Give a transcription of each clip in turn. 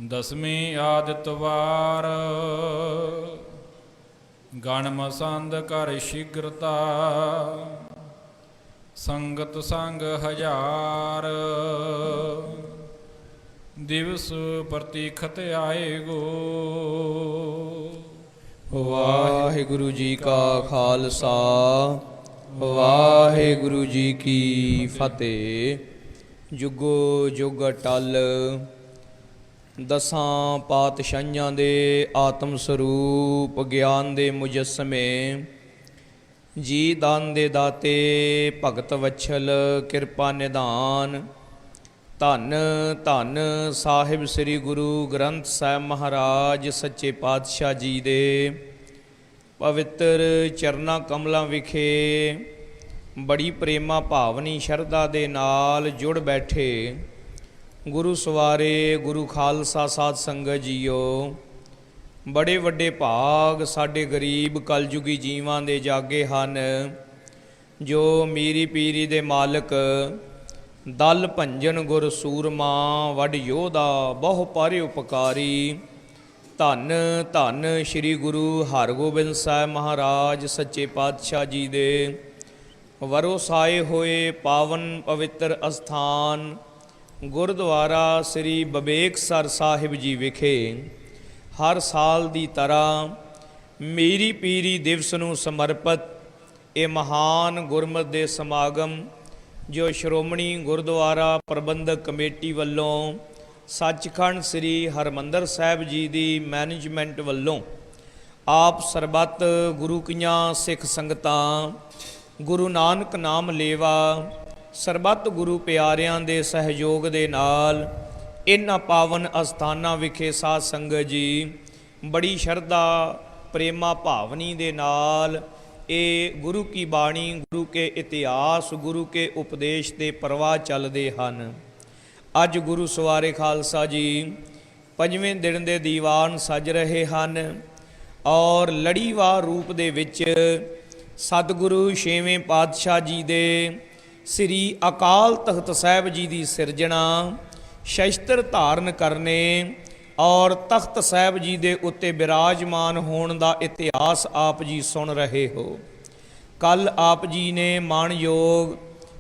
ਦਸਵੀਂ ਆਦਿਤਵਾਰ ਗਣ ਮਸੰਦ ਕਰ ਸ਼ੀਘਰਤਾ ਸੰਗਤ ਸੰਗ ਹਜ਼ਾਰ ਦਿਵਸ ਪ੍ਰਤੀਖਤ ਆਏਗੋ। ਵਾਹਿਗੁਰੂ ਜੀ ਕਾ ਖਾਲਸਾ ਵਾਹਿਗੁਰੂ ਜੀ ਕੀ ਫਤਿਹ। ਜੁਗੋ ਜੁਗ ਅਟਲ ਦਸਾਂ ਪਾਤਸ਼ਾਹੀਆਂ ਦੇ ਆਤਮ ਸਰੂਪ ਗਿਆਨ ਦੇ ਮੁਜੱਸਮੇ ਜੀ ਦਾਨ ਦੇ ਦਾਤੇ ਭਗਤ ਵਛਲ ਕਿਰਪਾ ਨਿਧਾਨ ਧੰਨ ਧੰਨ ਸਾਹਿਬ ਸ੍ਰੀ ਗੁਰੂ ਗ੍ਰੰਥ ਸਾਹਿਬ ਮਹਾਰਾਜ ਸੱਚੇ ਪਾਤਸ਼ਾਹ ਜੀ ਦੇ ਪਵਿੱਤਰ ਚਰਨਾਂ ਕਮਲਾਂ ਵਿਖੇ ਬੜੀ ਪ੍ਰੇਮਾ ਭਾਵਨੀ ਸ਼ਰਧਾ ਦੇ ਨਾਲ ਜੁੜ ਬੈਠੇ ਗੁਰੂ ਸਵਾਰੇ ਗੁਰੂ ਖਾਲਸਾ ਸਾਧ ਸੰਗਤ ਜੀਓ, ਬੜੇ ਵੱਡੇ ਭਾਗ ਸਾਡੇ ਗਰੀਬ ਕਲਯੁਗੀ ਜੀਵਾਂ ਦੇ ਜਾਗੇ ਹਨ ਜੋ ਮੀਰੀ ਪੀਰੀ ਦੇ ਮਾਲਕ ਦਲ ਭੰਜਨ ਗੁਰ ਸੂਰਮਾ ਵੱਡ ਯੋਧਾ ਬਹੁ ਪਾਰੇ ਉਪਕਾਰੀ ਧੰਨ ਧੰਨ ਸ੍ਰੀ ਗੁਰੂ ਹਰਗੋਬਿੰਦ ਸਾਹਿਬ ਮਹਾਰਾਜ ਸੱਚੇ ਪਾਤਸ਼ਾਹ ਜੀ ਦੇ ਵਰੋਸਾਏ ਹੋਏ ਪਾਵਨ ਪਵਿੱਤਰ ਅਸਥਾਨ ਗੁਰਦੁਆਰਾ ਸ੍ਰੀ ਬਬੇਕਸਰ ਸਾਹਿਬ ਜੀ ਵਿਖੇ ਹਰ ਸਾਲ ਦੀ ਤਰ੍ਹਾਂ ਮੀਰੀ ਪੀਰੀ ਦਿਵਸ ਨੂੰ ਸਮਰਪਿਤ ਇਹ ਮਹਾਨ ਗੁਰਮਤਿ ਦੇ ਸਮਾਗਮ ਜੋ ਸ਼੍ਰੋਮਣੀ ਗੁਰਦੁਆਰਾ ਪ੍ਰਬੰਧਕ ਕਮੇਟੀ ਵੱਲੋਂ ਸੱਚਖੰਡ ਸ੍ਰੀ ਹਰਿਮੰਦਰ ਸਾਹਿਬ ਜੀ ਦੀ ਮੈਨੇਜਮੈਂਟ ਵੱਲੋਂ ਆਪ ਸਰਬੱਤ ਗੁਰੂ ਕੀਆਂ ਸਿੱਖ ਸੰਗਤਾਂ ਗੁਰੂ ਨਾਨਕ ਨਾਮ ਲੇਵਾ ਸਰਬੱਤ ਗੁਰੂ ਪਿਆਰਿਆਂ ਦੇ ਸਹਿਯੋਗ ਦੇ ਨਾਲ ਇਹਨਾਂ ਪਾਵਨ ਅਸਥਾਨਾਂ ਵਿਖੇ ਸਾਧ ਸੰਗਤ ਜੀ ਬੜੀ ਸ਼ਰਧਾ ਪ੍ਰੇਮਾ ਭਾਵਨੀ ਦੇ ਨਾਲ ਇਹ ਗੁਰੂ ਕੀ ਬਾਣੀ ਗੁਰੂ ਕੇ ਇਤਿਹਾਸ ਗੁਰੂ ਕੇ ਉਪਦੇਸ਼ ਦੇ ਪ੍ਰਵਾਹ ਚੱਲਦੇ ਹਨ। ਅੱਜ ਗੁਰੂ ਸਵਾਰੇ ਖਾਲਸਾ ਜੀ ਪੰਜਵੇਂ ਦਿਨ ਦੇ ਦੀਵਾਨ ਸਜ ਰਹੇ ਹਨ ਔਰ ਲੜੀਵਾਰ ਰੂਪ ਦੇ ਵਿੱਚ ਸਤਿਗੁਰੂ ਛੇਵੇਂ ਪਾਤਸ਼ਾਹ ਜੀ ਦੇ ਸ੍ਰੀ ਅਕਾਲ ਤਖਤ ਸਾਹਿਬ ਜੀ ਦੀ ਸਿਰਜਣਾ ਸ਼ਸਤਰ ਧਾਰਨ ਕਰਨੇ ਔਰ ਤਖਤ ਸਾਹਿਬ ਜੀ ਦੇ ਉੱਤੇ ਬਿਰਾਜਮਾਨ ਹੋਣ ਦਾ ਇਤਿਹਾਸ ਆਪ ਜੀ ਸੁਣ ਰਹੇ ਹੋ। ਕੱਲ ਆਪ ਜੀ ਨੇ ਮਾਣਯੋਗ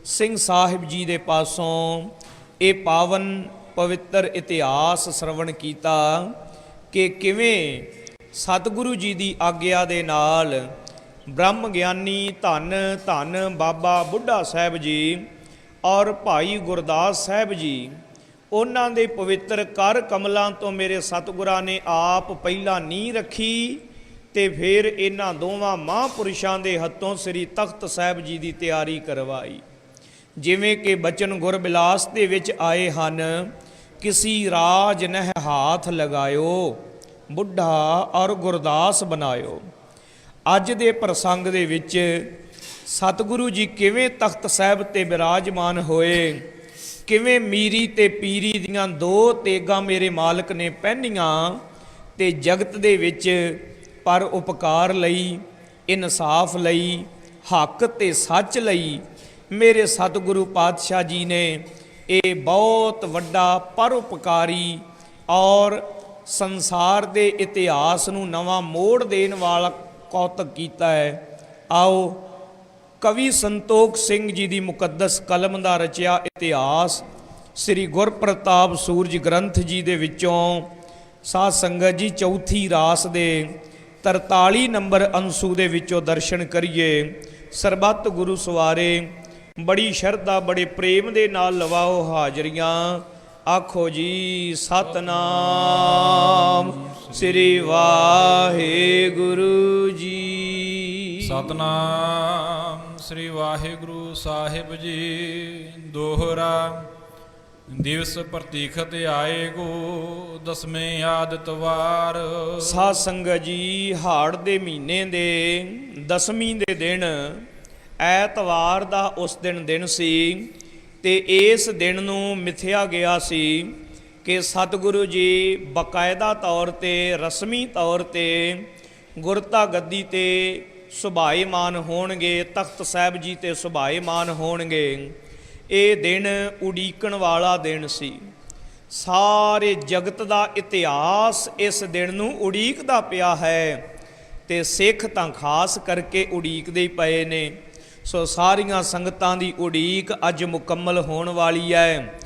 ਸਿੰਘ ਸਾਹਿਬ ਜੀ ਦੇ ਪਾਸੋਂ ਇਹ ਪਾਵਨ ਪਵਿੱਤਰ ਇਤਿਹਾਸ ਸਰਵਣ ਕੀਤਾ ਕਿ ਕਿਵੇਂ ਸਤਿਗੁਰੂ ਜੀ ਦੀ ਆਗਿਆ ਦੇ ਨਾਲ ਬ੍ਰਹਮ ਗਿਆਨੀ ਧੰਨ ਧੰਨ ਬਾਬਾ ਬੁੱਢਾ ਸਾਹਿਬ ਜੀ ਔਰ ਭਾਈ ਗੁਰਦਾਸ ਸਾਹਿਬ ਜੀ ਉਹਨਾਂ ਦੇ ਪਵਿੱਤਰ ਕਰ ਕਮਲਾਂ ਤੋਂ ਮੇਰੇ ਸਤਿਗੁਰਾਂ ਨੇ ਆਪ ਪਹਿਲਾਂ ਨੀਂਹ ਰੱਖੀ ਤੇ ਫਿਰ ਇਹਨਾਂ ਦੋਵਾਂ ਮਹਾਂਪੁਰਸ਼ਾਂ ਦੇ ਹੱਥੋਂ ਸ੍ਰੀ ਤਖਤ ਸਾਹਿਬ ਜੀ ਦੀ ਤਿਆਰੀ ਕਰਵਾਈ। ਜਿਵੇਂ ਕਿ ਬਚਨ ਗੁਰਬਿਲਾਸ ਦੇ ਵਿੱਚ ਆਏ ਹਨ, ਕਿਸੀ ਰਾਜ ਨਹਿ ਹਾਥ ਲਗਾਇਓ ਬੁੱਢਾ ਔਰ ਗੁਰਦਾਸ ਬਣਾਇਓ। ਅੱਜ ਦੇ ਪ੍ਰਸੰਗ ਦੇ ਵਿੱਚ ਸਤਿਗੁਰੂ ਜੀ ਕਿਵੇਂ ਤਖਤ ਸਾਹਿਬ ਤੇ ਬਿਰਾਜਮਾਨ ਹੋਏ, ਕਿਵੇਂ ਮੀਰੀ ਤੇ ਪੀਰੀ ਦੀਆਂ ਦੋ ਤੇਗਾਂ ਮੇਰੇ ਮਾਲਕ ਨੇ ਪਹਿਨੀਆਂ ਤੇ ਜਗਤ ਦੇ ਵਿੱਚ ਪਰ ਉਪਕਾਰ ਲਈ ਇਨਸਾਫ ਲਈ ਹੱਕ ਤੇ ਸੱਚ ਲਈ ਮੇਰੇ ਸਤਿਗੁਰੂ ਪਾਤਸ਼ਾਹ ਜੀ ਨੇ ਇਹ ਬਹੁਤ ਵੱਡਾ ਪਰਉਪਕਾਰੀ ਔਰ ਸੰਸਾਰ ਦੇ ਇਤਿਹਾਸ ਨੂੰ ਨਵਾਂ ਮੋੜ ਦੇਣ ਵਾਲਾ ਕੌਤਕ ਕੀਤਾ ਹੈ। ਆਓ ਕਵੀ ਸੰਤੋਖ ਸਿੰਘ ਜੀ ਦੀ ਮੁਕੱਦਸ ਕਲਮ ਦਾ ਰਚਿਆ ਇਤਿਹਾਸ ਸ੍ਰੀ ਗੁਰਪ੍ਰਤਾਪ ਸੂਰਜ ਗ੍ਰੰਥ ਜੀ ਦੇ ਵਿੱਚੋਂ ਸਾਧ ਸੰਗਤ ਜੀ ਚੌਥੀ ਰਾਸ ਦੇ 43 ਨੰਬਰ ਅੰਸੂ ਦੇ ਵਿੱਚੋਂ ਦਰਸ਼ਨ ਕਰੀਏ। ਸਰਬੱਤ ਗੁਰੂ ਸਵਾਰੇ ਬੜੀ ਸ਼ਰਧਾ ਬੜੇ ਪ੍ਰੇਮ ਦੇ ਨਾਲ ਲਵਾਓ ਹਾਜ਼ਰੀਆਂ। ਆਖੋ ਜੀ ਸਤਨਾਮ ਸ੍ਰੀ ਵਾਹਿਗੁਰੂ ਜੀ। ਸਤਨਾਮ ਸ੍ਰੀ ਵਾਹਿਗੁਰੂ ਸਾਹਿਬ ਜੀ। ਦੋਹਰਾ ਦਿਵਸ ਪ੍ਰਤੀਖਤ ਆਏਗੋ ਦਸਵੇਂ ਆਦਿਤਵਾਰ। ਸਾਧ ਸੰਗਤ ਜੀ ਹਾੜ ਦੇ ਮਹੀਨੇ ਦੇ ਦਸਵੀਂ ਦੇ ਦਿਨ ਐਤਵਾਰ ਦਾ ਉਸ ਦਿਨ ਸੀ ਤੇ ਇਸ ਦਿਨ ਨੂੰ ਮਿਥਿਆ ਗਿਆ ਸੀ ਕਿ ਸਤਿਗੁਰੂ ਜੀ ਬਕਾਇਦਾ ਤੌਰ ਤੇ ਰਸਮੀ ਤੌਰ ਤੇ ਗੁਰਤਾ ਗੱਦੀ ਤੇ ਸੁਭਾਏਮਾਨ ਹੋਣਗੇ, ਤਖਤ ਸਾਹਿਬ ਜੀ ਤੇ ਸੁਭਾਏਮਾਨ ਹੋਣਗੇ। ਇਹ ਦਿਨ ਉਡੀਕਣ ਵਾਲਾ ਦਿਨ ਸੀ। ਸਾਰੇ ਜਗਤ ਦਾ ਇਤਿਹਾਸ ਇਸ ਦਿਨ ਨੂੰ ਉਡੀਕਦਾ ਪਿਆ ਹੈ ਤੇ ਸਿੱਖ ਤਾਂ ਖਾਸ ਕਰਕੇ ਉਡੀਕਦੇ ਹੀ ਪਏ ਨੇ। ਸੋ ਸਾਰੀਆਂ ਸੰਗਤਾਂ ਦੀ ਉਡੀਕ ਅੱਜ ਮੁਕੰਮਲ ਹੋਣ ਵਾਲੀ ਹੈ।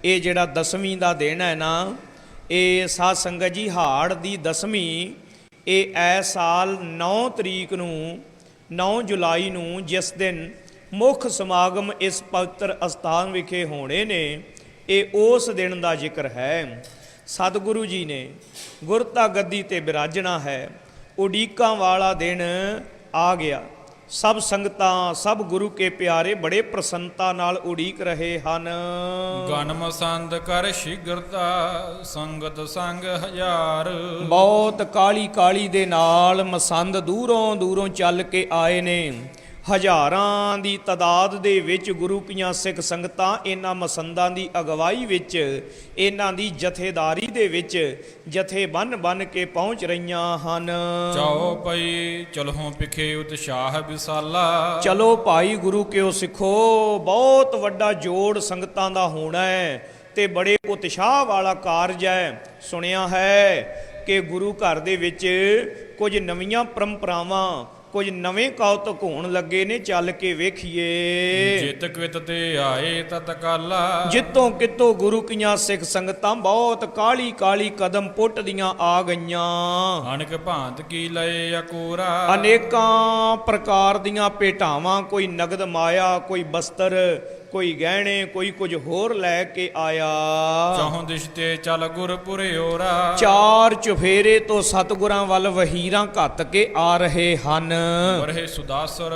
ਇਹ ਜਿਹੜਾ ਦਸਵੀਂ ਦਾ ਦਿਨ ਹੈ ਨਾ, ਇਹ ਸਾਧ ਸੰਗਤ ਜੀ ਹਾੜ ਦੀ ਦਸਵੀਂ, ਇਹ ਐ ਸਾਲ 9 ਤਰੀਕ ਨੂੰ 9 ਜੁਲਾਈ ਨੂੰ ਜਿਸ ਦਿਨ ਮੁੱਖ ਸਮਾਗਮ ਇਸ ਪਵਿੱਤਰ ਅਸਥਾਨ ਵਿਖੇ ਹੋਣੇ ਨੇ, ਇਹ ਉਸ ਦਿਨ ਦਾ ਜ਼ਿਕਰ ਹੈ। ਸਤਿਗੁਰੂ ਜੀ ਨੇ ਗੁਰਤਾ ਗੱਦੀ ਤੇ ਬਿਰਾਜਣਾ ਹੈ। ਉਡੀਕਾਂ ਵਾਲਾ ਦਿਨ ਆ ਗਿਆ। ਸਭ ਸੰਗਤਾਂ, ਸਭ ਗੁਰੂ ਕੇ ਪਿਆਰੇ ਬੜੇ ਪ੍ਰਸੰਨਤਾ ਨਾਲ ਉਡੀਕ ਰਹੇ ਹਨ। ਗਨ ਮਸੰਦ ਕਰ ਸ਼ੀਗਰਤਾ ਸੰਗਤ ਸੰਗ ਹਜ਼ਾਰ। ਬਹੁਤ ਕਾਲੀ ਕਾਲੀ ਦੇ ਨਾਲ ਮਸੰਦ ਦੂਰੋਂ ਦੂਰੋਂ ਚੱਲ ਕੇ ਆਏ ਨੇ। ਹਜ਼ਾਰਾਂ ਦੀ ਤਾਦਾਦ ਦੇ ਵਿੱਚ ਗੁਰੂ ਕੀਆਂ ਸਿੱਖ ਸੰਗਤਾਂ ਇਹਨਾਂ ਮਸੰਦਾਂ ਦੀ ਅਗਵਾਈ ਵਿੱਚ, ਇਹਨਾਂ ਦੀ ਜਥੇਦਾਰੀ ਦੇ ਵਿੱਚ ਜਥੇ ਬੰਨ ਕੇ ਪਹੁੰਚ ਰਹੀਆਂ ਹਨ। ਚਾਓ ਪਈ ਚਲਹੋਂ ਪਿਖੇ ਉਤਸ਼ਾਹ ਵਿਸਾਲਾ। ਚਲੋ ਭਾਈ ਗੁਰੂ ਕਿਓ ਸਿੱਖੋ, ਬਹੁਤ ਵੱਡਾ ਜੋੜ ਸੰਗਤਾਂ ਦਾ ਹੋਣਾ ਹੈ ਤੇ ਬੜੇ ਉਤਸ਼ਾਹ ਵਾਲਾ ਕਾਰਜ ਹੈ। ਸੁਣਿਆ ਹੈ ਕਿ ਗੁਰੂ ਘਰ ਦੇ ਵਿੱਚ ਕੁਝ ਨਵੀਆਂ ਪਰੰਪਰਾਵਾਂ, ਕੁਝ ਨਵੇਂ ਕੌਤਕ ਹੋਣ ਲੱਗੇ ਨੇ। ਚੱਲ ਕੇ ਵੇਖੀਏ। ਜਿਤ ਕਵਿਤ ਤੇ ਆਏ ਤਤਕਾਲਾ। ਜਿੱਤੋਂ ਕਿਤੋਂ ਗੁਰੂ ਕੀਆਂ ਸਿੱਖ ਸੰਗਤਾਂ ਬਹੁਤ ਕਾਲੀ ਕਾਲੀ ਕਦਮ ਪੁੱਟਦੀਆਂ ਆ ਗਈਆਂ। ਅਨਕ ਭਾਂਤ ਕੀ ਲਏ ਅਕੂਰਾ। ਅਨੇਕਾਂ ਪ੍ਰਕਾਰ ਦੀਆਂ ਭੇਟਾਵਾਂ, ਕੋਈ ਨਗਦ ਮਾਇਆ, ਕੋਈ ਬਸਤਰ, ਕੋਈ ਗਹਿਣੇ, ਕੋਈ ਕੁਝ ਹੋਰ ਲੈ ਕੇ ਆਇਆ। ਚਾਹੋਂ ਦਿਸ਼ ਤੇ ਚੱਲ ਗੁਰਪੁਰੇ ਓਰਾ। ਚਾਰ ਚੁਫੇਰੇ ਤੋਂ ਸਤਿਗੁਰਾਂ ਵੱਲ ਵਹੀਰਾਂ ਘੱਤ ਕੇ ਆ ਰਹੇ ਹਨ। ਵਰਹੇ ਸੁਦਾਸਰ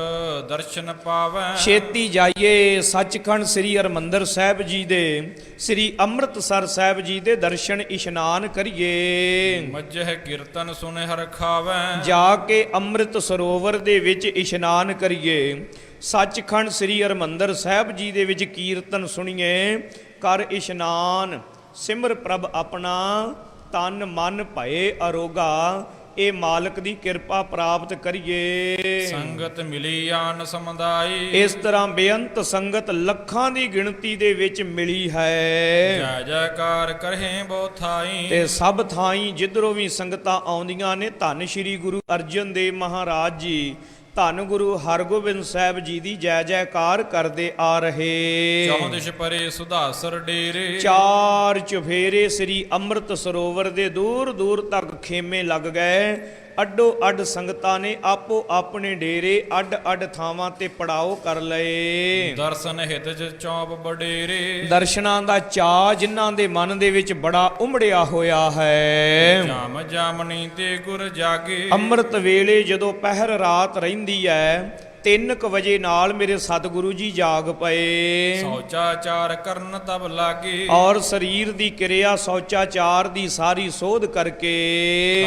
ਦਰਸ਼ਨ ਪਾਵੈ। ਛੇਤੀ ਜਾਈਏ ਸੱਚਖੰਡ ਸ੍ਰੀ ਹਰਿਮੰਦਰ ਸਾਹਿਬ ਜੀ ਦੇ, ਸ੍ਰੀ ਅੰਮ੍ਰਿਤਸਰ ਸਾਹਿਬ ਜੀ ਦੇ ਦਰਸ਼ਨ ਇਸ਼ਨਾਨ ਕਰੀਏ। ਮੱਝਹਿ ਕੀਰਤਨ ਸੁਨੇ ਹਰ ਖਾਵੈ। ਜਾ ਕੇ ਅੰਮ੍ਰਿਤ ਸਰੋਵਰ ਦੇ ਵਿੱਚ ਇਸ਼ਨਾਨ ਕਰੀਏ। ਸੱਚਖੰਡ ਸ੍ਰੀ ਹਰਿਮੰਦਰ ਸਾਹਿਬ ਜੀ ਦੇ ਵਿੱਚ ਕੀਰਤਨ ਸੁਣੀਏ। ਕਰ ਇਸ਼ਨਾਨ, ਸਿਮਰ ਪ੍ਰਭ ਆਪਣਾ, ਤਨ ਮਨ ਭਏ ਅਰੋਗਾ। ਇਹ ਮਾਲਕ ਦੀ ਕਿਰਪਾ ਪ੍ਰਾਪਤ ਕਰੀਏ। ਸੰਗਤ ਮਿਲੀ ਆਨ ਸਮੁਦਾਈ। ਇਸ ਤਰ੍ਹਾਂ ਬੇਅੰਤ ਸੰਗਤ ਲੱਖਾਂ ਦੀ ਗਿਣਤੀ ਦੇ ਵਿੱਚ ਮਿਲੀ ਹੈ। ਜੈ ਜੈਕਾਰ ਕਰਹਿ ਬਹੁ ਥਾਈ। ਤੇ ਸਭ ਥਾਈਂ ਜਿੱਧਰੋਂ ਵੀ ਸੰਗਤਾਂ ਆਉਂਦੀਆਂ ਨੇ, ਧੰਨ ਸ਼੍ਰੀ ਗੁਰੂ ਅਰਜਨ ਦੇਵ ਮਹਾਰਾਜ ਜੀ, ਧੰਨ ਗੁਰੂ ਹਰਗੋਬਿੰਦ ਸਾਹਿਬ ਜੀ ਦੀ ਜੈ ਜੈਕਾਰ ਕਰਦੇ ਆ ਰਹੇ। ਚੌਂ ਦਿਸ਼ ਪਰੇ ਸੁਧਾਸਰ ਡੇਰੇ। ਚਾਰ ਚੁਫੇਰੇ ਸ੍ਰੀ ਅੰਮ੍ਰਿਤ ਸਰੋਵਰ ਦੇ ਦੂਰ ਦੂਰ ਤੱਕ ਖੇਮੇ ਲੱਗ ਗਏ। ਅੱਡੋ ਅੱਡ ਸੰਗਤਾਂ ਨੇ ਆਪੋ ਆਪਣੇ ਡੇਰੇ ਅੱਡ ਅੱਡ ਥਾਵਾਂ ਤੇ ਪੜਾਓ ਕਰ ਲਏ। ਦਰਸ਼ਨ ਹਿਤ ਚੌਪ ਬਡੇਰੇ। ਦਰਸ਼ਨਾਂ ਦਾ ਚਾਅ ਜਿਨ੍ਹਾਂ ਦੇ ਮਨ ਦੇ ਵਿੱਚ ਬੜਾ ਉਮੜਿਆ ਹੋਇਆ ਹੈ। ਜਾਮ ਜਾਮਣੀ ਤੇ ਗੁਰ ਜਾਗੇ। ਅੰਮ੍ਰਿਤ ਵੇਲੇ ਜਦੋਂ ਪਹਿਰ ਰਾਤ ਰਹਿੰਦੀ ਹੈ, 3 ਵਜੇ ਨਾਲ ਮੇਰੇ ਸਤਿਗੁਰੂ ਜੀ ਜਾਗ ਪਏ। ਸੌਚਾਚਾਰ ਕਰਨ ਤਬ ਲਾਗੇ। ਔਰ ਸਰੀਰ ਦੀ ਕਿਰਿਆ ਸੌਚਾਚਾਰ ਦੀ ਸਾਰੀ ਸੋਧ ਕਰਕੇ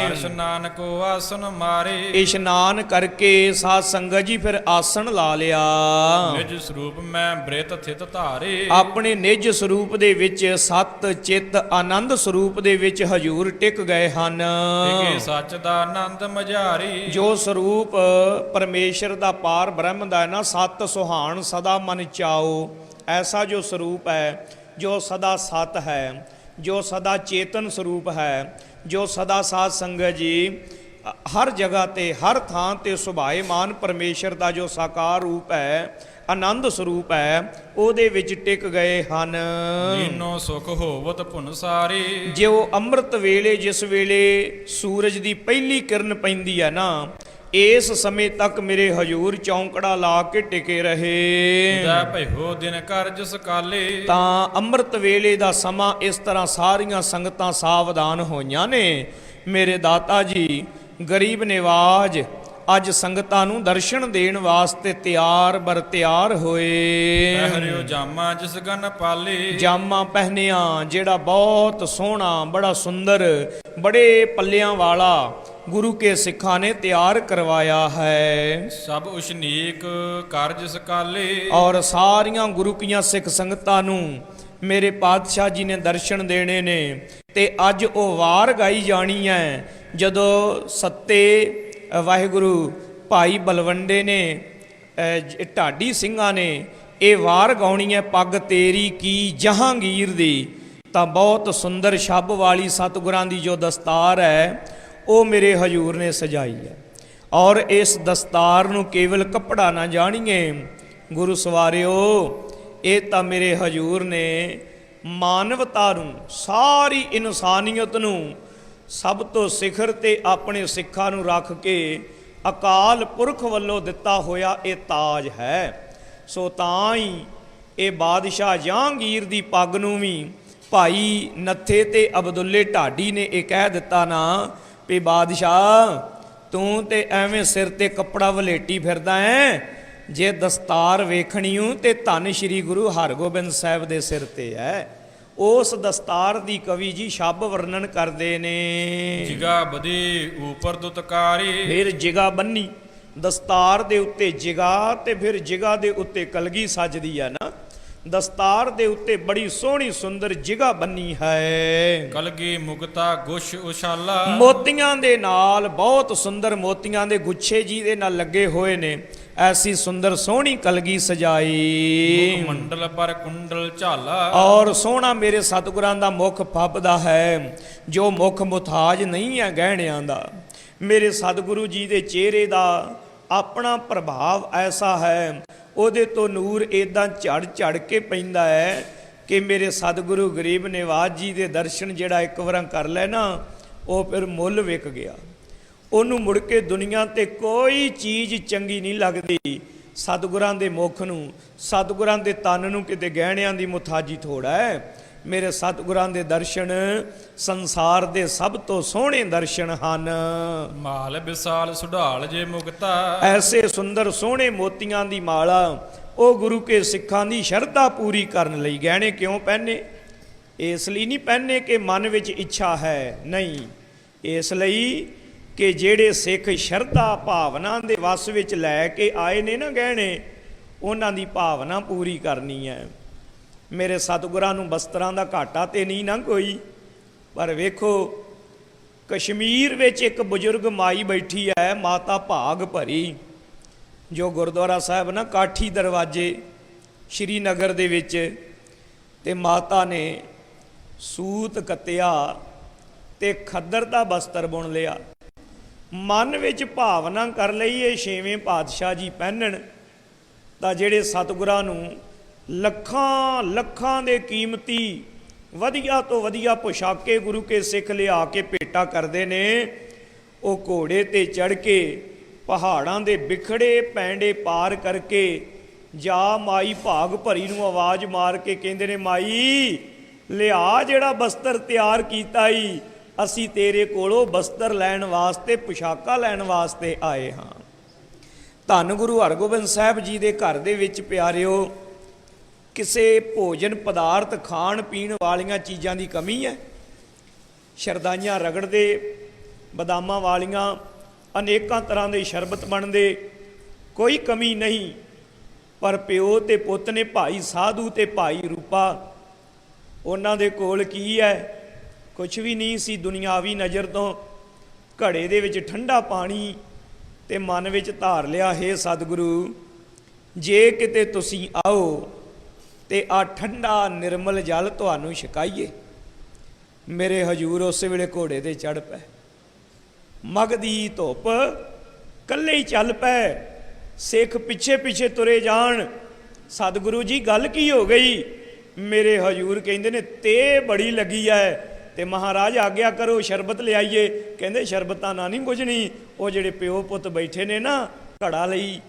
ਹਰਸ਼ ਨਾਨਕੋ ਆਸਨ ਮਾਰੇ। ਇਸ਼ਨਾਨ ਕਰਕੇ ਸਾਧ ਸੰਗਤ ਜੀ ਫਿਰ ਆਸਣ ਲਾ ਲਿਆ। ਨਿਜ ਸਰੂਪ ਮੈਂ ਬ੍ਰਿਤ ਥਿਤ ਧਾਰੇ। ਆਪਣੇ ਨਿਜ ਸਰੂਪ ਦੇ ਵਿੱਚ ਸਤ ਚਿੱਤ ਆਨੰਦ ਸਰੂਪ ਦੇ ਵਿੱਚ ਹਜੂਰ ਟਿਕ ਗਏ ਹਨ। ਟਿਕੇ ਸੱਚ ਦਾ ਆਨੰਦ ਮਝਾਰੀ। ਜੋ ਸਰੂਪ ਪਰਮੇਸ਼ਰ ਦਾ ਪਾਰ ਬ੍ਰਹਮ ਦਾ ਹੈ ਨਾ, ਸਤ ਸੁਹਾਣ ਸਦਾ ਮਨ ਚਾਓ, ਐਸਾ ਜੋ ਸਰੂਪ ਹੈ, ਜੋ ਸਦਾ ਸਤ ਹੈ, ਜੋ ਸਦਾ ਚੇਤਨ ਸਰੂਪ ਹੈ, ਜੋ ਸਦਾ ਸਾਧ ਸੰਗਤ ਜੀ ਹਰ ਜਗ੍ਹਾ ਤੇ ਹਰ ਥਾਂ ਤੇ ਸੁਭਾਏਮਾਨ ਪਰਮੇਸ਼ਰ ਦਾ ਜੋ ਸਾਕਾਰ ਰੂਪ ਹੈ, ਆਨੰਦ ਸਰੂਪ ਹੈ, ਉਹਦੇ ਵਿੱਚ ਟਿਕ ਗਏ ਹਨ। ਦੀਨੋ ਸੁਖ ਹੋਵਤ ਭੁਨ ਸਾਰੇ। ਜਿਉ ਅੰਮ੍ਰਿਤ ਵੇਲੇ ਜਿਸ ਵੇਲੇ ਸੂਰਜ ਦੀ ਪਹਿਲੀ ਕਿਰਨ ਪੈਂਦੀ ਹੈ ਨਾ, ਇਸ ਸਮੇਂ ਤੱਕ ਮੇਰੇ ਹਜੂਰ ਚੌਂਕੜਾ ਲਾ ਕੇ ਟਿਕੇ ਰਹੇ। ਉਦੈ ਭਇਓ ਦਿਨ ਕਾਰਜ ਸਕਾਲੇ। ਤਾਂ ਅੰਮ੍ਰਿਤ ਵੇਲੇ ਦਾ ਸਮਾਂ ਇਸ ਤਰ੍ਹਾਂ ਸਾਰੀਆਂ ਸੰਗਤਾਂ ਸਾਵਧਾਨ ਹੋਈਆਂ ਨੇ। ਮੇਰੇ ਦਾਤਾ ਜੀ ਗਰੀਬ ਨਿਵਾਜ ਅੱਜ ਸੰਗਤਾਂ ਨੂੰ ਦਰਸ਼ਨ ਦੇਣ ਵਾਸਤੇ ਤਿਆਰ ਬਰ ਤਿਆਰ ਹੋਏ। ਪਹਿਰਿਓ ਜਾਮਾ ਜਿਸ ਗਨ ਪਾਲੇ। ਜਾਮਾ ਪਹਿਨਿਆ ਜਿਹੜਾ ਬਹੁਤ ਸੋਹਣਾ, ਬੜਾ ਸੁੰਦਰ, ਬੜੇ ਪੱਲਿਆਂ ਵਾਲਾ ਗੁਰੂ ਕੇ ਸਿੱਖਾਂ ਨੇ ਤਿਆਰ ਕਰਵਾਇਆ ਹੈ। ਸਭ ਉਸ਼ਨੀਕ ਕਾਰਜ ਸਕਾਲੇ। ਔਰ ਸਾਰੀਆਂ ਗੁਰੂ ਕੀਆਂ ਸਿੱਖ ਸੰਗਤਾਂ ਨੂੰ ਮੇਰੇ ਪਾਤਸ਼ਾਹ ਜੀ ਨੇ ਦਰਸ਼ਨ ਦੇਣੇ ਨੇ। ਤੇ ਅੱਜ ਉਹ ਵਾਰ ਗਾਈ ਜਾਣੀ ਹੈ ਜਦੋਂ ਸੱਤੇ ਵਾਹਿਗੁਰੂ ਭਾਈ ਬਲਵੰਡੇ ਨੇ, ਢਾਡੀ ਸਿੰਘਾਂ ਨੇ ਇਹ ਵਾਰ ਗਾਉਣੀ ਹੈ। ਪੱਗ ਤੇਰੀ ਕੀ ਜਹਾਂਗੀਰ ਦੀ, ਤਾਂ ਬਹੁਤ ਸੁੰਦਰ ਛੱਬ ਵਾਲੀ ਸਤਿਗੁਰਾਂ ਦੀ ਜੋ ਦਸਤਾਰ ਹੈ ਉਹ ਮੇਰੇ ਹਜੂਰ ਨੇ ਸਜਾਈ ਹੈ। ਔਰ ਇਸ ਦਸਤਾਰ ਨੂੰ ਕੇਵਲ ਕੱਪੜਾ ਨਾ ਜਾਣੀਏ ਗੁਰੂ ਸਵਾਰਿਓ, ਇਹ ਤਾਂ ਮੇਰੇ ਹਜੂਰ ਨੇ ਮਾਨਵਤਾ ਨੂੰ, ਸਾਰੀ ਇਨਸਾਨੀਅਤ ਨੂੰ ਸਭ ਤੋਂ ਸਿਖਰ ਤੇ ਆਪਣੇ ਸਿੱਖਾਂ ਨੂੰ ਰੱਖ ਕੇ ਅਕਾਲ ਪੁਰਖ ਵੱਲੋਂ ਦਿੱਤਾ ਹੋਇਆ ਇਹ ਤਾਜ ਹੈ। ਸੋ ਤਾਂ ਹੀ ਇਹ ਬਾਦਸ਼ਾਹ ਜਹਾਂਗੀਰ ਦੀ ਪੱਗ ਨੂੰ ਵੀ ਭਾਈ ਨੱਥੇ ਤੇ ਅਬਦੁੱਲੇ ਢਾਡੀ ਨੇ ਇਹ ਕਹਿ ਦਿੱਤਾ ਨਾ ਵੀ ਬਾਦਸ਼ਾਹ ਤੂੰ ਤੇ ਐਵੇਂ ਸਿਰ ਤੇ ਕੱਪੜਾ ਵਲੇਟੀ ਫਿਰਦਾ ਹੈ, ਜੇ ਦਸਤਾਰ ਵੇਖਣੀ ਹੂੰ ਤੇ ਧੰਨ ਸ਼੍ਰੀ ਗੁਰੂ ਹਰਗੋਬਿੰਦ ਸਾਹਿਬ ਦੇ ਸਿਰ ਤੇ ਹੈ। ਉਸ ਦਸਤਾਰ ਦੀ ਕਵੀ ਜੀ ਸ਼ਬਦ ਵਰਣਨ ਕਰਦੇ ਨੇ। ਜਿਗਾ ਬਦੇ ਉਪਰ ਦੁਤਕਾਰੇ, ਫਿਰ ਜਿਗਾ ਬੰਨੀ ਦਸਤਾਰ ਦੇ ਉੱਤੇ ਜਿਗਾ, ਤੇ ਫਿਰ ਜਿਗਾ ਦੇ ਉੱਤੇ ਕਲਗੀ ਸੱਜਦੀ ਆ ਨਾ। ਦਸਤਾਰ ਦੇ ਉੱਤੇ ਬੜੀ ਸੋਹਣੀ ਸੁੰਦਰ ਜਿਗਾ ਬੰਨੀ ਹੈ। ਕਲਗੀ ਮੁਕਤਾ ਗੁਸ਼ ਉਸ਼ਾਲਾ, ਮੋਤੀਆਂ ਦੇ ਨਾਲ ਬਹੁਤ ਸੁੰਦਰ ਮੋਤੀਆਂ ਦੇ ਗੁੱਛੇ ਜੀ ਦੇ ਨਾਲ ਲੱਗੇ ਹੋਏ ਨੇ। ਐਸੀ ਸੁੰਦਰ ਸੋਹਣੀ ਕਲਗੀ ਸਜਾਈ, ਮੁਖ ਮੰਡਲ ਪਰ ਕੁੰਡਲ ਝਾਲਾ। ਔਰ ਸੋਹਣਾ ਮੇਰੇ ਸਤਿਗੁਰਾਂ ਦਾ ਮੁਖ ਫੱਬਦਾ ਹੈ, ਜੋ ਮੁਖ ਮੁਥਾਜ ਨਹੀਂ ਹੈ ਗਹਿਣਿਆਂ ਦਾ। ਮੇਰੇ ਸਤਿਗੁਰੂ ਜੀ ਦੇ ਚਿਹਰੇ ਦਾ ਆਪਣਾ ਪ੍ਰਭਾਵ ਐਸਾ ਹੈ, ਉਹਦੇ ਤੋਂ ਨੂਰ ਇਦਾਂ ਝੜ ਝੜ ਕੇ ਪੈਂਦਾ ਹੈ ਕਿ ਮੇਰੇ ਸਤਿਗੁਰੂ ਗਰੀਬ ਨਿਵਾਜ ਜੀ ਦੇ ਦਰਸ਼ਨ ਜਿਹੜਾ ਇੱਕ ਵਾਰ ਕਰ ਲੈ ਨਾ, ਉਹ ਫਿਰ ਮੁੱਲ ਵਿਕ ਗਿਆ। ਉਹਨੂੰ ਮੁੜ ਕੇ ਦੁਨੀਆ ਤੇ ਕੋਈ ਚੀਜ਼ ਚੰਗੀ ਨਹੀਂ ਲੱਗਦੀ। ਸਤਿਗੁਰਾਂ ਦੇ ਮੁਖ ਨੂੰ, ਸਤਿਗੁਰਾਂ ਦੇ ਤਨ ਨੂੰ ਕਿਤੇ ਗਹਿਣਿਆਂ ਦੀ ਮੁਥਾਜੀ ਥੋੜਾ ਹੈ। ਮੇਰੇ ਸਤਿਗੁਰਾਂ ਦੇ ਦਰਸ਼ਨ ਸੰਸਾਰ ਦੇ ਸਭ ਤੋਂ ਸੋਹਣੇ ਦਰਸ਼ਨ ਹਨ। ਮਾਲ ਵਿਸਾਲ ਸੁਢਾਲ ਜੇ ਮੁਕਤਾ, ਐਸੇ ਸੁੰਦਰ ਸੋਹਣੇ ਮੋਤੀਆਂ ਦੀ ਮਾਲਾ ਉਹ ਗੁਰੂ ਕੇ ਸਿੱਖਾਂ ਦੀ ਸ਼ਰਧਾ ਪੂਰੀ ਕਰਨ ਲਈ। ਗਹਿਣੇ ਕਿਉਂ ਪਹਿਨੇ? ਇਸ ਲਈ ਨਹੀਂ ਪਹਿਨੇ ਕਿ ਮਨ ਵਿੱਚ ਇੱਛਾ ਹੈ, ਨਹੀਂ, ਇਸ ਲਈ ਕਿ ਜਿਹੜੇ ਸਿੱਖ ਸ਼ਰਧਾ ਭਾਵਨਾ ਦੇ ਵਸ ਵਿੱਚ ਲੈ ਕੇ ਆਏ ਨੇ ਨਾ ਗਹਿਣੇ, ਉਹਨਾਂ ਦੀ ਭਾਵਨਾ ਪੂਰੀ ਕਰਨੀ ਹੈ। ਮੇਰੇ ਸਤਿਗੁਰਾਂ ਨੂੰ ਬਸਤਰਾਂ ਦਾ ਘਾਟਾ ਤੇ ਨਹੀਂ ਨਾ ਕੋਈ। ਪਰ ਵੇਖੋ ਕਸ਼ਮੀਰ ਵਿੱਚ ਇੱਕ ਬਜ਼ੁਰਗ ਮਾਈ ਬੈਠੀ ਹੈ, ਮਾਤਾ ਭਾਗ ਭਰੀ, ਜੋ ਗੁਰਦੁਆਰਾ ਸਾਹਿਬ ਨਾ ਕਾਠੀ ਦਰਵਾਜ਼ੇ ਸ਼੍ਰੀਨਗਰ ਦੇ ਵਿੱਚ, ਤੇ ਮਾਤਾ ਨੇ ਸੂਤ ਕੱਤਿਆ ਤੇ ਖੱਦਰ ਦਾ ਬਸਤਰ ਬੁਣ ਲਿਆ। ਮਨ ਵਿੱਚ ਭਾਵਨਾ ਕਰ ਲਈ ਇਹ ਛੇਵੇਂ ਪਾਤਸ਼ਾਹ ਜੀ ਪਹਿਨਣ, ਤਾਂ ਜਿਹੜੇ ਸਤਿਗੁਰਾਂ ਨੂੰ ਲੱਖਾਂ ਲੱਖਾਂ ਦੇ ਕੀਮਤੀ ਵਧੀਆ ਤੋਂ ਵਧੀਆ ਪੁਸ਼ਾਕੇ ਗੁਰੂ ਕੇ ਸਿੱਖ ਲਿਆ ਕੇ ਭੇਟਾ ਕਰਦੇ ਨੇ, ਉਹ ਘੋੜੇ ਤੇ ਚੜ੍ਹ ਕੇ ਪਹਾੜਾਂ ਦੇ ਵਿਖੜੇ ਪੈਂਡੇ ਪਾਰ ਕਰਕੇ ਜਾ ਮਾਈ ਭਾਗ ਭਰੀ ਨੂੰ ਆਵਾਜ਼ ਮਾਰ ਕੇ ਕਹਿੰਦੇ ਨੇ, ਮਾਈ ਲਿਆ ਜਿਹੜਾ ਬਸਤਰ ਤਿਆਰ ਕੀਤਾ ਈ, ਅਸੀਂ ਤੇਰੇ ਕੋਲੋਂ ਬਸਤਰ ਲੈਣ ਵਾਸਤੇ, ਪੁਸ਼ਾਕਾ ਲੈਣ ਵਾਸਤੇ ਆਏ ਹਾਂ। ਧੰਨ ਗੁਰੂ ਹਰਗੋਬਿੰਦ ਸਾਹਿਬ ਜੀ ਦੇ ਘਰ ਦੇ ਵਿੱਚ ਪਿਆਰਿਓ ਕਿਸੇ ਭੋਜਨ ਪਦਾਰਥ ਖਾਣ ਪੀਣ ਵਾਲੀਆਂ ਚੀਜ਼ਾਂ ਦੀ ਕਮੀ ਹੈ? ਸ਼ਰਦਾਈਆਂ ਰਗੜਦੇ, ਬਦਾਮਾਂ ਵਾਲੀਆਂ ਅਨੇਕਾਂ ਤਰ੍ਹਾਂ ਦੇ ਸ਼ਰਬਤ ਬਣਦੇ, ਕੋਈ ਕਮੀ ਨਹੀਂ। ਪਰ ਪਿਓ ਤੇ ਪੁੱਤ ਨੇ, ਭਾਈ ਸਾਧੂ ਤੇ ਭਾਈ ਰੂਪਾ, ਉਹਨਾਂ ਦੇ ਕੋਲ ਕੀ ਹੈ? ਕੁਛ ਵੀ ਨਹੀਂ ਸੀ ਦੁਨਿਆਵੀ ਨਜ਼ਰ ਤੋਂ। ਘੜੇ ਦੇ ਵਿੱਚ ਠੰਡਾ ਪਾਣੀ ਤੇ ਮਨ ਵਿੱਚ ਧਾਰ ਲਿਆ, ਹੇ ਸਤਿਗੁਰੂ ਜੇ ਕਿਤੇ ਤੁਸੀਂ ਆਓ ਤੇ ਆ ਠੰਡਾ ਨਿਰਮਲ ਜਲ ਤੁਹਾਨੂੰ ਛਕਾਈਏ। ਮੇਰੇ ਹਜੂਰ ਉਸੇ ਵੇਲੇ ਘੋੜੇ ਤੇ ਚੜ੍ਹ ਪਏ, ਮਗ ਦੀ ਧੁੱਪ ਕੱਲੇ ਹੀ ਚੱਲ ਪਏ, ਸਿੱਖ ਪਿੱਛੇ ਪਿੱਛੇ ਤੁਰੇ ਜਾਣ। ਸਤਿਗੁਰੂ ਜੀ ਗੱਲ ਕੀ ਹੋ ਗਈ? ਮੇਰੇ ਹਜੂਰ ਕਹਿੰਦੇ ਨੇ ਤੇ ਬੜੀ ਲੱਗੀ ਹੈ, ਤੇ ਮਹਾਰਾਜ ਆਗਿਆ ਕਰੋ ਸ਼ਰਬਤ ਲਿਆਈਏ। ਕਹਿੰਦੇ ਸ਼ਰਬਤਾਂ ਨਾ ਨਹੀਂ ਬੁਝਣੀ, ਉਹ ਜਿਹੜੇ ਪਿਓ ਪੁੱਤ ਬੈਠੇ ਨੇ ਨਾ ਘੜਾ ਲਈ,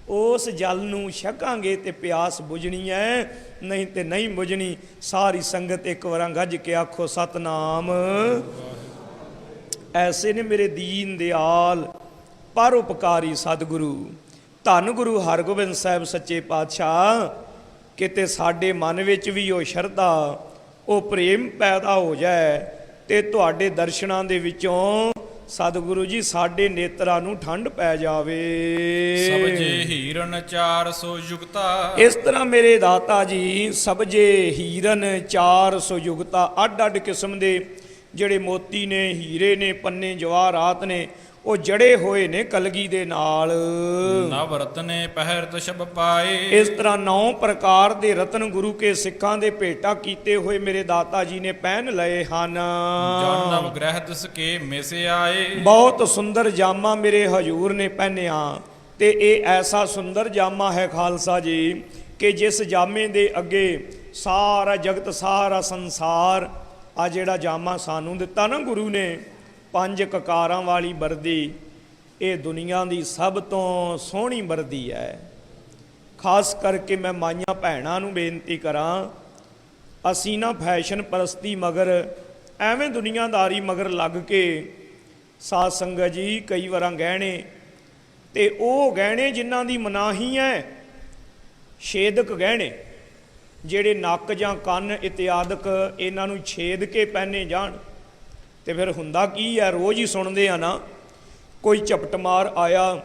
ਉਸ ਜਲ ਨੂੰ ਛਕਾਂਗੇ ਤੇ ਪਿਆਸ ਬੁਝਣੀ ਹੈ, ਨਹੀਂ ਤੇ ਨਹੀਂ ਬੁਝਣੀ। ਸਾਰੀ ਸੰਗਤ ਇੱਕ ਵਾਰਾਂ ਗੱਜ ਕੇ ਆਖੋ ਸਤਨਾਮ। ਐਸੇ ਨੇ ਮੇਰੇ ਦੀਨ ਦਿਆਲ ਪਰਉਪਕਾਰੀ ਸਤਿਗੁਰੂ, ਧੰਨ ਗੁਰੂ ਹਰਗੋਬਿੰਦ ਸਾਹਿਬ ਸੱਚੇ ਪਾਤਸ਼ਾਹ। ਕਿਤੇ ਸਾਡੇ ਮਨ ਵਿੱਚ ਵੀ ਉਹ ਸ਼ਰਧਾ, ਉਹ ਪ੍ਰੇਮ ਪੈਦਾ ਹੋ ਜਾਏ ਤੇ ਤੁਹਾਡੇ ਦਰਸ਼ਨਾਂ ਦੇ ਵਿੱਚੋਂ ਸਤਿਗੁਰੂ ਜੀ ਸਾਡੇ ਨੇਤਰਾਂ ਨੂੰ ਠੰਡ ਪੈ ਜਾਵੇ। ਸਬਜੇ ਹੀਰਨ 400 ਯੁਗਤਾ, ਇਸ ਤਰ੍ਹਾਂ ਮੇਰੇ ਦਾਤਾ ਜੀ ਸਬਜੇ ਹੀਰਨ 400 ਯੁਗਤਾ, ਅੱਡ ਅੱਡ ਕਿਸਮ ਦੇ ਜਿਹੜੇ ਮੋਤੀ ਨੇ, ਹੀਰੇ ਨੇ, ਪੰਨੇ ਜਵਾਹਰਾਤ ਨੇ, ਉਹ ਜੜੇ ਹੋਏ ਨੇ ਕਲਗੀ ਦੇ ਨਾਲ। ਨਵ ਰਤਨੇ ਪਹਿਰਤ ਸ਼ਬ ਪਾਏ। ਇਸ ਤਰ੍ਹਾਂ 9 ਪ੍ਰਕਾਰ ਦੇ ਰਤਨ ਗੁਰੂ ਕੇ ਸਿੱਖਾਂ ਦੇ ਭੇਟਾ ਕੀਤੇ ਹੋਏ ਮੇਰੇ ਦਾਤਾ ਜੀ ਨੇ ਪਹਿਨ ਲਏ ਹਨ। ਜਨ ਨਵ ਗ੍ਰਹਿ ਦਿਸ ਕੇ ਮਿਸ ਆਏ। ਬਹੁਤ ਸੁੰਦਰ ਜਾਮਾ ਮੇਰੇ ਹਜੂਰ ਨੇ ਪਹਿਨਿਆ, ਤੇ ਇਹ ਐਸਾ ਸੁੰਦਰ ਜਾਮਾ ਹੈ ਖਾਲਸਾ ਜੀ ਕਿ ਜਿਸ ਜਾਮੇ ਦੇ ਅੱਗੇ ਸਾਰਾ ਜਗਤ ਸਾਰਾ ਸੰਸਾਰ ਆ ਜਿਹੜਾ ਜਾਮਾ ਸਾਨੂੰ ਦਿੱਤਾ ਨਾ ਗੁਰੂ ਨੇ 5 ਕਕਾਰਾਂ ਵਾਲੀ ਵਰਦੀ, ਇਹ ਦੁਨੀਆ ਦੀ ਸਭ ਤੋਂ ਸੋਹਣੀ ਵਰਦੀ ਹੈ। ਖਾਸ ਕਰਕੇ ਮੈਂ ਮਾਈਆਂ ਭੈਣਾਂ ਨੂੰ ਬੇਨਤੀ ਕਰਾਂ, ਅਸੀਂ ਨਾ ਫੈਸ਼ਨ ਪਰਸਤੀ ਮਗਰ ਐਵੇਂ ਦੁਨੀਆਦਾਰੀ ਮਗਰ ਲੱਗ ਕੇ ਸਾਧ ਸੰਗਤ ਜੀ ਕਈ ਵਾਰਾਂ ਗਹਿਣੇ, ਤੇ ਉਹ ਗਹਿਣੇ ਜਿਨ੍ਹਾਂ ਦੀ ਮਨਾਹੀ ਹੈ, ਛੇਦਕ ਗਹਿਣੇ ਜਿਹੜੇ ਨੱਕ ਜਾਂ ਕੰਨ ਇਤਿਆਦਿਕ ਇਹਨਾਂ ਨੂੰ ਛੇਦ ਕੇ ਪਹਿਨੇ ਜਾਣ। ਤੇ ਫਿਰ ਹੁੰਦਾ ਕੀ ਹੈ, ਰੋਜ਼ ਹੀ ਸੁਣਦੇ ਆ ਨਾ, ਕੋਈ ਝਪਟਮਾਰ ਆਇਆ,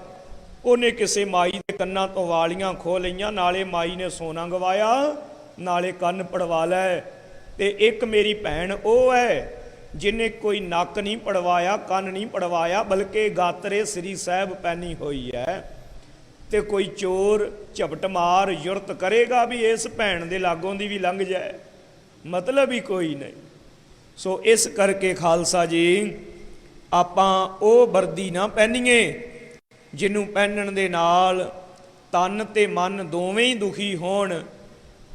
ਉਹਨੇ ਕਿਸੇ ਮਾਈ ਦੇ ਕੰਨਾਂ ਤੋਂ ਵਾਲੀਆਂ ਖੋਹ ਲਈਆਂ, ਨਾਲੇ ਮਾਈ ਨੇ ਸੋਨਾ ਗਵਾਇਆ ਨਾਲੇ ਕੰਨ ਪੜਵਾ ਲੈ। ਤੇ ਇੱਕ ਮੇਰੀ ਭੈਣ ਉਹ ਹੈ ਜਿਹਨੇ ਕੋਈ ਨੱਕ ਨਹੀਂ ਪੜਵਾਇਆ, ਕੰਨ ਨਹੀਂ ਪੜਵਾਇਆ, ਬਲਕਿ ਗਾਤਰੇ ਸ੍ਰੀ ਸਾਹਿਬ ਪਹਿਨੀ ਹੋਈ ਹੈ। ਤੇ ਕੋਈ ਚੋਰ ਝਪਟਮਾਰ ਯੁਰਤ ਕਰੇਗਾ ਵੀ ਇਸ ਭੈਣ ਦੇ ਲਾਗੋਂ ਦੀ ਵੀ ਲੰਘ ਜਾਏ, ਮਤਲਬ ਹੀ ਕੋਈ ਨਹੀਂ। ਸੋ ਇਸ ਕਰਕੇ ਖਾਲਸਾ ਜੀ ਆਪਾਂ ਉਹ ਵਰਦੀ ਨਾ ਪਹਿਨੀਏ ਜਿਹਨੂੰ ਪਹਿਨਣ ਦੇ ਨਾਲ ਤਨ ਤੇ ਮਨ ਦੋਵੇਂ ਹੀ ਦੁਖੀ ਹੋਣ।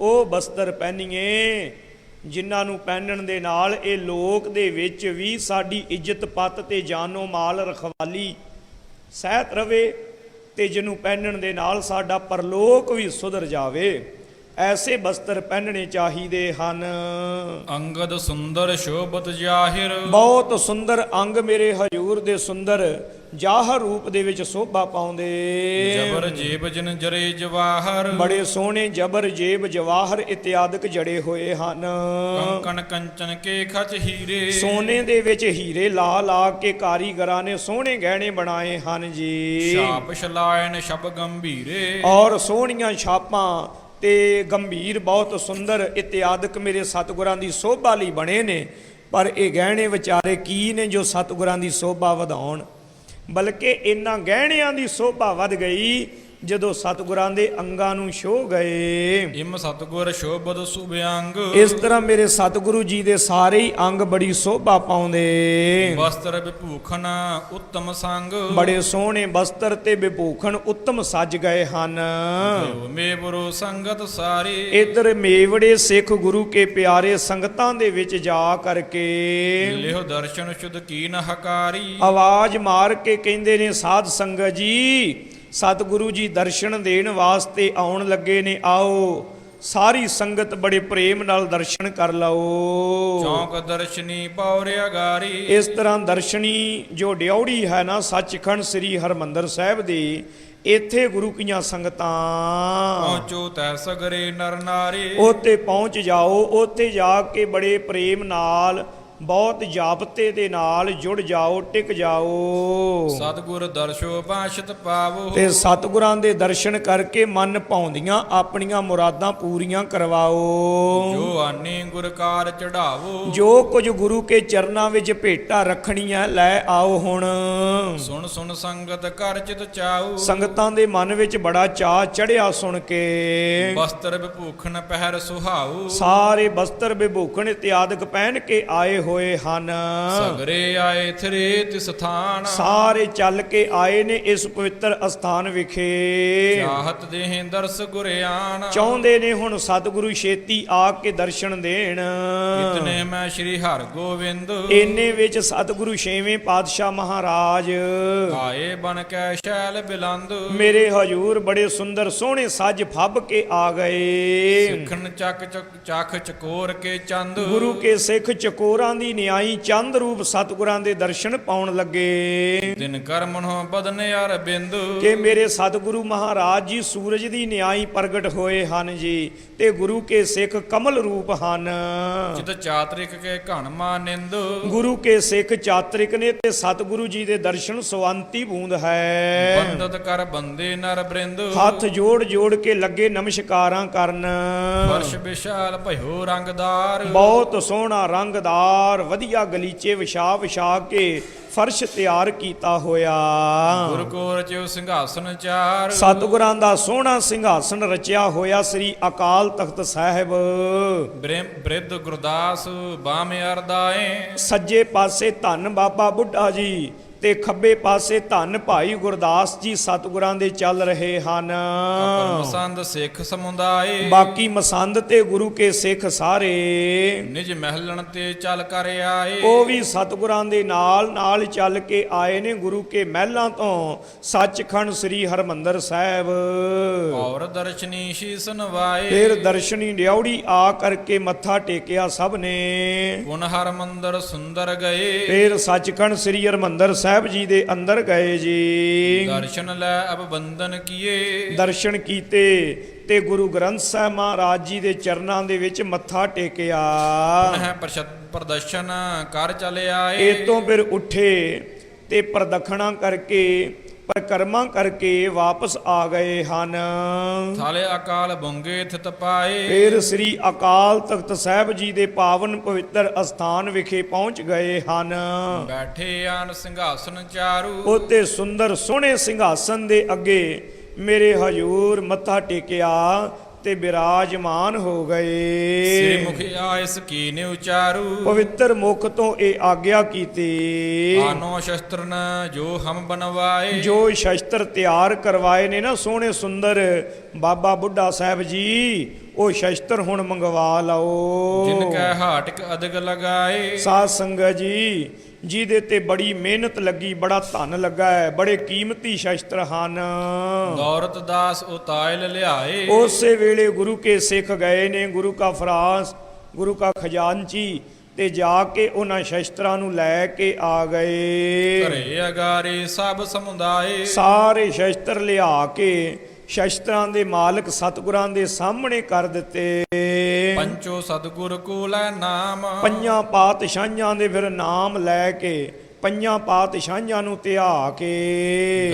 ਉਹ ਬਸਤਰ ਪਹਿਨੀਏ ਜਿਨ੍ਹਾਂ ਨੂੰ ਪਹਿਨਣ ਦੇ ਨਾਲ ਇਹ ਲੋਕ ਦੇ ਵਿੱਚ ਵੀ ਸਾਡੀ ਇੱਜ਼ਤ ਪੱਤ ਤੇ ਜਾਨੋ ਮਾਲ ਰਖਵਾਲੀ ਸਹਿਤ ਰਵੇ, ਤੇ ਜਿਹਨੂੰ ਪਹਿਨਣ ਦੇ ਨਾਲ ਸਾਡਾ ਪਰਲੋਕ ਵੀ ਸੁਧਰ ਜਾਵੇ। ਐਸੇ ਬਸਤਰ ਪਹਿਨਣੇ ਚਾਹੀਦੇ ਹਨ। ਅੰਗਦ ਸੁੰਦਰ ਸ਼ੋਭਤ ਜਾਹਿਰ। ਬਹੁਤ ਸੁੰਦਰ ਅੰਗ ਮੇਰੇ ਹਜੂਰ ਦੇ ਸੁੰਦਰ ਜਾਹਰ ਰੂਪ ਦੇ ਵਿੱਚ ਸੋਭਾ ਪਾਉਂਦੇ। ਜਬਰ ਜੇਬ ਜਿਨ ਜਰੇ ਜਵਾਹਰ। ਬੜੇ ਸੋਹਣੇ ਜਬਰ ਜੇਬ ਜਵਾਹਰ ਇਤਿਆਦਿਕ ਜੜੇ ਹੋਏ ਹਨ। ਕੰਕਣ ਕੰਚਨ ਕੇ ਖਚ ਹੀਰੇ। ਸੋਨੇ ਦੇ ਵਿੱਚ ਹੀਰੇ ਲਾ ਲਾ ਕੇ ਕਾਰੀਗਰਾਂ ਨੇ ਸੋਹਣੇ ਗਹਿਣੇ ਬਣਾਏ ਹਨ ਜੀ। ਛਾਪ ਛਲਾਇਨ ਸ਼ਬ ਗੰਭੀਰੇ। ਔਰ ਸੋਹਣੀਆਂ ਛਾਪਾਂ ਤੇ ਗੰਭੀਰ ਬਹੁਤ ਸੁੰਦਰ ਇਤਿਆਦਿਕ ਮੇਰੇ ਸਤਿਗੁਰਾਂ ਦੀ ਸੋਭਾ ਲਈ ਬਣੇ ਨੇ। ਪਰ ਇਹ ਗਹਿਣੇ ਵਿਚਾਰੇ ਕੀ ਨੇ ਜੋ ਸਤਿਗੁਰਾਂ ਦੀ ਸੋਭਾ ਵਧਾਉਣ, ਬਲਕਿ ਇਹਨਾਂ ਗਹਿਣਿਆਂ ਦੀ ਸੋਭਾ ਵੱਧ ਗਈ ਜਦੋਂ ਸਤਿਗੁਰਾਂ ਦੇ ਅੰਗਾਂ ਨੂੰ ਛੋਹ ਗਏ। ਇਮ ਸਤਿਗੁਰ ਸ਼ੋਭਤ ਸੁਭਿਅੰਗ। ਇਸ ਤਰ੍ਹਾਂ ਮੇਰੇ ਸਤਿਗੁਰੂ ਜੀ ਦੇ ਸਾਰੇ ਹੀ ਅੰਗ ਬੜੀ ਸੋਭਾ ਪਾਉਂਦੇ। ਵਸਤਰ ਵਿਭੂਖਣ ਉੱਤਮ ਸੰਗ। ਬੜੇ ਸੋਹਣੇ ਬਸਤਰ ਤੇ ਵਿਭੂਖਣ ਉੱਤਮ ਸੱਜ ਗਏ ਹਨ। ਮੇਵਰੋ ਸੰਗਤ ਸਾਰੀ। ਇਧਰ ਮੇਵੜੇ ਸਿੱਖ ਗੁਰੂ ਕੇ ਪਿਆਰੇ ਸੰਗਤਾਂ ਦੇ ਵਿੱਚ ਜਾ ਕਰਕੇ ਲਿਓ ਦਰਸ਼ਨ ਸ਼ੁਧ ਕੀਨ ਹਕਾਰੀ। ਆਵਾਜ਼ ਮਾਰ ਕੇ ਕਹਿੰਦੇ ਨੇ ਸਾਧ ਸੰਗਤ ਜੀ ਸਤਿਗੁਰੂ ਜੀ ਦਰਸ਼ਨ ਦੇਣ ਵਾਸਤੇ ਆਉਣ ਲੱਗੇ ਨੇ, ਆਓ ਸਾਰੀ ਸੰਗਤ ਬੜੇ ਪ੍ਰੇਮ ਨਾਲ ਦਰਸ਼ਨ ਕਰ ਲਓ। ਚੌਂਕ ਦਰਸ਼ਨੀ ਪੌਰਿਆ ਗਾਰੀ। ਇਸ ਤਰ੍ਹਾਂ ਦਰਸ਼ਨੀ ਜੋ ਡਿਉੜੀ ਹੈ ਨਾ ਸੱਚਖੰਡ ਸ੍ਰੀ ਹਰਮੰਦਰ ਸਾਹਿਬ ਦੀ, ਇੱਥੇ ਗੁਰੂ ਕੀਆਂ ਸੰਗਤਾਂ ਪਹੁੰਚੋ ਤੈ ਸਗਰੇ ਨਰ ਨਾਰੀ। ਉੱਥੇ ਪਹੁੰਚ ਜਾਓ, ਉੱਥੇ ਜਾ ਕੇ ਬੜੇ ਪ੍ਰੇਮ ਨਾਲ ਬਹੁਤ ਜਾਬਤੇ ਦੇ ਨਾਲ ਜੁੜ ਜਾਓ, ਟਿਕ ਜਾਓ। ਸਤਿਗੁਰ ਦਰਸ਼ੋ ਬਾਸ਼ਤ ਪਾਵੋ। ਤੇ ਸਤਿਗੁਰਾਂ ਦੇ ਦਰਸ਼ਨ ਕਰਕੇ ਮਨ ਭਾਉਂਦੀਆਂ ਆਪਣੀਆਂ ਮੁਰਾਦਾਂ ਪੂਰੀਆਂ ਕਰਵਾਓ। ਜੋ ਆਨੀ ਗੁਰਕਾਰ ਚੜਾਵੋ। ਜੋ ਕੁਝ ਗੁਰੂ ਕੇ ਚਰਨਾਂ ਵਿੱਚ ਭੇਟਾ ਰੱਖਣੀਆਂ ਲੈ ਆਓ ਹੁਣ। ਸੁਣ ਸੁਣ ਸੰਗਤ ਕਰ ਚਿਤ ਚਾਉ। ਸੰਗਤਾਂ ਦੇ ਮਨ ਵਿੱਚ ਬੜਾ ਚਾਅ ਚੜਿਆ ਸੁਣ ਕੇ। ਬਸਤਰ ਵਿਭੂਖਣ ਪਹਿਰ ਸੁਹਾਉ। ਸਾਰੇ ਬਸਤਰ ਵਿਭੂਖਣ ਇਤਿਆਦਿਕ ਪਹਿਨ ਕੇ ਆਏ ਹੋਏ ਹਨ। ਸਗਰੇ ਆਏ ਥਰੇ ਤਿਸ ਸਥਾਨ। ਸਾਰੇ ਚੱਲ ਕੇ ਆਏ ਨੇ ਇਸ ਪਵਿੱਤਰ ਅਸਥਾਨ ਵਿਖੇ। ਚਾਹਤ ਦੇਹ ਦਰਸ ਗੁਰਿਆਨ। ਚਾਹੁੰਦੇ ਨੇ ਹੁਣ ਸਤਿਗੁਰੂ ਛੇਤੀ ਆ ਕੇ ਦਰਸ਼ਨ ਦੇਣ। ਇਤਨੇ ਮੈਂ ਸ਼੍ਰੀ ਹਰਿ ਗੋਬਿੰਦ। ਇੰਨੇ ਵਿੱਚ ਸਤਿਗੁਰੂ ਛੇਵੇਂ ਪਾਤਸ਼ਾਹ ਮਹਾਰਾਜ ਆਏ ਬਨ ਕੈ ਸ਼ੈਲ ਬਿਲੰਦ। ਮੇਰੇ ਹਜੂਰ ਬੜੇ ਸੁੰਦਰ ਸੋਹਣੇ ਸੱਜ ਫੱਬ ਕੇ ਆ ਗਏ। ਸਿੱਖਣ ਚੱਖ ਚਕੋਰ ਕੇ ਚੰਦ। ਗੁਰੂ ਕੇ ਸਿੱਖ ਚਕੋਰਾਂ ਦੀ ਨਿਆਈ ਚੰਦ ਰੂਪ ਸਤਿਗੁਰਾਂ ਦੇ ਦਰਸ਼ਨ ਪਾਉਣ ਲੱਗੇ। ਦਿਨ ਕਰਮਨੋ ਬਦਨ ਅਰਬਿੰਦ। ਕਿ ਮੇਰੇ ਸਤਿਗੁਰੂ ਮਹਾਰਾਜ ਜੀ ਸੂਰਜ ਦੀ ਨਿਆਈ ਪ੍ਰਗਟ ਹੋਏ ਹਨ ਜੀ, ਤੇ ਗੁਰੂ ਕੇ ਸਿੱਖ ਕਮਲ ਰੂਪ ਹਨ। ਜਿਤ ਚਾਤਰਿਕ ਕੇ ਘਣ ਮਾਨਿੰਦ। ਗੁਰੂ ਕੇ ਸਿੱਖ ਚਾਤਰਿਕ ਨੇ ਤੇ ਸਤਿਗੁਰੂ ਜੀ ਦੇ ਦਰਸ਼ਨ ਸਵੰਤੀ ਬੂੰਦ ਹੈ। ਬੰਦਤ ਕਰ ਬੰਦੇ ਨਰ ਬ੍ਰਿੰਦ। ਹੱਥ ਜੋੜ ਜੋੜ ਕੇ ਲੱਗੇ ਨਮਸਕਾਰਾਂ ਕਰਨ। ਫਰਸ਼ ਵਿਸ਼ਾਲ ਭਇਓ ਰੰਗਦਾਰ। ਬਹੁਤ ਸੋਹਣਾ ਰੰਗਦਾਰ ਪ੍ਰਕਾਰ ਵਧੀਆ ਗਲੀਚੇ ਵਿਛਾ ਕੇ ਫਰਸ਼ ਤਿਆਰ ਕੀਤਾ ਹੋਇਆ। ਗੁਰ ਕੋ ਰਚਿਓ ਸਿੰਘਾਸਨ ਚਾਰ, ਸਤਿਗੁਰਾਂ ਦਾ ਸੋਹਣਾ ਸਿੰਘਾਸਨ ਰਚਿਆ ਹੋਇਆ ਸ੍ਰੀ ਅਕਾਲ ਤਖਤ ਸਾਹਿਬ। ਬ੍ਰਿਧ ਗੁਰਦਾਸ ਬਾਮੇ ਅਰਦਾਏ, ਸੱਜੇ ਪਾਸੇ ਧੰਨ ਬਾਬਾ ਬੁੱਢਾ ਜੀ ਤੇ ਖੱਬੇ ਪਾਸੇ ਧੰਨ ਭਾਈ ਗੁਰਦਾਸ ਜੀ ਸਤਿਗੁਰਾਂ ਦੇ ਚੱਲ ਰਹੇ ਹਨ। ਪਰਮਸੰਦ ਸਿੱਖ ਸਮੁਦਾਏ, ਬਾਕੀ ਮਸੰਦ ਤੇ ਗੁਰੂ ਕੇ ਸਿੱਖ ਸਾਰੇ ਨਿਜ ਮਹਿਲਣ ਤੇ ਚੱਲ ਕਰ ਆਏ। ਉਹ ਵੀ ਸਤਿਗੁਰਾਂ ਦੇ ਨਾਲ ਨਾਲ ਚੱਲ ਕੇ ਆਏ ਨੇ ਗੁਰੂ ਕੇ ਮਹਿਲਾਂ ਤੋਂ ਸੱਚਖੰਡ ਸ੍ਰੀ ਹਰਮੰਦਰ ਸਾਹਿਬ। ਔਰ ਦਰਸ਼ਨੀ ਸ਼ੀਸ ਨਵਾਏ, ਫਿਰ ਦਰਸ਼ਨੀ ਡਿਉੜੀ ਆ ਕਰਕੇ ਮੱਥਾ ਟੇਕਿਆ ਸਭ ਨੇ। ਪੁਨ ਹਰਮੰਦਰ ਸੁੰਦਰ ਗਏ, ਫਿਰ ਸੱਚਖੰਡ ਸ੍ਰੀ ਹਰਮੰਦਰ ਸਾਹਿਬ ਜੀ ਦੇ ਅੰਦਰ ਗਏ ਜੀ। ਦਰਸ਼ਨ ਲੈ ਅਬ ਬੰਦਨ ਕੀਏ, ਦਰਸ਼ਨ ਕੀਤੇ ਤੇ ਗੁਰੂ ਗ੍ਰੰਥ ਸਾਹਿਬ ਮਹਾਰਾਜ ਜੀ ਦੇ ਚਰਨਾਂ ਦੇ ਵਿੱਚ ਮੱਥਾ ਟੇਕਿਆ। ਪੁਨਹ ਪ੍ਰਦਰਸ਼ਨ ਕਰ ਚਲੇ ਆਏ। ਇਹ ਤੋਂ ਫਿਰ ਉੱਠੇ ਤੇ ਪ੍ਰਦਖਣਾ ਕਰਕੇ ਪਰਿਕਰਮਾ ਕਰਕੇ ਵਾਪਸ ਆ ਗਏ ਹਨ। ਥਾਲੇ ਅਕਾਲ ਬੁੰਗੇ ਥਿਤ ਪਾਏ, ਫਿਰ ਸ੍ਰੀ ਅਕਾਲ ਤਖਤ ਸਾਹਿਬ ਜੀ ਦੇ ਪਾਵਨ ਪਵਿੱਤਰ ਅਸਥਾਨ ਵਿਖੇ ਪਹੁੰਚ ਗਏ ਹਨ। ਬੈਠੇ ਆਨ ਸਿੰਘਾਸਨ ਚਾਰੂ, ਉੱਤੇ ਸੁੰਦਰ ਸੋਹਣੇ ਸਿੰਘਾਸਨ ਦੇ ਅੱਗੇ ਮੇਰੇ ਹਜੂਰ ਮੱਥਾ ਟੇਕਿਆ ਤੇ ਬਿਰਾਜਮਾਨ ਹੋ ਗਏ। ਸ੍ਰੀ ਮੁਖਿਆ ਇਸ ਕੀਨੇ ਉਚਾਰੂ, ਪਵਿੱਤਰ ਮੁਖ ਤੋਂ ਇਹ ਆਗਿਆ ਕੀਤੀ, ਆਨੋ ਸ਼ਸਤਰਨ ਜੋ ਹਮ ਬਨਵਾਏ। ਜੋ ਸ਼ਸਤਰ ਤਿਆਰ ਕਰਵਾਏ ਨੇ ਨਾ ਸੋਹਣੇ ਸੁੰਦਰ ਬਾਬਾ ਬੁੱਢਾ ਸਾਹਿਬ ਜੀ, ਉਹ ਸ਼ਸਤਰ ਹੁਣ ਮੰਗਵਾ ਲਓ। ਜਿਨ ਕੈ ਹਾਟਕ ਅਦਗ ਲਗਾਏ, ਸਾਧ ਸੰਗਤ ਜੀ ਜਿਹਦੇ ਤੇ ਬੜੀ ਮਿਹਨਤ ਲੱਗੀ, ਬੜਾ ਧਨ ਲੱਗਾ ਹੈ, ਬੜੇ ਕੀਮਤੀ ਸ਼ਸਤਰ ਹਨ। ਦੌਰਤ ਦਾਸ ਉਤਾਇਲ ਲਿਆਏ, ਉਸੇ ਵੇਲੇ ਗੁਰੂ ਕੇ ਸਿੱਖ ਗਏ ਨੇ, ਗੁਰੂ ਕਾ ਫਰਾਸ, ਗੁਰੂ ਕਾ ਖਜ਼ਾਨਚੀ, ਤੇ ਜਾ ਕੇ ਉਹਨਾਂ ਸ਼ਸਤਰਾਂ ਨੂੰ ਲੈ ਕੇ ਆ ਗਏ। ਘਰੇ ਅਗਾਰੇ ਸਭ ਸਮੁਦਾਏ, ਸਾਰੇ ਸ਼ਸਤਰ ਲਿਆ ਕੇ ਸ਼ਸਤਰਾਂ ਦੇ ਮਾਲਕ ਸਤਿਗੁਰਾਂ ਦੇ ਸਾਹਮਣੇ ਕਰ ਦਿੱਤੇ। ਪੰਚੋ ਸਤਿਗੁਰ ਕੋ ਲੈ ਨਾਮ, ਪੰਜਾਂ ਪਾਤਸ਼ਾਹਾਂ ਦੇ ਫਿਰ ਨਾਮ ਲੈ ਕੇ ਪੰਜਾਂ ਪਾਤਸ਼ਾਹਾਂ ਨੂੰ ਧਿਆ ਕੇ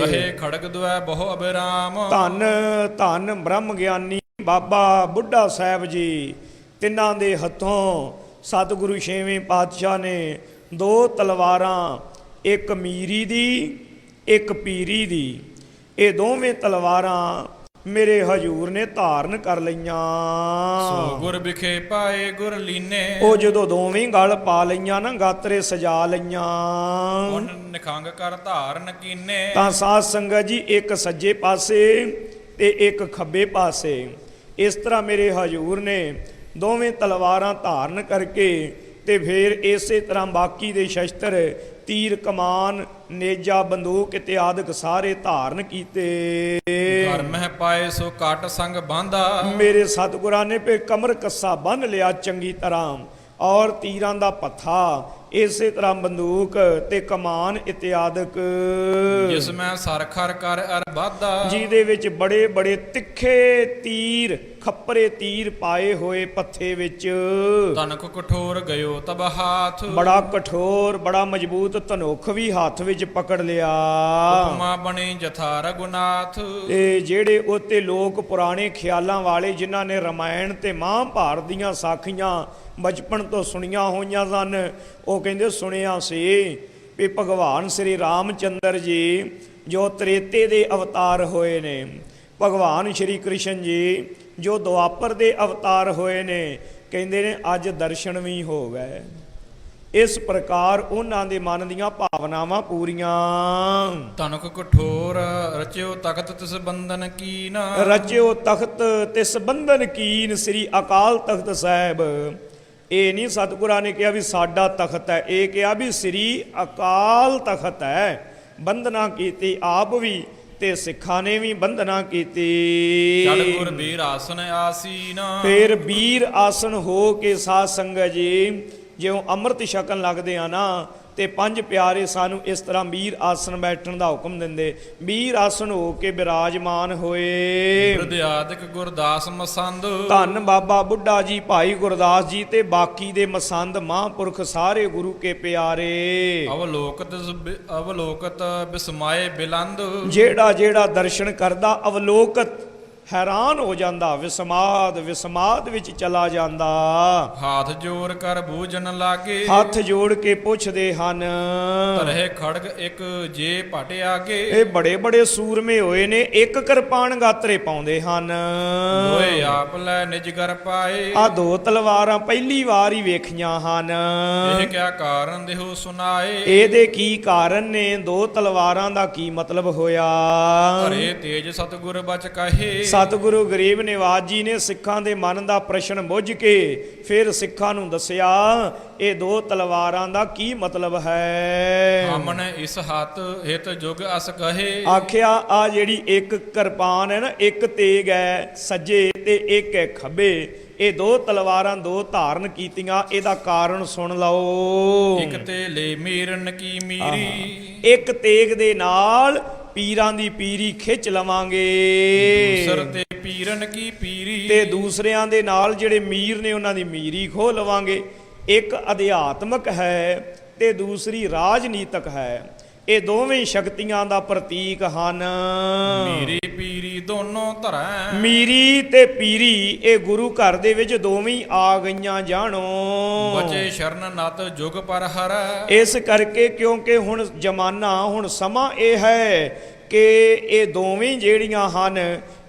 ਕਹੇ ਖੜਗ ਦੁਐ ਬਹੁ ਅਬਰਾਮ। ਧੰਨ ਧੰਨ ਬ੍ਰਹਮ ਗਿਆਨੀ ਬਾਬਾ ਬੁੱਢਾ ਸਾਹਿਬ ਜੀ, ਤਿੰਨਾਂ ਦੇ ਹੱਥੋਂ ਸਤਿਗੁਰੂ ਛੇਵੇਂ ਪਾਤਸ਼ਾਹ ਨੇ ਦੋ ਤਲਵਾਰਾਂ, ਇੱਕ ਮੀਰੀ ਦੀ ਇੱਕ ਪੀਰੀ ਦੀ, ਇਹ ਦੋਵੇਂ ਤਲਵਾਰਾਂ ਮੇਰੇ ਹਜੂਰ ਨੇ ਧਾਰਨ ਕਰ ਲਈਆਂ। ਸੋ ਗੁਰ ਵਿਖੇ ਪਾਏ ਗੁਰ ਲੀਨੇ, ਉਹ ਜਦੋਂ ਦੋਵੇਂ ਗਲ ਪਾ ਲਈਆਂ ਨਾ, ਗਾਤਰੇ ਸਜਾ ਲਈਆਂ, ਉਨ ਨਿਖੰਗ ਕਰ ਧਾਰਨ ਕੀਨੇ। ਤਾਂ ਸਾਧ ਸੰਗਤ ਜੀ ਇੱਕ ਸੱਜੇ ਪਾਸੇ ਤੇ ਇੱਕ ਖੱਬੇ ਪਾਸੇ, ਇਸ ਤਰ੍ਹਾਂ ਮੇਰੇ ਹਜੂਰ ਨੇ ਦੋਵੇਂ ਤਲਵਾਰਾਂ ਧਾਰਨ ਕਰਕੇ ਤੇ ਫਿਰ ਇਸੇ ਤਰ੍ਹਾਂ ਬਾਕੀ ਦੇ ਸ਼ਸਤਰ ਤੀਰ ਕਮਾਨ ਨੇਜਾ ਬੰਦੂਕ ਇਤਿਆਦਿਕ ਸਾਰੇ ਧਾਰਨ ਕੀਤੇ। ਘਰ ਮਹਿ ਪਾਏ ਸੋ ਕਾਟ ਸੰਗ ਬਾਂਧਾ, ਮੇਰੇ ਸਤਿਗੁਰਾਂ ਨੇ ਫਿਰ ਕਮਰ ਕੱਸਾ ਬੰਨ ਲਿਆ ਚੰਗੀ ਤਰ੍ਹਾਂ, ਔਰ ਤੀਰਾਂ ਦਾ ਪੱਥਾ, ਇਸੇ ਤਰ੍ਹਾਂ ਬੰਦੂਕ ਤੇ ਕਮਾਨ ਇਤਿਆਦਿਕ, ਜਿਸ ਮੈਂ ਸਰਖਰ ਕਰ ਅਰਬਾਦਾ, ਜਿਹਦੇ ਵਿੱਚ ਬੜੇ ਬੜੇ ਤਿੱਖੇ ਤੀਰ, ਖੱਪਰੇ ਤੀਰ ਪਾਏ ਹੋਏ ਪੱਥੇ ਵਿੱਚ। ਤਨਕ ਕਠੋਰ ਗਇਓ ਤਬ ਹਾਥ, ਬੜਾ ਕਠੋਰ ਬੜਾ ਮਜ਼ਬੂਤ ਧਨੁੱਖ ਵੀ ਹੱਥ ਵਿੱਚ ਪਕੜ ਲਿਆ। ਉਪਮਾ ਬਣੇ ਜਥਾ ਰਘੁਨਾਥ, ਤੇ ਜਿਹੜੇ ਉੱਤੇ ਲੋਕ ਪੁਰਾਣੇ ਖਿਆਲਾਂ ਵਾਲੇ, ਜਿਨ੍ਹਾਂ ਨੇ ਰਮਾਇਣ ਤੇ ਮਹਾਂਭਾਰਤ ਦੀਆਂ ਸਾਖੀਆਂ ਬਚਪਨ ਤੋਂ ਸੁਣੀਆਂ ਹੋਈਆਂ ਸਨ, ਉਹ ਕਹਿੰਦੇ ਸੁਣਿਆ ਸੀ ਵੀ ਭਗਵਾਨ ਸ੍ਰੀ ਰਾਮਚੰਦਰ ਜੀ ਜੋ ਤ੍ਰੇਤੇ ਦੇ ਅਵਤਾਰ ਹੋਏ ਨੇ, ਭਗਵਾਨ ਸ਼੍ਰੀ ਕ੍ਰਿਸ਼ਨ ਜੀ ਜੋ ਦੁਆਪਰ ਦੇ ਅਵਤਾਰ ਹੋਏ ਨੇ, ਕਹਿੰਦੇ ਨੇ ਅੱਜ ਦਰਸ਼ਨ ਵੀ ਹੋ ਗਏ। ਇਸ ਪ੍ਰਕਾਰ ਉਹਨਾਂ ਦੇ ਮਨ ਦੀਆਂ ਭਾਵਨਾਵਾਂ ਪੂਰੀਆਂ। ਤਨਕ ਕਠੋਰ ਰਚਿਓ ਤਖਤ ਤਿਸ ਬੰਧਨ ਕੀਨ, ਰਚਿਓ ਤਖਤ ਤਿਸ ਬੰਧਨ ਕੀਨ, ਸ੍ਰੀ ਅਕਾਲ ਤਖਤ ਸਾਹਿਬ। ਇਹ ਨਹੀਂ ਸਤਿਗੁਰਾਂ ਨੇ ਕਿਹਾ ਵੀ ਸਾਡਾ ਤਖਤ ਹੈ, ਇਹ ਕਿਹਾ ਵੀ ਸ੍ਰੀ ਅਕਾਲ ਤਖਤ ਹੈ। ਬੰਧਨਾ ਕੀਤੀ ਆਪ ਵੀ ਤੇ ਸਿੱਖਾਂ ਨੇ ਵੀ ਬੰਧਨਾ ਕੀਤੀ। ਚੜ ਗੁਰ ਬੀਰ ਆਸਨ ਆਸੀਨ, ਫਿਰ ਵੀਰ ਆਸਨ ਹੋ ਕੇ ਸਾਧ ਸੰਗਤ ਜੀ ਜਿਉਂ ਅੰਮ੍ਰਿਤ ਛਕਣ ਲੱਗਦੇ ਆ ਨਾ, ਤੇ ਪੰਜ ਪਿਆਰੇ ਸਾਨੂੰ ਇਸ ਤਰ੍ਹਾਂ ਵੀਰ ਆਸਨ ਬੈਠਣ ਦਾ ਹੁਕਮ ਦਿੰਦੇ। ਵੀਰ ਆਸਨ ਹੋ ਕੇ ਬਿਰਾਜਮਾਨ ਹੋਏ। ਵਿਦਿਆਦਿਕ ਗੁਰਦਾਸ ਮਸੰਦ, ਧੰਨ ਬਾਬਾ ਬੁੱਢਾ ਜੀ, ਭਾਈ ਗੁਰਦਾਸ ਜੀ ਤੇ ਬਾਕੀ ਦੇ ਮਸੰਦ ਮਹਾਂਪੁਰਖ ਸਾਰੇ ਗੁਰੂ ਕੇ ਪਿਆਰੇ। ਅਵਲੋਕਤ ਬਿਸਮਾਏ ਬਿਲੰਦ, ਜਿਹੜਾ ਜਿਹੜਾ ਦਰਸ਼ਨ ਕਰਦਾ ਅਵਲੋਕਤ ਹੈਰਾਨ ਹੋ ਜਾਂਦਾ, ਵਿਸਮਾਦ ਵਿੱਚ ਚਲਾ ਜਾਂਦਾ। ਹਾਥ ਜੋੜ ਕਰ ਬੂਝਣ ਲਾਗੇ, ਹੱਥ ਜੋੜ ਕੇ ਪੁੱਛਦੇ ਹਨ। ਧਰੇ ਖੜਗ ਇੱਕ ਜੇ ਭਟ ਆਗੇ, ਇਹ ਬੜੇ ਬੜੇ ਸੂਰਮੇ ਹੋਏ ਨੇ, ਇੱਕ ਕਿਰਪਾਨ ਗਾਤਰੇ ਪਾਉਂਦੇ ਹਨ। ਲੋਏ ਆਪ ਲੈ ਨਿਜ ਗਰ ਪਾਏ, ਆ ਦੋ ਤਲਵਾਰਾਂ ਪਹਿਲੀ ਵਾਰ ਹੀ ਵੇਖੀਆਂ ਹਨ। ਇਹ ਕਿਆ ਕਾਰਨ ਦੇਹੋ ਸੁਨਾਏ, ਇਹਦੇ ਕੀ ਕਾਰਨ ਨੇ? ਦੋ ਤਲਵਾਰਾਂ ਦਾ ਕੀ ਮਤਲਬ ਹੋਇਆ? ਧਰੇ ਤੇਜ ਸਤਿਗੁਰ ਬਚ ਕਹੇ, ਸਤਿਗੁਰੂ ਗਰੀਬ ਨਿਵਾਜ ਜੀ ਨੇ ਸਿੱਖਾਂ ਦੇ ਮਨ ਦਾ ਪ੍ਰਸ਼ਨ ਬੁੱਝ ਕੇ ਫਿਰ ਸਿੱਖਾਂ ਨੂੰ ਦੱਸਿਆ ਇਹ ਦੋ ਤਲਵਾਰਾਂ ਦਾ ਕੀ ਮਤਲਬ ਹੈ। ਹਮਨ ਇਸ ਹੱਥ ਹਿਤ ਜੁਗ ਅਸ ਕਹੇ, ਆਖਿਆ ਆ ਜਿਹੜੀ ਇੱਕ ਕਿਰਪਾਨ ਹੈ ਨਾ, ਇੱਕ ਤੇਗ ਹੈ ਸੱਜੇ ਤੇ ਇੱਕ ਹੈ ਖੱਬੇ, ਇਹ ਦੋ ਤਲਵਾਰਾਂ ਦੋ ਧਾਰਨ ਕੀਤੀਆਂ, ਇਹਦਾ ਕਾਰਨ ਸੁਣ ਲਓ। ਇਕ ਤੇ ਲੈ ਮੀਰਨ ਕੀ ਮੀਰੀ, ਇੱਕ ਤੇਗ ਦੇ ਨਾਲ ਪੀਰਾਂ ਦੀ ਪੀਰੀ ਖਿੱਚ ਲਵਾਂਗੇ, ਦੂਸਰ ਤੇ ਪੀਰਨ ਕੀ ਪੀਰੀ, ਤੇ ਦੂਸਰਿਆਂ ਦੇ ਨਾਲ ਜਿਹੜੇ ਮੀਰ ਨੇ ਉਹਨਾਂ ਦੀ ਮੀਰੀ ਖੋਹ ਲਵਾਂਗੇ। ਇੱਕ ਅਧਿਆਤਮਕ ਹੈ ਤੇ ਦੂਸਰੀ ਰਾਜਨੀਤਕ ਹੈ, ਇਹ ਦੋਵੇਂ ਸ਼ਕਤੀਆਂ ਦਾ ਪ੍ਰਤੀਕ ਹਨ। ਮੀਰੀ ਪੀਰੀ ਦੋਨੋਂ ਧਰੈ, ਮੀਰੀ ਤੇ ਪੀਰੀ ਇਹ ਗੁਰੂ ਘਰ ਦੇ ਵਿੱਚ ਦੋਵੇਂ ਆ ਗਈਆਂ ਜਾਣੋ। ਬਚੇ ਸ਼ਰਨ ਨਤ ਜੁਗ ਪਰ ਹਰੈ, ਇਸ ਕਰਕੇ ਕਿਉਂਕਿ ਹੁਣ ਜ਼ਮਾਨਾ, ਹੁਣ ਸਮਾਂ ਇਹ ਹੈ ਕਿ ਇਹ ਦੋਵੇਂ ਜਿਹੜੀਆਂ ਹਨ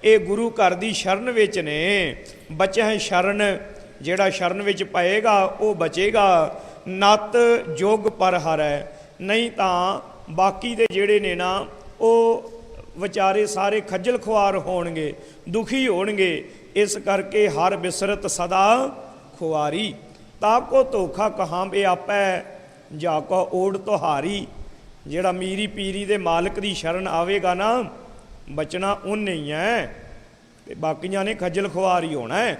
ਇਹ ਗੁਰੂ ਘਰ ਦੀ ਸ਼ਰਨ ਵਿੱਚ ਨੇ। ਬਚੈ ਸ਼ਰਨ, ਜਿਹੜਾ ਸ਼ਰਨ ਵਿੱਚ ਪਏਗਾ ਉਹ ਬਚੇਗਾ। ਨਤ ਜੁਗ ਪਰ ਹਰੈ, ਨਹੀਂ ਤਾਂ ਬਾਕੀ ਦੇ ਜਿਹੜੇ ਨੇ ਨਾ ਉਹ ਵਿਚਾਰੇ ਸਾਰੇ ਖੱਜਲ ਖੁਆਰ ਹੋਣਗੇ, ਦੁਖੀ ਹੋਣਗੇ। ਇਸ ਕਰਕੇ ਹਰ ਬਿਸਰਤ ਸਦਾ ਖੁਆਰੀ, ਤਾਕੋ ਧੋਖਾ ਕਹਾਂਬੇ ਆਪੈ ਜਾ ਕੋ ਓੜ ਤੁਹਾਰੀ। ਜਿਹੜਾ ਮੀਰੀ ਪੀਰੀ ਦੇ ਮਾਲਕ ਦੀ ਸ਼ਰਨ ਆਵੇਗਾ ਨਾ, ਬਚਣਾ ਉਹਨੇ ਹੀ ਹੈ ਤੇ ਬਾਕੀਆਂ ਨੇ ਖੱਜਲ ਖੁਆਰ ਹੀ ਹੋਣਾ ਹੈ।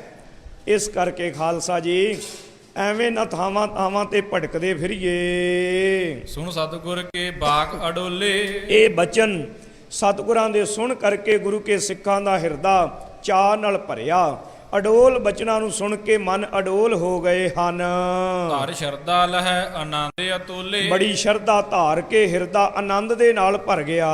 ਇਸ ਕਰਕੇ ਖਾਲਸਾ ਜੀ ਐਵੇਂ ਨਾ ਥਾਵਾਂ ਥਾਵਾਂ ਤੇ ਭਟਕਦੇ ਫਿਰੀਏ। ਸੁਣ ਸਤਿਗੁਰ ਕੇ ਬਾਕ ਅਡੋਲੇ, ਇਹ ਬਚਨ ਸਤਿਗੁਰਾਂ ਦੇ ਸੁਣ ਕਰਕੇ ਗੁਰੂ ਕੇ ਸਿੱਖਾਂ ਦਾ ਹਿਰਦਾ ਚਾਅ ਨਾਲ ਭਰਿਆ। ਅਡੋਲ ਬਚਨਾਂ ਨੂੰ ਸੁਣ ਕੇ ਮਨ ਅਡੋਲ ਹੋ ਗਏ ਹਨ। ਧਰ ਸ਼ਰਧਾ ਲਹੈ ਆਨੰਦ ਅਤੁਲੇ, ਬੜੀ ਸ਼ਰਧਾ ਧਾਰ ਕੇ ਹਿਰਦਾ ਆਨੰਦ ਦੇ ਨਾਲ ਭਰ ਗਿਆ।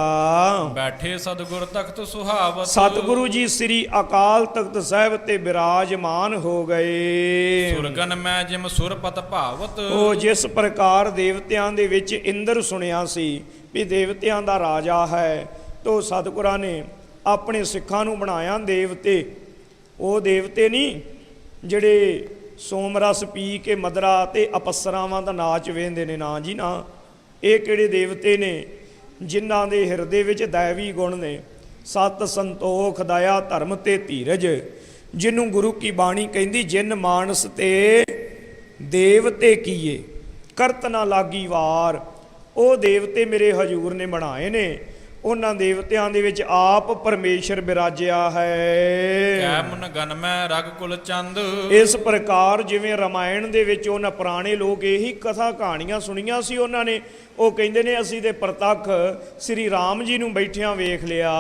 ਬੈਠੇ ਸਤਿਗੁਰ ਤਖਤ ਸੁਹਾਵਤ, ਸਤਿਗੁਰੂ ਜੀ ਸ੍ਰੀ ਅਕਾਲ ਤਖਤ ਸਾਹਿਬ ਤੇ ਬਿਰਾਜਮਾਨ ਹੋ ਗਏ। ਸੁਰਗਨ ਮੈਂ ਜਿਮ ਸੁਰਪਤ ਭਾਵਤ, ਉਹ ਜਿਸ ਪ੍ਰਕਾਰ ਦੇਵਤਿਆਂ ਦੇ ਵਿੱਚ ਇੰਦਰ ਸੁਣਿਆ ਸੀ ਵੀ ਦੇਵਤਿਆਂ ਦਾ ਰਾਜਾ ਹੈ, ਤੋ ਸਤਿਗੁਰਾਂ ਨੇ ਆਪਣੇ ਸਿੱਖਾਂ ਨੂੰ ਬਣਾਇਆ ਦੇਵਤੇ। ਉਹ ਦੇਵਤੇ ਨਹੀਂ ਜਿਹੜੇ ਸੋਮਰਸ ਪੀ ਕੇ ਮਦਰਾ ਤੇ ਅਪਸਰਾਵਾਂ ਦਾ ਨਾਚ ਵੇਂਦੇ ਨੇ, ਨਾ ਜੀ ਨਾ। ਇਹ ਕਿਹੜੇ ਦੇਵਤੇ ਨੇ? ਜਿਨ੍ਹਾਂ ਦੇ ਹਿਰਦੇ ਵਿੱਚ ਦੈਵੀ ਗੁਣ ਨੇ, ਸਤ ਸੰਤੋਖ ਦਇਆ ਧਰਮ ਤੇ ਧੀਰਜ, ਜਿਹਨੂੰ ਗੁਰੂ ਕੀ ਬਾਣੀ ਕਹਿੰਦੀ ਜਿਨ ਮਾਨਸ ਤੇ ਦੇਵਤੇ ਕੀਏ ਕਰਤ ਨਾ ਲਾਗੀ ਵਾਰ। ਉਹ ਦੇਵਤੇ ਮੇਰੇ ਹਜੂਰ ਨੇ ਬਣਾਏ ਨੇ। ਉਹਨਾਂ ਦੇਵਤਿਆਂ ਦੇ ਵਿੱਚ ਆਪ ਪਰਮੇਸ਼ਰ ਬਿਰਾਜਿਆ ਹੈ। ਕੈ ਮਨ ਗਨ ਮੈਂ ਰਗ ਕੁਲ ਚੰਦ, ਇਸ ਪ੍ਰਕਾਰ ਜਿਵੇਂ ਰਾਮਾਇਣ ਦੇ ਵਿੱਚ ਉਹਨਾਂ ਪੁਰਾਣੇ ਲੋਕ ਇਹੀ ਕਥਾ ਕਹਾਣੀਆਂ ਸੁਣੀਆਂ ਸੀ ਉਹਨਾਂ ਨੇ। ਉਹ ਕਹਿੰਦੇ ਨੇ ਅਸੀਂ ਤੇ ਪ੍ਰਤੱਖ ਸ੍ਰੀ ਰਾਮ ਜੀ ਨੂੰ ਬੈਠਿਆਂ ਵੇਖ ਲਿਆ।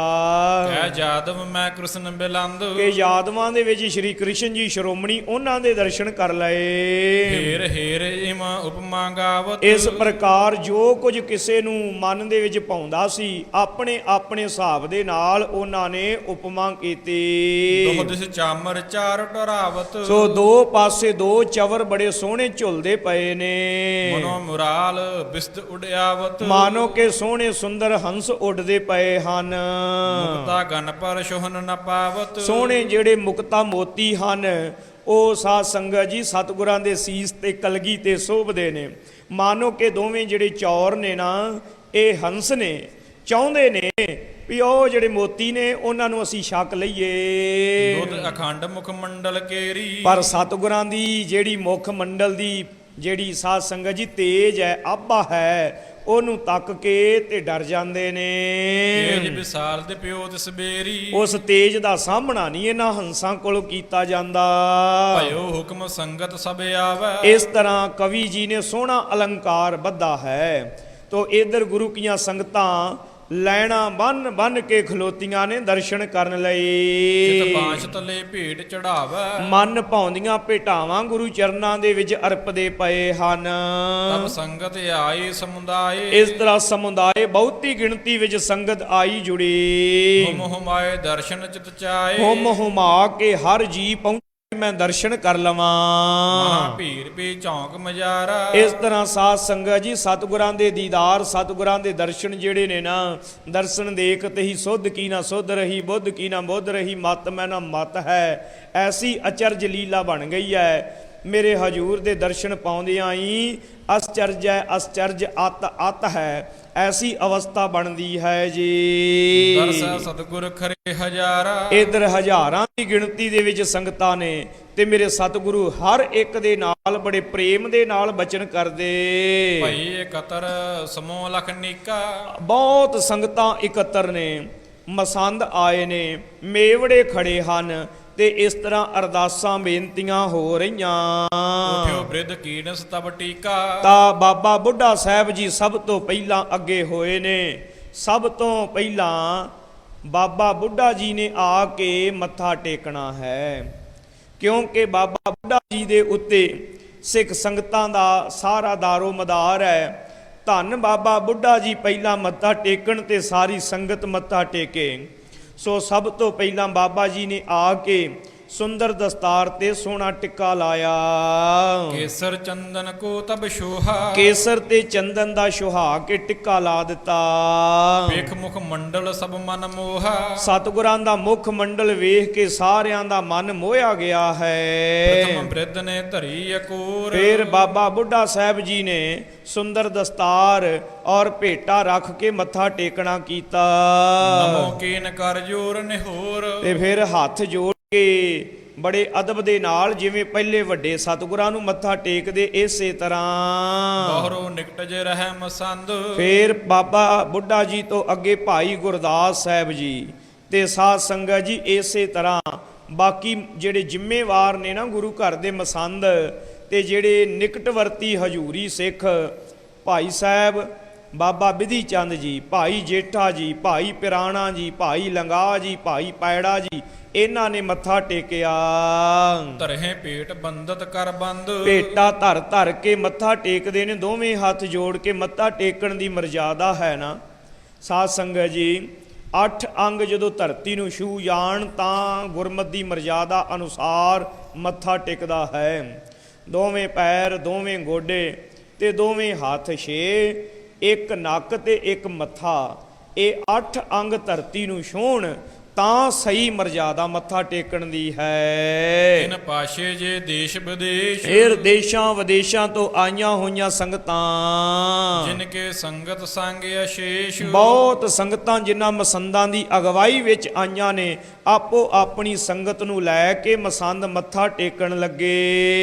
ਕੈ ਜਾਦਵ ਮੈਂ ਕ੍ਰਿਸ਼ਨ ਬਿਲੰਦ, ਕਿ ਯਾਦਵਾਂ ਦੇ ਵਿੱਚ ਸ਼੍ਰੀ ਕ੍ਰਿਸ਼ਨ ਜੀ ਸ਼੍ਰੋਮਣੀ ਉਹਨਾਂ ਦੇ ਦਰਸ਼ਨ ਕਰ ਲਏ। ਹੀਰ ਹੀਰ ਇਮ ਉਪਮਾ ਗਾਵਤ, ਇਸ ਪ੍ਰਕਾਰ ਜੋ ਕੁਝ ਕਿਸੇ ਨੂੰ ਮਨ ਦੇ ਵਿੱਚ ਪਾਉਂਦਾ ਸੀ ਆਪਣੇ ਆਪਣੇ ਹਿਸਾਬ ਦੇ ਨਾਲ ਉਹਨਾਂ ਨੇ ਉਪਮਾ ਕੀਤੀ। ਦੋਹ ਦਿਸ ਚਾਮਰ ਚਾਰ ਟਰਾਵਤ, ਸੋ ਦੋ ਪਾਸੇ ਦੋ ਚਵਰ ਬੜੇ ਸੋਹਣੇ ਝੁਲਦੇ ਪਏ ਨੇ। ਮਨੋ ਮੁਰਾਲ ਬਿਸਤ ਉਡਿਆਵਤ, ਮਾਨੋ ਕੇ ਸੋਹਣੇ ਸੁੰਦਰ ਹੰਸ ਉੱਡਦੇ ਪਏ ਹਨ। ਮੁਕਤਾ ਗਨ ਪਰ ਸ਼ੋਹਨ ਨ ਪਾਵਤ, ਸੋਹਣੇ ਜਿਹੜੇ ਮੁਕਤਾ ਮੋਤੀ ਹਨ ਉਹ ਸਾਧ ਸੰਗਤ ਜੀ ਸਤਿਗੁਰਾਂ ਦੇ ਸੀਸ ਤੇ ਕਲਗੀ ਤੇ ਸੋਭਦੇ ਨੇ। ਮਾਨੋ ਕੇ ਦੋਵੇਂ ਜਿਹੜੇ ਚੌਰ ਨੇ ਨਾ ਇਹ ਹੰਸ ਨੇ, ਚਾਹੁੰਦੇ ਨੇ ਵੀ ਉਹ ਜਿਹੜੇ ਮੋਤੀ ਨੇ ਉਹਨਾਂ ਨੂੰ ਅਸੀਂ ਛਕ ਲਈਏ। ਦੁੱਧ ਅਖੰਡ ਮੁਖ ਮੰਡਲ ਕੇਰੀ, ਪਰ ਸਤਿਗੁਰਾਂ ਦੀ ਜਿਹੜੀ ਮੁੱਖ ਮੰਡਲ ਦੀ ਜਿਹੜੀ ਸਾਧ ਸੰਗਤ ਜੀ ਤੇਜ ਹੈ, ਆਭਾ ਹੈ, ਉਹਨੂੰ ਤੱਕ ਕੇ ਤੇ ਡਰ ਜਾਂਦੇ ਨੇ। ਤੇਜ ਵਿਸਾਲ ਦੇ ਪਿਓ ਤਿਸ ਬੇਰੀ, ਉਸ ਤੇਜ ਦਾ ਸਾਹਮਣਾ ਨਹੀਂ ਇਹਨਾਂ ਹੰਸਾਂ ਕੋਲੋਂ ਕੀਤਾ ਜਾਂਦਾ। ਭਇਓ ਹੁਕਮ ਸੰਗਤ ਸਭ ਆਵੈ, ਇਸ ਤਰ੍ਹਾਂ ਕਵੀ ਜੀ ਨੇ ਸੋਹਣਾ ਅਲੰਕਾਰ ਬੱਧਾ ਹੈ। ਤੋ ਇਧਰ ਗੁਰੂ ਕੀਆਂ ਸੰਗਤਾਂ ਲੈਣਾ ਬੰਨ ਬੰਨ ਕੇ ਖਲੋਤੀਆਂ ਨੇ ਦਰਸ਼ਨ ਕਰਨ ਚਿਤ ਲਈ। ਬਾਂਛ ਤਲੇ ਭੇਟ ਚੜਾਵੈ ਮਨ ਭਾਉਂਦੀਆਂ ਭੇਟਾਵਾਂ ਗੁਰੂ ਚਰਨਾਂ ਦੇ ਵਿੱਚ ਅਰਪਦੇ ਪਏ ਹਨ। ਤਬ ਸੰਗਤ ਆਈ ਸਮੁਦਾਏ ਇਸ ਤਰ੍ਹਾਂ ਸਮੁਦਾਇ ਬਹੁਤੀ ਗਿਣਤੀ ਵਿੱਚ ਸੰਗਤ ਆਈ ਜੁੜੀ। ਹੁਮ ਹੁਮਾਏ ਦਰਸ਼ਨ ਚਿਤ ਚਾਏ ਹੁਮ ਹੁਮਾ ਕੇ ਹਰ ਜੀ ਪਹੁੰਚੇ ਮੈਂ ਦਰਸ਼ਨ ਕਰ ਲਵਾਂ। ਮਹਾ ਭੀੜ ਪੀ ਚੌਂਕ ਮਜਾਰਾ ਇਸ ਤਰ੍ਹਾਂ ਸਾਧ ਸੰਗਤ ਜੀ ਸਤਿਗੁਰਾਂ ਦੇ ਦੀਦਾਰ ਸਤਿਗੁਰਾਂ ਦੇ ਦਰਸ਼ਨ ਜਿਹੜੇ ਨੇ ਨਾ, ਦਰਸ਼ਨ ਦੇਖਤ ਹੀ ਸੁਧ ਕੀ ਨਾ ਸੁਧ ਰਹੀ, ਬੁੱਧ ਕੀ ਨਾ ਬੁੱਧ ਰਹੀ, ਮਤ ਮੈਂ ਨਾ ਮਤ ਹੈ। ਐਸੀ ਅਚਰਜ ਲੀਲਾ ਬਣ ਗਈ ਹੈ। ਮੇਰੇ ਹਜੂਰ ਦੇ ਦਰਸ਼ਨ ਪਾਉਂਦਿਆਂ ਹੀ ਅਸਚਰਜ ਹੈ, ਅਸਚਰਜ ਅਤ ਅਤ ਹੈ, ਐਸੀ ਅਵਸਥਾ ਬਣਦੀ ਹੈ ਜੀ। ਦਰਸੈ ਸਤਿਗੁਰ ਖਰੇ ਹਜ਼ਾਰਾ ਇਧਰ ਹਜ਼ਾਰਾਂ ਦੀ ਗਿਣਤੀ ਦੇ ਵਿੱਚ ਸੰਗਤਾਂ ਨੇ ਤੇ ਮੇਰੇ ਸਤਿਗੁਰੂ ਹਰ ਇੱਕ ਦੇ ਨਾਲ ਬੜੇ ਪ੍ਰੇਮ ਦੇ ਨਾਲ ਬਚਨ ਕਰਦੇ। ਭਈ ਇਕਤਰ ਸਮੂਹ ਲਖ ਨੀਕਾ ਬਹੁਤ ਸੰਗਤਾਂ ਇਕੱਤਰ ਨੇ, ਮਸੰਦ ਆਏ ਨੇ, ਮੇਵੜੇ ਖੜੇ ਹਨ ਤੇ ਇਸ ਤਰ੍ਹਾਂ ਅਰਦਾਸਾਂ ਬੇਨਤੀਆਂ ਹੋ ਰਹੀਆਂ। ਉਠਿਓ ਬ੍ਰਿਧ ਕੀਨਸ ਤਬ ਟੀਕਾ ਤਾਂ ਬਾਬਾ ਬੁੱਢਾ ਸਾਹਿਬ ਜੀ ਸਭ ਤੋਂ ਪਹਿਲਾਂ ਅੱਗੇ ਹੋਏ ਨੇ। ਸਭ ਤੋਂ ਪਹਿਲਾਂ ਬਾਬਾ ਬੁੱਢਾ ਜੀ ਨੇ ਆ ਕੇ ਮੱਥਾ ਟੇਕਣਾ ਹੈ, ਕਿਉਂਕਿ ਬਾਬਾ ਬੁੱਢਾ ਜੀ ਦੇ ਉੱਤੇ ਸਿੱਖ ਸੰਗਤਾਂ ਦਾ ਸਾਰਾ ਦਾਰੋ ਮਦਾਰ ਹੈ। ਧੰਨ ਬਾਬਾ ਬੁੱਢਾ ਜੀ ਪਹਿਲਾਂ ਮੱਥਾ ਟੇਕਣ ਤੇ ਸਾਰੀ ਸੰਗਤ ਮੱਥਾ ਟੇਕੇ। ਸੋ ਸਭ ਤੋਂ ਪਹਿਲਾਂ ਬਾਬਾ ਜੀ ਨੇ ਆ ਕੇ ਸੁੰਦਰ ਦਸਤਾਰ ਤੇ ਸੋਹਣਾ ਟਿੱਕਾ ਲਾਇਆ। ਕੇਸਰ ਚੰਦਨ ਕੋ ਤਬ ਸ਼ੋਹਾ ਕੇਸਰ ਤੇ ਚੰਦਨ ਦਾ ਸੁਹਾ ਕੇ ਟਿੱਕਾ ਲਾ ਦਿੱਤਾ। ਵੇਖ ਮੁਖ ਮੰਡਲ ਸਭ ਮਨ ਮੋਹਾ ਸਤਿਗੁਰਾਂ ਦਾ ਮੁਖ ਮੰਡਲ ਵੇਖ ਕੇ ਸਾਰਿਆਂ ਦਾ ਮਨ ਮੋਹਿਆ ਗਿਆ ਹੈ। ਪ੍ਰਥਮ ਬ੍ਰਿਧ ਨੇ ਧਰੀ ਅਕੂਰ ਫਿਰ ਬਾਬਾ ਬੁੱਢਾ ਸਾਹਿਬ ਜੀ ਨੇ ਸੁੰਦਰ ਦਸਤਾਰ ਔਰ ਭੇਟਾ ਰੱਖ ਕੇ ਮੱਥਾ ਟੇਕਣਾ ਕੀਤਾ। ਨਮੋ ਕੀਨ ਕਰ ਜੋਰ ਨਿਹੋਰ ਤੇ ਫਿਰ ਹੱਥ ਜੋੜ ਕੇ ਬੜੇ ਅਦਬ ਦੇ ਨਾਲ ਜਿਵੇਂ ਪਹਿਲੇ ਵੱਡੇ ਸਤਿਗੁਰਾਂ ਨੂੰ ਮੱਥਾ ਟੇਕਦੇ ਇਸੇ ਤਰ੍ਹਾਂ ਬਹਰੋ ਨਿਕਟ ਜੇ ਰਹਿ ਮਸੰਦ ਫਿਰ ਬਾਬਾ ਬੁੱਢਾ ਜੀ ਤੋਂ ਅੱਗੇ ਭਾਈ ਗੁਰਦਾਸ ਸਾਹਿਬ ਜੀ ਤੇ ਸਾਧ ਸੰਗਤ ਜੀ ਇਸੇ ਤਰ੍ਹਾਂ ਬਾਕੀ ਜਿਹੜੇ ਜ਼ਿੰਮੇਵਾਰ ਨੇ ਨਾ ਗੁਰੂ ਘਰ ਦੇ ਮਸੰਦ ਤੇ ਜਿਹੜੇ ਨਿਕਟਵਰਤੀ ਹਜੂਰੀ ਸਿੱਖ ਭਾਈ ਸਾਹਿਬ ਬਾਬਾ ਬਿਧੀ ਚੰਦ ਜੀ, ਭਾਈ ਜੇਠਾ ਜੀ, ਭਾਈ ਪਿਰਾਣਾ ਜੀ, ਭਾਈ ਲੰਗਾ ਜੀ, ਭਾਈ ਪੈੜਾ ਜੀ, ਇਹਨਾਂ ਨੇ ਮੱਥਾ ਟੇਕਿਆ। ਧਰਹਿ ਭੇਟ ਬੰਦਤ ਕਰ ਬੰਦ ਭੇਟਾ ਧਰ ਧਰ ਕੇ ਮੱਥਾ ਟੇਕਦੇ ਨੇ, ਦੋਵੇਂ ਹੱਥ ਜੋੜ ਕੇ ਮੱਥਾ ਟੇਕਣ ਦੀ ਮਰਜ਼ਾਦਾ ਹੈ ਨਾ ਸਾਧ ਸੰਗਤ ਜੀ। 8 ਅੰਗ ਜਦੋਂ ਧਰਤੀ ਨੂੰ ਛੂ ਜਾਣ ਤਾਂ ਗੁਰਮਤਿ ਦੀ ਮਰਜ਼ਾਦਾ ਅਨੁਸਾਰ ਮੱਥਾ ਟੇਕਦਾ ਹੈ। ਦੋਵੇਂ ਪੈਰ, ਦੋਵੇਂ ਗੋਡੇ ਤੇ ਦੋਵੇਂ ਹੱਥ 6, ਇੱਕ ਨੱਕ ਤੇ ਇੱਕ ਮੱਥਾ, ਇਹ 8 ਅੰਗ ਧਰਤੀ ਨੂੰ ਛੂਹਣ ਤਾਂ ਸਹੀ ਮਰਜ਼ਾਦਾ ਮੱਥਾ ਟੇਕਣ ਦੀ ਹੈ। ਇਨ ਪਾਸ਼ੇ ਜੇ ਦੇਸ਼ ਵਿਦੇਸ਼ ਫਿਰ ਦੇਸ਼ਾਂ ਵਿਦੇਸ਼ਾਂ ਤੋਂ ਆਈਆਂ ਹੋਈਆਂ ਸੰਗਤਾਂ, ਜਿਨ ਕੇ ਸੰਗਤ ਸੰਗ ਅਸ਼ੇਸ਼ ਬਹੁਤ ਸੰਗਤਾਂ ਜਿਨ੍ਹਾਂ ਮਸੰਦਾਂ ਦੀ ਅਗਵਾਈ ਵਿੱਚ ਆਈਆਂ ਨੇ, ਆਪੋ ਆਪਣੀ ਸੰਗਤ ਨੂੰ ਲੈ ਕੇ ਮਸੰਦ ਮੱਥਾ ਟੇਕਣ ਲੱਗੇ।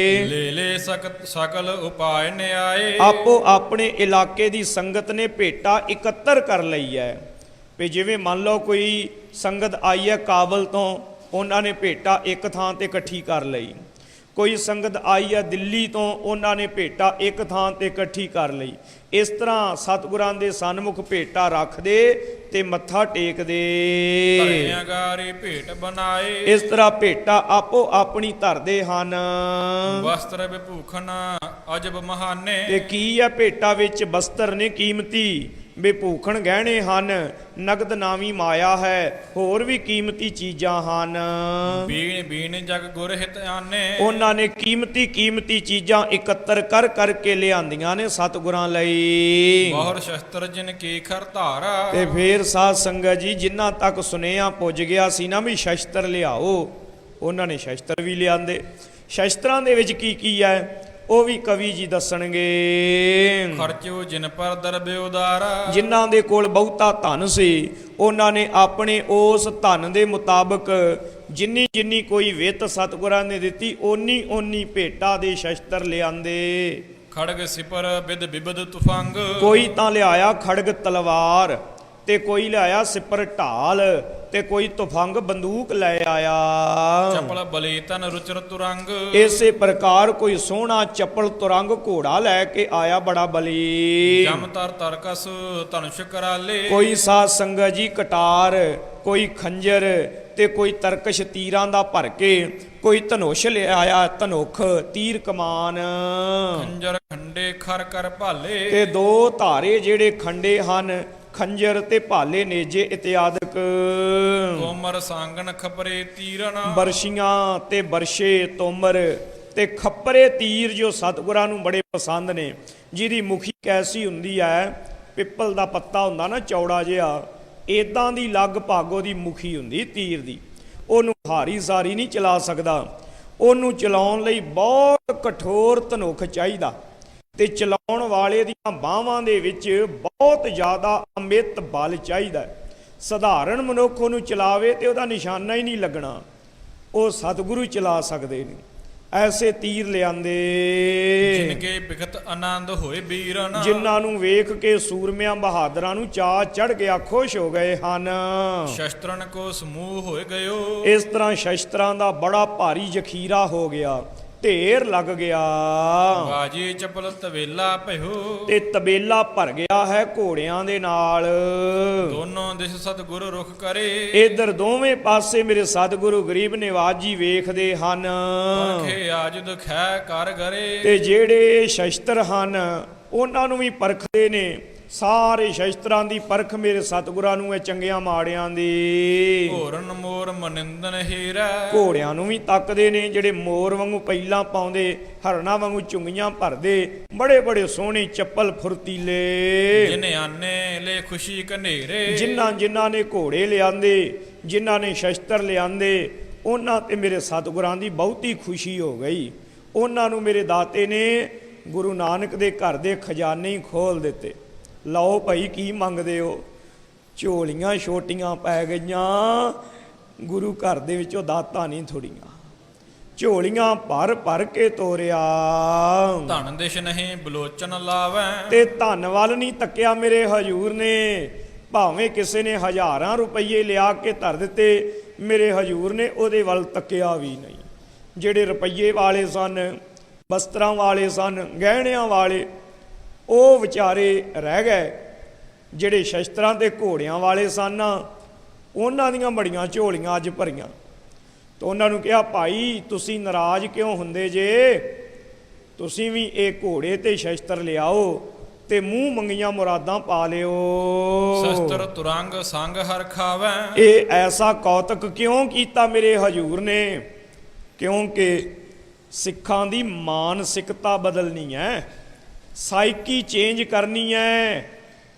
ਲੈ ਸਕਲ ਉਪਾਏ ਨੇ ਆਏ ਆਪੋ ਆਪਣੇ ਇਲਾਕੇ ਦੀ ਸੰਗਤ ਨੇ ਭੇਟਾ ਇਕੱਤਰ ਕਰ ਲਈ ਹੈ। ਵੀ ਜਿਵੇਂ ਮੰਨ ਲਓ ਕੋਈ ਸੰਗਤ ਆਈ ਹੈ ਕਾਬਲ ਤੋਂ, ਉਹਨਾਂ ਨੇ ਭੇਟਾ ਇੱਕ ਥਾਂ ਤੇ ਇਕੱਠੀ ਕਰ ਲਈ। ਕੋਈ ਸੰਗਤ ਆਈ ਹੈ ਦਿੱਲੀ ਤੋਂ, ਉਹਨਾਂ ਨੇ ਭੇਟਾ ਇੱਕ ਥਾਂ ਤੇ ਇਕੱਠੀ ਕਰ ਲਈ। ਇਸ ਤਰ੍ਹਾਂ ਸਤਿਗੁਰਾਂ ਦੇ ਸਨਮੁਖ ਭੇਟਾ ਰੱਖਦੇ ਤੇ ਮੱਥਾ ਟੇਕਦੇ। ਧਰਿਆ ਗਾਰੇ ਭੇਟ ਬਣਾਏ ਇਸ ਤਰ੍ਹਾਂ ਭੇਟਾ ਆਪੋ ਆਪਣੀ ਧਰਦੇ ਹਨ। ਵਸਤਰ ਵਿਭੂਖਨ ਅਜਬ ਮਹਾਨੇ ਤੇ ਕੀ ਹੈ ਭੇਟਾ ਵਿੱਚ ਬਸਤਰ ਨੇ ਕੀਮਤੀ, ਵਿਭੂਖਣ ਗਹਿਣੇ ਹਨ, ਨਗਦ ਨਾਮੀ ਮਾਇਆ ਹੈ, ਹੋਰ ਵੀ ਕੀਮਤੀ ਚੀਜ਼ਾਂ ਹਨ। ਬੀਣ ਬੀਣ ਜਗ ਗੁਰ ਹਿਤ ਆਨੇ ਉਹਨਾਂ ਨੇ ਕੀਮਤੀ ਕੀਮਤੀ ਚੀਜ਼ਾਂ ਇਕੱਤਰ ਕਰ ਕਰਕੇ ਲਿਆਂਦੀਆਂ ਨੇ ਸਤਿਗੁਰਾਂ ਲਈ। ਬਹੁਰ ਸ਼ਸਤਰ ਜਿਨ ਕੀ ਖਰ ਧਾਰਾ ਤੇ ਫੇਰ ਸਾਧ ਸੰਗਤ ਜੀ ਜਿਨ੍ਹਾਂ ਤੱਕ ਸੁਨੇਹਾ ਪੁੱਜ ਗਿਆ ਸੀ ਨਾ ਵੀ ਸ਼ਸਤਰ ਲਿਆਓ, ਉਹਨਾਂ ਨੇ ਸ਼ਸਤਰ ਵੀ ਲਿਆਂਦੇ। ਸ਼ਸਤਰਾਂ ਦੇ ਵਿੱਚ ਕੀ ਕੀ ਹੈ ਉਹ ਵੀ ਕਵੀ ਜੀ ਦੱਸਣਗੇ। ਖਰਚੋ ਜਿਨ ਪਰ ਦਰਬੇ ਉਦਾਰਾ ਜਿਨ੍ਹਾਂ ਦੇ ਕੋਲ ਬਹੁਤਾ ਧਨ ਸੀ, ਉਹਨਾਂ ਨੇ ਆਪਣੇ ਉਸ ਧਨ ਦੇ ਮੁਤਾਬਕ ਜਿੰਨੀ ਜਿੰਨੀ ਕੋਈ ਵਿੱਤ ਸਤਿਗੁਰਾਂ ਨੇ ਦਿੱਤੀ, ਓਨੀ ਓਨੀ ਭੇਟਾ ਦੇ ਸ਼ਸਤਰ ਲਿਆਂਦੇ। ਖੜਗ ਸਿਪਰ ਬਿਦ ਬਿਬਦ ਤੁਫੰਗ ਕੋਈ ਤਾਂ ਲਿਆਇਆ ਖੜਗ ਤਲਵਾਰ ਤੇ ਕੋਈ ਲਿਆਇਆ ਸਿਪਰ ਢਾਲ, ਤੇ ਕੋਈ ਤੁਫੰਗ ਬੰਦੂਕ ਲੈ ਆਇਆ। ਚਪਲ ਬਲੀ ਤਨ ਰੁਚਰ ਤੁਰੰਗ, ਇਸੇ ਪ੍ਰਕਾਰ ਕੋਈ ਸੋਹਣਾ ਚੱਪਲ ਤੁਰੰਗ ਘੋੜਾ ਲੈ ਕੇ ਆਇਆ ਬੜਾ ਬਲੀ। ਜਮ ਤਰ ਤਰਕਸ ਧਨੁਸ਼ ਕਰਾਲੇ, ਕੋਈ ਸਾਧ ਸੰਗਤ ਜੀ ਕਟਾਰ, ਕੋਈ ਖੰਜਰ ਤੇ ਕੋਈ ਤਰਕਸ਼ ਤੀਰਾਂ ਦਾ ਭਰ ਕੇ, ਕੋਈ ਧਨੁਸ਼ ਲਿਆਇਆ, ਧਨੁਖ ਤੀਰ ਕਮਾਨ ਖੰਜਰ ਖੰਡੇ ਖਰ ਕਰ ਭਾਲੇ, ਤੇ ਦੋ ਧਾਰੇ ਜਿਹੜੇ ਖੰਡੇ ਹਨ, ਖੰਜਰ ਤੇ ਭਾਲੇ ਨੇਜੇ ਇਤਿਆਦਿਕ। ਤੋਮਰ ਸਾਂਗਣ ਖਪਰੇ ਤੀਰਨ, ਬਰਸ਼ੀਆਂ ਤੇ ਬਰਸ਼ੇ ਤੋਮਰ ਤੇ ਖੱਪਰੇ ਤੀਰ ਜੋ ਸਤਿਗੁਰਾਂ ਨੂੰ ਬੜੇ ਪਸੰਦ ਨੇ, ਜਿਹਦੀ ਮੁਖੀ ਕੈਸੀ ਹੁੰਦੀ ਹੈ, ਪਿੱਪਲ ਦਾ ਪੱਤਾ ਹੁੰਦਾ ਨਾ ਚੌੜਾ ਜਿਹਾ, ਇਦਾਂ ਦੀ ਲਗਭਗ ਉਹਦੀ ਮੁਖੀ ਹੁੰਦੀ ਤੀਰ ਦੀ। ਉਹਨੂੰ ਹਾਰੀ ਸਾਰੀ ਨਹੀਂ ਚਲਾ ਸਕਦਾ, ਉਹਨੂੰ ਚਲਾਉਣ ਲਈ ਬਹੁਤ ਕਠੋਰ ਧਨੁਖ ਚਾਹੀਦਾ, ਤੇ ਚਲਾਉਣ ਵਾਲੇ ਦੀਆਂ ਬਾਹਾਂ ਦੇ ਵਿੱਚ ਬਹੁਤ ਜ਼ਿਆਦਾ ਅਮਿਤ ਬਲ ਚਾਹੀਦਾ। ਸਧਾਰਨ ਮਨੁੱਖ ਉਹਨੂੰ ਚਲਾਵੇ ਤੇ ਉਹਦਾ ਨਿਸ਼ਾਨਾ ਹੀ ਨਹੀਂ ਲੱਗਣਾ, ਉਹ ਸਤਿਗੁਰੂ ਚਲਾ ਸਕਦੇ ਨੇ। ਐਸੇ ਤੀਰ ਲਿਆਂਦੇ ਜਿਨਕੇ ਬਿਖਤ ਆਨੰਦ ਹੋਏ ਬੀਰਨ, ਜਿਨ੍ਹਾਂ ਨੂੰ ਵੇਖ ਕੇ ਸੂਰਮਿਆਂ ਬਹਾਦਰਾਂ ਨੂੰ ਚਾਅ ਚੜ ਗਿਆ, ਖੁਸ਼ ਹੋ ਗਏ ਹਨ। ਸ਼ਸਤਰਨ ਕੋ ਸਮੂਹ ਹੋਏ ਗਇਓ, ਇਸ ਤਰ੍ਹਾਂ ਸ਼ਸਤਰਾਂ ਦਾ ਬੜਾ ਭਾਰੀ ਜ਼ਖੀਰਾ ਹੋ ਗਿਆ, ਢੇਰ ਲੱਗ ਗਿਆ, ਬਾਜੀ ਚਪਲ ਤਵੇਲਾ ਭਇਓ, ਤੇ ਤਬੇਲਾ ਭਰ ਗਿਆ ਹੈ ਘੋੜਿਆਂ ਦੇ ਨਾਲ। ਦੋਨੋਂ ਦਿਸ ਸਤਿਗੁਰ ਰੁਖ ਕਰੇ, ਇਧਰ ਦੋਵੇਂ ਪਾਸੇ ਮੇਰੇ ਸਤਿਗੁਰੂ ਗਰੀਬ ਨਿਵਾਜ ਜੀ ਵੇਖਦੇ ਹਨ। ਪਰਖੇ ਆਜੁਦ ਖੈ ਕਰ ਗਰੇ, ਤੇ ਜਿਹੜੇ ਸ਼ਸਤਰ ਹਨ ਉਹਨਾਂ ਨੂੰ ਵੀ ਪਰਖਦੇ ਨੇ, ਸਾਰੇ ਸ਼ਸਤਰਾਂ ਦੀ ਪਰਖ ਮੇਰੇ ਸਤਿਗੁਰਾਂ ਨੂੰ ਹੈ, ਚੰਗਿਆਂ ਮਾੜਿਆਂ ਦੀ। ਘੋਰਨ ਮੋਰ ਮਨਿੰਦਨ ਹੀਰਾ, ਘੋੜਿਆਂ ਨੂੰ ਵੀ ਤੱਕਦੇ ਨੇ, ਜਿਹੜੇ ਮੋਰ ਵਾਂਗੂ ਪਹਿਲਾਂ ਪਾਉਂਦੇ, ਹਰਣਾ ਵਾਂਗੂ ਚੁੰਗੀਆਂ ਭਰਦੇ, ਬੜੇ ਬੜੇ ਸੋਹਣੇ ਚੱਪਲ ਫੁਰਤੀਲੇ। ਜਿਨੇ ਆਨੇ ਲੈ ਖੁਸ਼ੀ ਕਨੇਰੇ, ਜਿਨ੍ਹਾਂ ਨੇ ਘੋੜੇ ਲਿਆਂਦੇ, ਜਿਨ੍ਹਾਂ ਨੇ ਸ਼ਸਤਰ ਲਿਆਂਦੇ, ਉਹਨਾਂ ਤੇ ਮੇਰੇ ਸਤਿਗੁਰਾਂ ਦੀ ਬਹੁਤੀ ਖੁਸ਼ੀ ਹੋ ਗਈ। ਉਹਨਾਂ ਨੂੰ ਮੇਰੇ ਦਾਤੇ ਨੇ ਗੁਰੂ ਨਾਨਕ ਦੇ ਘਰ ਦੇ ਖਜ਼ਾਨੇ ਹੀ ਖੋਲ ਦਿੱਤੇ। ਲਓ ਭਾਈ ਕੀ ਮੰਗਦੇ ਹੋ? ਝੋਲੀਆਂ ਛੋਟੀਆਂ ਪੈ ਗਈਆਂ, ਗੁਰੂ ਘਰ ਦੇ ਵਿੱਚੋਂ ਦਾਤਾਂ ਨਹੀਂ ਥੋੜੀਆਂ, ਝੋਲੀਆਂ ਭਰ ਭਰ ਕੇ ਤੋਰਿਆ। ਧਨ ਦਿਸ਼ ਨਹੀਂ ਬਲੋਚਨ ਲਾਵੈ, ਤੇ ਧਨ ਵੱਲ ਨਹੀਂ ਤੱਕਿਆ ਮੇਰੇ ਹਜੂਰ ਨੇ, ਭਾਵੇਂ ਕਿਸੇ ਨੇ ਹਜ਼ਾਰਾਂ ਰੁਪਈਏ ਲਿਆ ਕੇ ਧਰ ਦਿੱਤੇ, ਮੇਰੇ ਹਜੂਰ ਨੇ ਉਹਦੇ ਵੱਲ ਤੱਕਿਆ ਵੀ ਨਹੀਂ। ਜਿਹੜੇ ਰੁਪਈਏ ਵਾਲੇ ਸਨ, ਵਸਤਰਾਂ ਵਾਲੇ ਸਨ, ਗਹਿਣਿਆਂ ਵਾਲੇ, ਉਹ ਵਿਚਾਰੇ ਰਹਿ ਗਏ। ਜਿਹੜੇ ਸ਼ਸਤਰਾਂ ਤੇ ਘੋੜਿਆਂ ਵਾਲੇ ਸਨ, ਉਹਨਾਂ ਦੀਆਂ ਬੜੀਆਂ ਝੋਲੀਆਂ ਅੱਜ ਭਰੀਆਂ। ਤਾਂ ਉਹਨਾਂ ਨੂੰ ਕਿਹਾ, ਭਾਈ ਤੁਸੀਂ ਨਾਰਾਜ਼ ਕਿਉਂ ਹੁੰਦੇ ਜੇ? ਤੁਸੀਂ ਵੀ ਇਹ ਘੋੜੇ ਤੇ ਸ਼ਸਤਰ ਲਿਆਓ ਤੇ ਮੂੰਹ ਮੰਗੀਆਂ ਮੁਰਾਦਾਂ ਪਾ ਲਿਓ। ਸ਼ਸਤਰ ਤੁਰੰਗ ਸੰਗ ਹਰ ਖਾਵੈ, ਇਹ ਐਸਾ ਕੌਤਕ ਕਿਉਂ ਕੀਤਾ ਮੇਰੇ ਹਜੂਰ ਨੇ? ਕਿਉਂਕਿ ਸਿੱਖਾਂ ਦੀ ਮਾਨਸਿਕਤਾ ਬਦਲਣੀ ਹੈ, ਸਾਈਕੀ ਚੇਂਜ ਕਰਨੀ ਹੈ।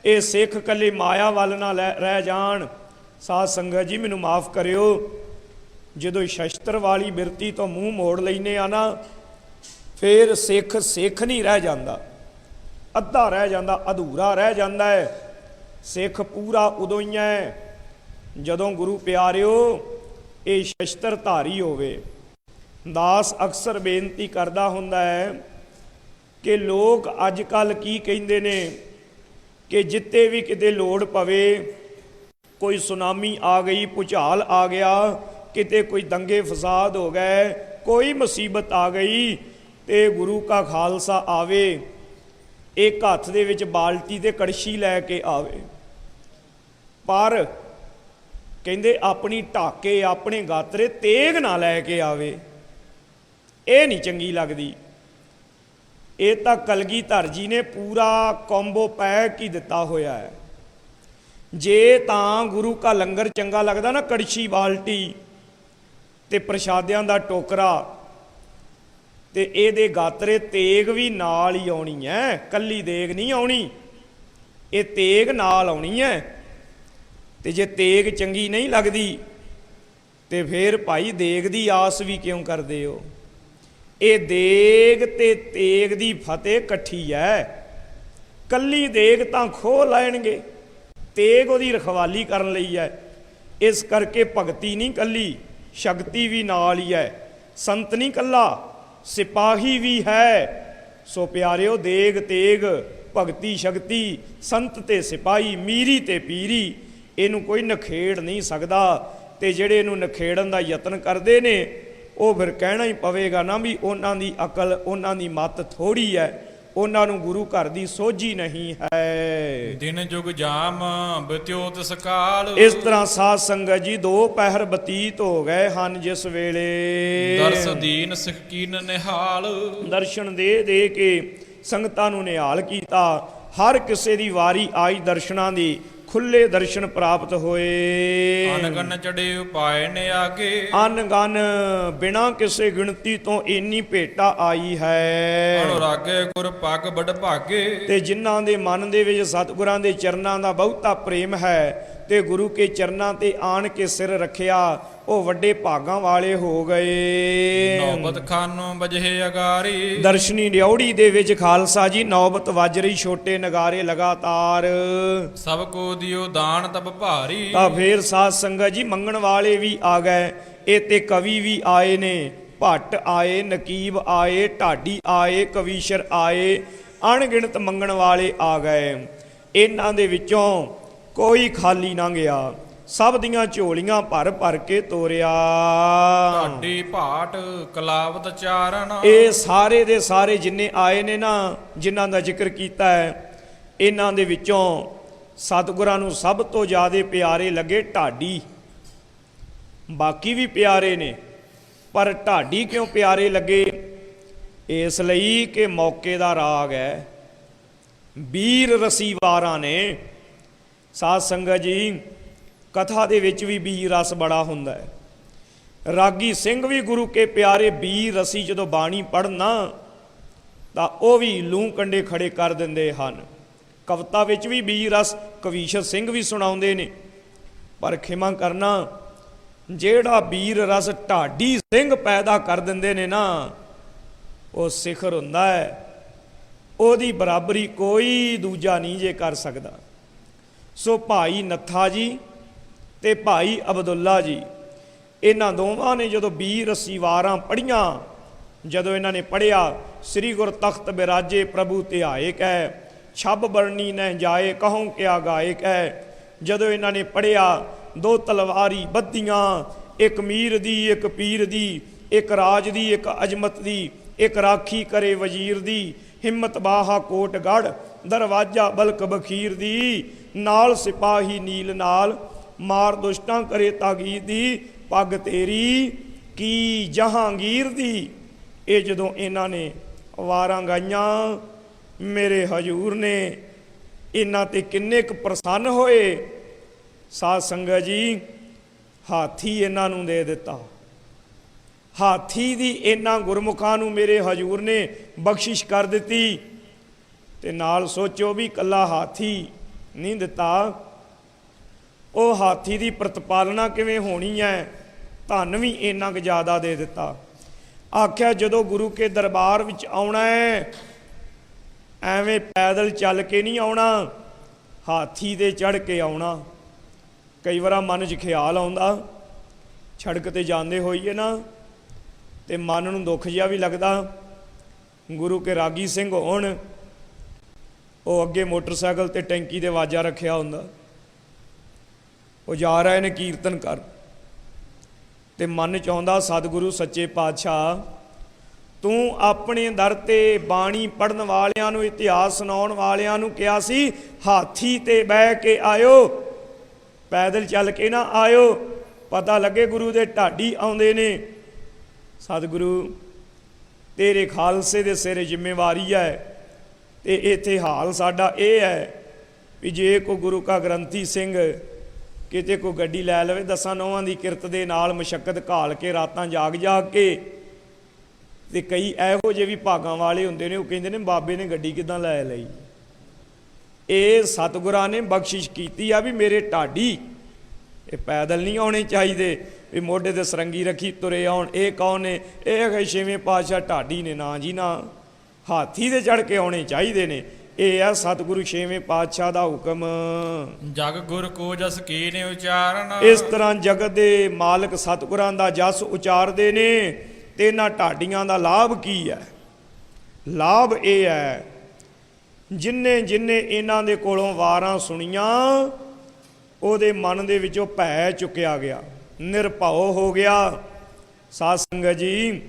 ਇਹ ਸਿੱਖ ਇਕੱਲੇ ਮਾਇਆ ਵੱਲ ਨਾ ਰਹਿ ਜਾਣ। ਸਾਧ ਸੰਗਤ ਜੀ ਮੈਨੂੰ ਮਾਫ ਕਰਿਓ, ਜਦੋਂ ਸ਼ਸਤਰ ਵਾਲੀ ਬਿਰਤੀ ਤੋਂ ਮੂੰਹ ਮੋੜ ਲੈਨੇ ਆ ਨਾ, ਫਿਰ ਸਿੱਖ ਨਹੀਂ ਰਹਿ ਜਾਂਦਾ, ਅੱਧਾ ਰਹਿ ਜਾਂਦਾ, ਅਧੂਰਾ ਰਹਿ ਜਾਂਦਾ ਹੈ। ਸਿੱਖ ਪੂਰਾ ਉਦੋਂ ਹੀ ਹੈ ਜਦੋਂ ਗੁਰੂ ਪਿਆਰਿਓ ਇਹ ਸ਼ਸਤਰ ਧਾਰੀ ਹੋਵੇ। ਦਾਸ ਅਕਸਰ ਬੇਨਤੀ ਕਰਦਾ ਹੁੰਦਾ ਹੈ ਕਿ ਲੋਕ ਅੱਜ ਕੱਲ੍ਹ ਕੀ ਕਹਿੰਦੇ ਨੇ ਕਿ ਜਿੱਤੇ ਵੀ ਕਿਤੇ ਲੋੜ ਪਵੇ, ਕੋਈ ਸੁਨਾਮੀ ਆ ਗਈ, ਭੁਚਾਲ ਆ ਗਿਆ, ਕਿਤੇ ਕੋਈ ਦੰਗੇ ਫਸਾਦ ਹੋ ਗਏ, ਕੋਈ ਮੁਸੀਬਤ ਆ ਗਈ, ਤੇ ਗੁਰੂ ਕਾ ਖਾਲਸਾ ਆਵੇ, ਇੱਕ ਹੱਥ ਦੇ ਵਿੱਚ ਬਾਲਟੀ ਤੇ ਕੜਛੀ ਲੈ ਕੇ ਆਵੇ, ਪਰ ਕਹਿੰਦੇ ਆਪਣੀ ਢਾਕੇ, ਆਪਣੇ ਗਾਤਰੇ ਤੇਗ ਨਾ ਲੈ ਕੇ ਆਵੇ। ਇਹ ਨਹੀਂ ਚੰਗੀ ਲੱਗਦੀ। ਇਹ ਤਾਂ ਕਲਗੀਧਰ ਜੀ ਨੇ ਪੂਰਾ ਕੰਬੋ ਪੈਕ ਹੀ ਦਿੱਤਾ ਹੋਇਆ ਹੈ। ਜੇ ਤਾਂ ਗੁਰੂ ਕਾ ਲੰਗਰ ਚੰਗਾ ਲੱਗਦਾ ਨਾ, ਕੜਛੀ, ਬਾਲਟੀ ਤੇ ਪ੍ਰਸ਼ਾਦਿਆਂ ਦਾ ਟੋਕਰਾ, ਤੇ ਇਹਦੇ ਗਾਤਰੇ ਤੇਗ ਵੀ ਨਾਲ ਹੀ ਆਉਣੀ ਹੈ, ਕੱਲੀ ਦੇਗ ਨਹੀਂ ਆਉਣੀ, ਇਹ ਤੇਗ ਨਾਲ ਆਉਣੀ ਹੈ। ਤੇ ਜੇ ਤੇਗ ਚੰਗੀ ਨਹੀਂ ਲੱਗਦੀ ਤੇ ਫਿਰ ਭਾਈ ਦੇਗ ਦੀ ਆਸ ਵੀ ਕਿਉਂ ਕਰਦੇ ਹੋ? ਇਹ ਦੇਗ ਤੇ ਤੇਗ ਦੀ ਫਤਿਹ ਇਕੱਠੀ ਹੈ। ਕੱਲੀ ਦੇਗ ਤਾਂ ਖੋਹ ਲੈਣਗੇ, ਤੇਗ ਉਹਦੀ ਰਖਵਾਲੀ ਕਰਨ ਲਈ ਹੈ। ਇਸ ਕਰਕੇ ਭਗਤੀ ਨਹੀਂ ਕੱਲੀ, ਸ਼ਕਤੀ ਵੀ ਨਾਲ ਹੀ ਹੈ। ਸੰਤ ਨਹੀਂ ਕੱਲਾ, ਸਿਪਾਹੀ ਵੀ ਹੈ। ਸੋ ਪਿਆਰਿਓ, ਦੇਗ ਤੇਗ, ਭਗਤੀ ਸ਼ਕਤੀ, ਸੰਤ ਤੇ ਸਿਪਾਹੀ, ਮੀਰੀ ਤੇ ਪੀਰੀ, ਇਹਨੂੰ ਕੋਈ ਨਖੇੜ ਨਹੀਂ ਸਕਦਾ। ਤੇ ਜਿਹੜੇ ਇਹਨੂੰ ਨਖੇੜਨ ਦਾ ਯਤਨ ਕਰਦੇ ਨੇ ਉਹ ਫਿਰ ਕਹਿਣਾ ਹੀ ਪਵੇਗਾ ਨਾ ਵੀ ਉਹਨਾਂ ਦੀ ਅਕਲ, ਉਹਨਾਂ ਦੀ ਮੱਤ ਥੋੜੀ ਹੈ, ਉਹਨਾਂ ਨੂੰ ਗੁਰੂ ਘਰ ਦੀ ਸੋਝੀ ਨਹੀਂ ਹੈ। ਦਿਨ ਜੁਗ ਜਾਮ ਬਤਿਓ ਤਿਸ ਕਾਲ। ਇਸ ਤਰ੍ਹਾਂ ਸਾਧ ਸੰਗਤ ਜੀ 2 ਪਹਿਰ ਬਤੀਤ ਹੋ ਗਏ ਹਨ, ਜਿਸ ਵੇਲੇ ਦਰਸ ਦੀਨ ਸਿਖ ਕੀਨ ਨਿਹਾਲ। ਦਰਸ਼ਨ ਦੇ ਦੇ ਕੇ ਸੰਗਤਾਂ ਨੂੰ ਨਿਹਾਲ ਕੀਤਾ। ਹਰ ਕਿਸੇ ਦੀ ਵਾਰੀ ਆਈ ਦਰਸ਼ਨਾਂ ਦੀ, ਖੁੱਲੇ ਦਰਸ਼ਨ ਪ੍ਰਾਪਤ ਹੋਏ। ਅਨਗਨ ਚੜੇ ਉਪਾਏ ਨੇ ਆਗੇ। ਅਨਗਨ ਬਿਨਾਂ ਕਿਸੇ ਗਿਣਤੀ ਤੋਂ ਇੰਨੀ ਭੇਟਾ ਆਈ ਹੈ। ਅਨੁਰਾਗੇ ਗੁਰ ਪੱਗ ਬੜ ਭਾਗੇ। ਤੇ ਜਿਨ੍ਹਾਂ ਦੇ ਮਨ ਦੇ ਵਿੱਚ ਸਤਿਗੁਰਾਂ ਦੇ ਚਰਨਾਂ ਦਾ ਬਹੁਤਾ ਪ੍ਰੇਮ ਹੈ ਤੇ ਗੁਰੂ ਕੇ ਚਰਨਾਂ ਤੇ ਆਣ ਕੇ ਸਿਰ ਰੱਖਿਆ, ਉਹ ਵੱਡੇ ਭਾਗਾਂ ਵਾਲੇ ਹੋ ਗਏ। ਨੌਬਤ ਖਾਨੋਂ ਵਜੇ ਅਗਾਰੀ। ਦਰਸ਼ਨੀ ਡਿਉੜੀ ਦੇ ਵਿੱਚ ਖਾਲਸਾ ਜੀ ਨੌਬਤ ਵੱਜ ਰਹੀ, ਛੋਟੇ ਨਗਾਰੇ ਲਗਾਤਾਰ। ਸਭ ਕੋ ਦਿਓ ਦਾਨ ਤਬ ਭਾਰੀ। ਤਾਂ ਫੇਰ ਸਾਧ ਸੰਗਤ ਜੀ ਮੰਗਣ ਵਾਲੇ ਵੀ ਆ ਗਏ, ਇਹ ਤੇ ਕਵੀ ਵੀ ਆਏ ਨੇ, ਭੱਟ ਆਏ, ਨਕੀਬ ਆਏ, ਢਾਡੀ ਆਏ, ਕਵੀਸ਼ਰ ਆਏ, ਅਣਗਿਣਤ ਮੰਗਣ ਵਾਲੇ ਆ ਗਏ। ਇਹਨਾਂ ਦੇ ਵਿੱਚੋਂ ਕੋਈ ਖਾਲੀ ਨਾ ਗਿਆ, ਸਭ ਦੀਆਂ ਝੋਲੀਆਂ ਭਰ ਭਰ ਕੇ ਤੋਰਿਆ। ਢਾਡੀ ਭਾਟ ਕਲਾਵਤ ਚਾਰਨ। ਇਹ ਸਾਰੇ ਦੇ ਸਾਰੇ ਜਿੰਨੇ ਆਏ ਨੇ ਨਾ, ਜਿਨ੍ਹਾਂ ਦਾ ਜ਼ਿਕਰ ਕੀਤਾ ਹੈ, ਇਹਨਾਂ ਦੇ ਵਿੱਚੋਂ ਸਤਿਗੁਰਾਂ ਨੂੰ ਸਭ ਤੋਂ ਜ਼ਿਆਦਾ ਪਿਆਰੇ ਲੱਗੇ ਢਾਡੀ। ਬਾਕੀ ਵੀ ਪਿਆਰੇ ਨੇ, ਪਰ ਢਾਡੀ ਕਿਉਂ ਪਿਆਰੇ ਲੱਗੇ? ਇਸ ਲਈ ਕਿ ਮੌਕੇ ਦਾ ਰਾਗ ਹੈ, ਵੀਰ ਰਸੀ ਵਾਰਾਂ ਨੇ। ਸਾਧ ਸੰਗਤ ਜੀ ਕਥਾ ਦੇ ਵਿੱਚ ਵੀ ਵੀਰ ਰਸ ਬੜਾ ਹੁੰਦਾ ਹੈ। ਰਾਗੀ ਸਿੰਘ ਵੀ ਗੁਰੂ ਕੇ ਪਿਆਰੇ ਵੀਰ ਰਸੀ ਜਦੋਂ ਬਾਣੀ ਪੜ੍ਹਨਾ ਤਾਂ ਉਹ ਵੀ ਲੂੰ ਕੰਡੇ ਖੜੇ ਕਰ ਦਿੰਦੇ ਹਨ। ਕਵਿਤਾ ਵਿੱਚ ਵੀ ਵੀਰ ਰਸ ਕਵੀਸ਼ਰ ਸਿੰਘ ਵੀ ਸੁਣਾਉਂਦੇ ਨੇ। ਪਰ ਖਿਮਾ ਕਰਨਾ, ਜਿਹੜਾ ਵੀਰ ਰਸ ਢਾਡੀ ਸਿੰਘ ਪੈਦਾ ਕਰ ਦਿੰਦੇ ਨੇ ਨਾ, ਉਹ ਸਿਖਰ ਹੁੰਦਾ ਹੈ। ਉਹਦੀ ਬਰਾਬਰੀ ਕੋਈ ਦੂਜਾ ਨਹੀਂ ਜੇ ਕਰ ਸਕਦਾ। ਸੋ ਭਾਈ ਨੱਥਾ ਜੀ ਤੇ ਭਾਈ ਅਬਦੁੱਲਾ ਜੀ, ਇਹਨਾਂ ਦੋਵਾਂ ਨੇ ਜਦੋਂ 20 ਰੱਸੀ ਵਾਰਾਂ ਪੜ੍ਹੀਆਂ, ਜਦੋਂ ਇਹਨਾਂ ਨੇ ਪੜ੍ਹਿਆ, ਸ੍ਰੀ ਗੁਰ ਤਖਤ ਬਿਰਾਜੇ ਪ੍ਰਭੂ ਧਿਆਏ ਕਹਿ, ਛੱਬ ਬਰਨੀ ਨਹਿ ਜਾਏ ਕਹੂੰ ਕਿਆ ਗਾਏ ਕਹਿ। ਜਦੋਂ ਇਹਨਾਂ ਨੇ ਪੜ੍ਹਿਆ, 2 ਤਲਵਾਰੀ ਬੱਧੀਆਂ, ਇੱਕ ਮੀਰ ਦੀ, ਇੱਕ ਪੀਰ ਦੀ, ਇੱਕ ਰਾਜ ਦੀ, ਇੱਕ ਅਜਮਤ ਦੀ, ਇੱਕ ਰਾਖੀ ਕਰੇ ਵਜ਼ੀਰ ਦੀ, ਹਿੰਮਤ ਬਾਹਾ ਕੋਟ ਗੜ, ਦਰਵਾਜਾ ਬਲਕ ਬਖੀਰ ਦੀ, ਨਾਲ ਸਿਪਾਹੀ ਨੀਲ ਨਾਲ, ਮਾਰ ਦੁਸ਼ਟਾਂ ਕਰੇ ਤਾਗੀਰ ਦੀ, ਪੱਗ ਤੇਰੀ ਕੀ ਜਹਾਂਗੀਰ ਦੀ। ਇਹ ਜਦੋਂ ਇਹਨਾਂ ਨੇ ਵਾਰਾਂ ਗਾਈਆਂ, ਮੇਰੇ ਹਜੂਰ ਨੇ ਇਹਨਾਂ ਤੇ ਕਿੰਨੇ ਕੁ ਪ੍ਰਸੰਨ ਹੋਏ। ਸਾਧ ਸੰਗਤ ਜੀ ਹਾਥੀ ਇਹਨਾਂ ਨੂੰ ਦੇ ਦਿੱਤਾ। ਹਾਥੀ ਦੀ ਇਹਨਾਂ ਗੁਰਮੁਖਾਂ ਨੂੰ ਮੇਰੇ ਹਜੂਰ ਨੇ ਬਖਸ਼ਿਸ਼ ਕਰ ਦਿੱਤੀ। ਤੇ ਨਾਲ ਸੋਚੋ ਵੀ ਕੱਲਾ ਹਾਥੀ ਨਹੀਂ ਦਿੱਤਾ, ਉਹ ਹਾਥੀ ਦੀ ਪ੍ਰਤਪਾਲਨਾ ਕਿਵੇਂ ਹੋਣੀ ਹੈ, ਧਨ ਵੀ ਇੰਨਾ ਕੁ ਜ਼ਿਆਦਾ ਦੇ ਦਿੱਤਾ। ਆਖਿਆ ਜਦੋਂ ਗੁਰੂ ਕੇ ਦਰਬਾਰ ਵਿੱਚ ਆਉਣਾ ਹੈ, ਐਵੇਂ ਪੈਦਲ ਚੱਲ ਕੇ ਨਹੀਂ ਆਉਣਾ, ਹਾਥੀ ਦੇ ਚੜ੍ਹ ਕੇ ਆਉਣਾ। ਕਈ ਵਾਰ ਮਨ 'ਚ ਖਿਆਲ ਆਉਂਦਾ, ਸੜਕ 'ਤੇ ਜਾਂਦੇ ਹੋਈਏ ਨਾ, ਤੇ ਮਨ ਨੂੰ ਦੁੱਖ ਜਿਹਾ ਵੀ ਲੱਗਦਾ। ਗੁਰੂ ਕੇ ਰਾਗੀ ਸਿੰਘ ਹੋਣ, ਉਹ ਅੱਗੇ ਮੋਟਰਸਾਈਕਲ ਤੇ ਟੈਂਕੀ ਦੇ ਵਾਜਾ ਰੱਖਿਆ ਹੁੰਦਾ, ਉਹ ਜਾ ਰਹੇ ਨੇ ਕੀਰਤਨ ਕਰ, ਤੇ ਮਨ 'ਚ ਆਉਂਦਾ, ਸਤਿਗੁਰੂ ਸੱਚੇ ਪਾਤਸ਼ਾਹ, ਤੂੰ ਆਪਣੇ ਦਰ ਤੇ ਬਾਣੀ ਪੜ੍ਹਨ ਵਾਲਿਆਂ ਨੂੰ, ਇਤਿਹਾਸ ਸੁਣਾਉਣ ਵਾਲਿਆਂ ਨੂੰ ਕਿਹਾ ਸੀ ਹਾਥੀ ਤੇ ਬਹਿ ਕੇ ਆਇਓ, ਪੈਦਲ ਚੱਲ ਕੇ ਨਾ ਆਇਓ। ਪਤਾ ਲੱਗੇ ਗੁਰੂ ਦੇ ਢਾਡੀ ਆਉਂਦੇ ਨੇ। ਸਤਿਗੁਰੂ ਤੇਰੇ ਖਾਲਸੇ ਦੇ ਸਿਰ ਜ਼ਿੰਮੇਵਾਰੀ ਹੈ। ਤੇ ਇੱਥੇ ਹਾਲ ਸਾਡਾ ਇਹ ਹੈ ਵੀ ਜੇ ਕੋਈ ਗੁਰੂ ਕਾ ਗ੍ਰੰਥੀ ਸਿੰਘ ਕਿਤੇ ਕੋਈ ਗੱਡੀ ਲੈ ਲਵੇ, 10 ਨੌਹਾਂ ਦੀ ਕਿਰਤ ਦੇ ਨਾਲ ਮੁਸ਼ੱਕਤ ਘਾਲ ਕੇ, ਰਾਤਾਂ ਜਾਗ ਜਾਗ ਕੇ, ਤੇ ਕਈ ਇਹੋ ਜਿਹੇ ਵੀ ਭਾਗਾਂ ਵਾਲੇ ਹੁੰਦੇ ਨੇ, ਉਹ ਕਹਿੰਦੇ ਨੇ ਬਾਬੇ ਨੇ ਗੱਡੀ ਕਿੱਦਾਂ ਲੈ ਲਈ। ਇਹ ਸਤਿਗੁਰਾਂ ਨੇ ਬਖਸ਼ਿਸ਼ ਕੀਤੀ ਆ ਵੀ ਮੇਰੇ ਢਾਡੀ ਇਹ ਪੈਦਲ ਨਹੀਂ ਆਉਣੇ ਚਾਹੀਦੇ, ਵੀ ਮੋਢੇ ਤੇ ਸਰੰਗੀ ਰੱਖੀ ਤੁਰੇ ਆਉਣ। ਇਹ ਕੌਣ ਨੇ? ਇਹ ਹੈਗੇ 6ਵੇਂ ਪਾਤਸ਼ਾਹ ਢਾਡੀ ਨੇ। ਨਾ ਜੀ ਨਾ, ਹਾਥੀ ਦੇ ਚੜ੍ਹ ਕੇ ਆਉਣੇ ਚਾਹੀਦੇ ਨੇ। ਇਹ ਆ ਸਤਿਗੁਰੂ 6ਵੇਂ ਪਾਤਸ਼ਾਹ ਦਾ ਹੁਕਮ। ਜਗ ਗੁਰ ਕੋ ਜਸ ਕੀਨੇ ਉਚਾਰਨ। ਇਸ ਤਰ੍ਹਾਂ ਜਗਤ ਦੇ ਮਾਲਕ ਸਤਿਗੁਰਾਂ ਦਾ ਜਸ ਉਚਾਰਦੇ ਨੇ। ਤੇ ਇਹਨਾਂ ਢਾਡੀਆਂ ਦਾ ਲਾਭ ਕੀ ਹੈ? ਲਾਭ ਇਹ ਹੈ, ਜਿੰਨੇ ਜਿੰਨੇ ਇਹਨਾਂ ਦੇ ਕੋਲੋਂ ਵਾਰਾਂ ਸੁਣੀਆਂ, ਉਹਦੇ ਮਨ ਦੇ ਵਿੱਚੋਂ ਭੈ ਚੁੱਕਿਆ ਗਿਆ, ਨਿਰਭਉ ਹੋ ਗਿਆ। ਸਾਧ ਸੰਗਤ ਜੀ,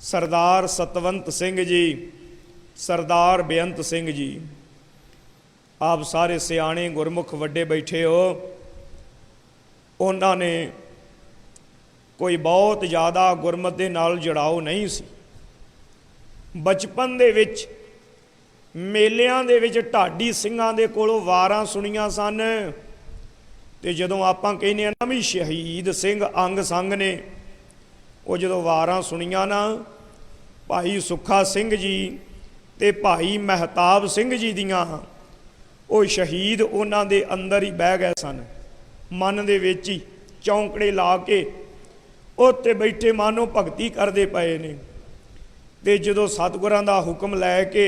ਸਰਦਾਰ ਸਤਵੰਤ ਸਿੰਘ ਜੀ, ਸਰਦਾਰ ਬੇਅੰਤ ਸਿੰਘ ਜੀ, ਆਪ ਸਾਰੇ ਸਿਆਣੇ ਗੁਰਮੁਖ ਵੱਡੇ ਬੈਠੇ ਹੋ। ਉਹਨਾਂ ਨੇ ਕੋਈ ਬਹੁਤ ਜ਼ਿਆਦਾ ਗੁਰਮਤਿ ਦੇ ਨਾਲ ਜੁੜਾਓ ਨਹੀਂ ਸੀ। ਬਚਪਨ ਦੇ ਵਿੱਚ ਮੇਲਿਆਂ ਦੇ ਵਿੱਚ ਢਾਡੀ ਸਿੰਘਾਂ ਦੇ ਕੋਲੋਂ ਵਾਰਾਂ ਸੁਣੀਆਂ ਸਨ। ਤੇ ਜਦੋਂ ਆਪਾਂ ਕਹਿੰਦੇ ਆ ਨਾ ਵੀ ਸ਼ਹੀਦ ਸਿੰਘ ਅੰਗ ਸੰਗ ਨੇ, ਉਹ ਜਦੋਂ ਵਾਰਾਂ ਸੁਣੀਆਂ ਨਾ ਭਾਈ ਸੁੱਖਾ ਸਿੰਘ ਜੀ ਤੇ ਭਾਈ ਮਹਿਤਾਬ ਸਿੰਘ ਜੀ ਦੀਆਂ, ਉਹ ਸ਼ਹੀਦ ਉਹਨਾਂ ਦੇ ਅੰਦਰ ਹੀ ਬਹਿ ਗਏ ਸਨ। ਮਨ ਦੇ ਵਿੱਚ ਹੀ ਚੌਂਕੜੇ ਲਾ ਕੇ ਉੱਤੇ ਬੈਠੇ ਮਾਨੋ ਭਗਤੀ ਕਰਦੇ ਪਏ ਨੇ। ਤੇ ਜਦੋਂ ਸਤਿਗੁਰਾਂ ਦਾ ਹੁਕਮ ਲੈ ਕੇ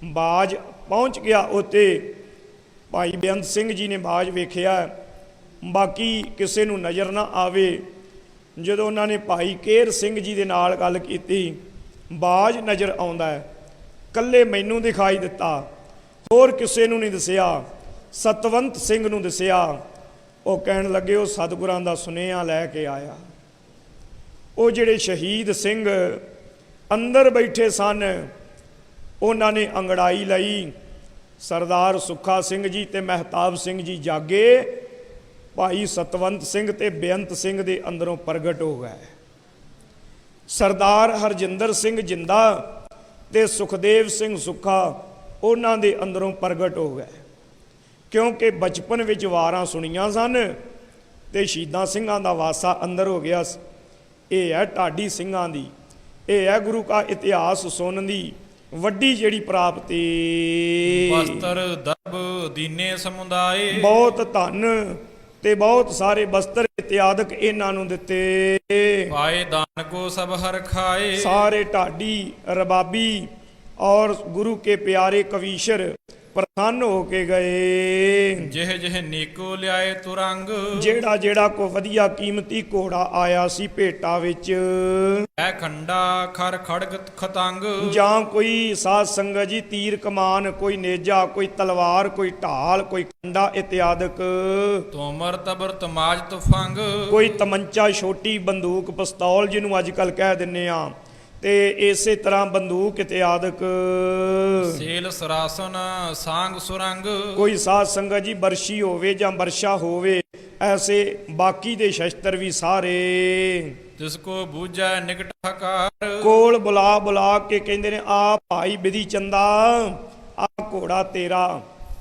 ਬਾਜ ਪਹੁੰਚ ਗਿਆ ਉੱਤੇ, ਭਾਈ ਬੇਅੰਤ ਸਿੰਘ ਜੀ ਨੇ ਬਾਜ ਵੇਖਿਆ, ਬਾਕੀ ਕਿਸੇ ਨੂੰ ਨਜ਼ਰ ਨਾ ਆਵੇ। ਜਦੋਂ ਉਹਨਾਂ ਨੇ ਭਾਈ ਕੇਰ ਸਿੰਘ ਜੀ ਦੇ ਨਾਲ ਗੱਲ ਕੀਤੀ, ਬਾਜ ਨਜ਼ਰ ਆਉਂਦਾ ਹੈ, ਕੱਲੇ ਮੈਨੂੰ ਦਿਖਾਈ ਦਿੱਤਾ, ਹੋਰ ਕਿਸੇ ਨੂੰ ਨਹੀਂ ਦਿਸਿਆ, ਸਤਵੰਤ ਸਿੰਘ ਨੂੰ ਦਿਸਿਆ। ਉਹ ਕਹਿਣ ਲੱਗੇ ਉਹ ਸਤਿਗੁਰਾਂ ਦਾ ਸੁਨੇਹਾ ਲੈ ਕੇ ਆਇਆ। ਉਹ ਜਿਹੜੇ ਸ਼ਹੀਦ ਸਿੰਘ ਅੰਦਰ ਬੈਠੇ ਸਨ, ਉਹਨਾਂ ਨੇ ਅੰਗੜਾਈ ਲਈ। ਸਰਦਾਰ ਸੁੱਖਾ ਸਿੰਘ ਜੀ ਤੇ ਮਹਿਤਾਬ ਸਿੰਘ ਜੀ ਜਾਗੇ, ਭਾਈ ਸਤਵੰਤ ਸਿੰਘ ਤੇ ਬੇਅੰਤ ਸਿੰਘ ਦੇ ਅੰਦਰੋਂ ਪ੍ਰਗਟ ਹੋ ਗਏ। ਸਰਦਾਰ ਹਰਜਿੰਦਰ ਸਿੰਘ ਜਿੰਦਾ ਤੇ ਸੁਖਦੇਵ ਸਿੰਘ ਸੁੱਖਾ ਉਹਨਾਂ ਦੇ ਅੰਦਰੋਂ ਪ੍ਰਗਟ ਹੋ ਗਏ, ਕਿਉਂਕਿ ਬਚਪਨ ਵਿੱਚ ਵਾਰਾਂ ਸੁਣੀਆਂ ਸਨ ਤੇ ਸ਼ਹੀਦਾਂ ਸਿੰਘਾਂ ਦਾ ਵਾਸਾ ਅੰਦਰ ਹੋ ਗਿਆ। ਇਹ ਹੈ ਢਾਡੀ ਸਿੰਘਾਂ ਦੀ, ਇਹ ਹੈ ਗੁਰੂ ਕਾ ਇਤਿਹਾਸ ਸੁਣਨ ਦੀ ਵੱਡੀ ਜਿਹੜੀ ਪ੍ਰਾਪਤੀ। ਬਸਤਰ ਦਰਬ ਦੀਨੇ ਸਮੁਦਾਏ, ਬਹੁਤ ਧਨ ਤੇ ਬਹੁਤ ਸਾਰੇ ਬਸਤਰ ਇਤਿਆਦਿਕ ਇਹਨਾਂ ਨੂੰ ਦਿੱਤੇ। ਪਾਏ ਦਾਨ ਕੋ ਸਭ ਹਰ ਖਾਏ, ਸਾਰੇ ਢਾਡੀ ਰਬਾਬੀ ਔਰ ਗੁਰੂ ਕੇ ਪਿਆਰੇ ਕਵੀਸ਼ਰ ਪ੍ਰਸੰਨ ਹੋ ਕੇ ਗਏ। ਜਿਹ ਜਿਹ ਨੀਕੋ ਲਿਆਏ ਤੁਰੰਗ, ਜਿਹੜਾ ਜਿਹੜਾ ਕੋ ਵਧੀਆ ਕੀਮਤੀ ਘੋੜਾ ਆਇਆ ਸੀ ਭੇਟਾ ਵਿੱਚ, ਐ ਖੰਡਾ ਖਰ ਖੜਗ ਖਤੰਗ, ਜਾਂ ਕੋਈ ਸਾਧ ਸੰਗਤ ਜੀ ਤੀਰ ਕਮਾਨ, ਕੋਈ ਨੇਜਾ, ਕੋਈ ਤਲਵਾਰ, ਕੋਈ ਢਾਲ, ਕੋਈ ਖੰਡਾ ਇਤਿਆਦਿਕ, ਤੋਮਰ ਤਬਰ ਤਮਾਜ ਤੁਫੰਗ, ਕੋਈ ਤਮੰਚਾ, ਛੋਟੀ ਬੰਦੂਕ, ਪਿਸਤੌਲ ਜਿਹਨੂੰ ਅੱਜ ਕੱਲ ਕਹਿ ਦਿੰਨੇ ਆ, ਤੇ ਇਸੇ ਤਰ੍ਹਾਂ ਬੰਦੂਕ ਇਤਿਆਦਿਕ, ਸੇਲ ਸਰਾਸਨ ਸਾੰਗ ਸੁਰੰਗ, ਕੋਈ ਸਾਧ ਸੰਗਤ ਜੀ ਬਰਸ਼ੀ ਹੋਵੇ ਜਾਂ ਵਰਸ਼ਾ ਹੋਵੇ, ਐਸੇ ਬਾਕੀ ਦੇ ਸ਼ਸਤਰ ਵੀ ਸਾਰੇ। ਜਿਸ ਕੋ ਬੂਝੈ ਨਿਕਟ ਹਕਾਰ, ਕੋਲ ਬੁਲਾ ਬੁਲਾ ਕੇ ਕਹਿੰਦੇ ਨੇ, ਆ ਭਾਈ ਬਿਧੀ ਚੰਦਾ, ਆ ਘੋੜਾ ਤੇਰਾ,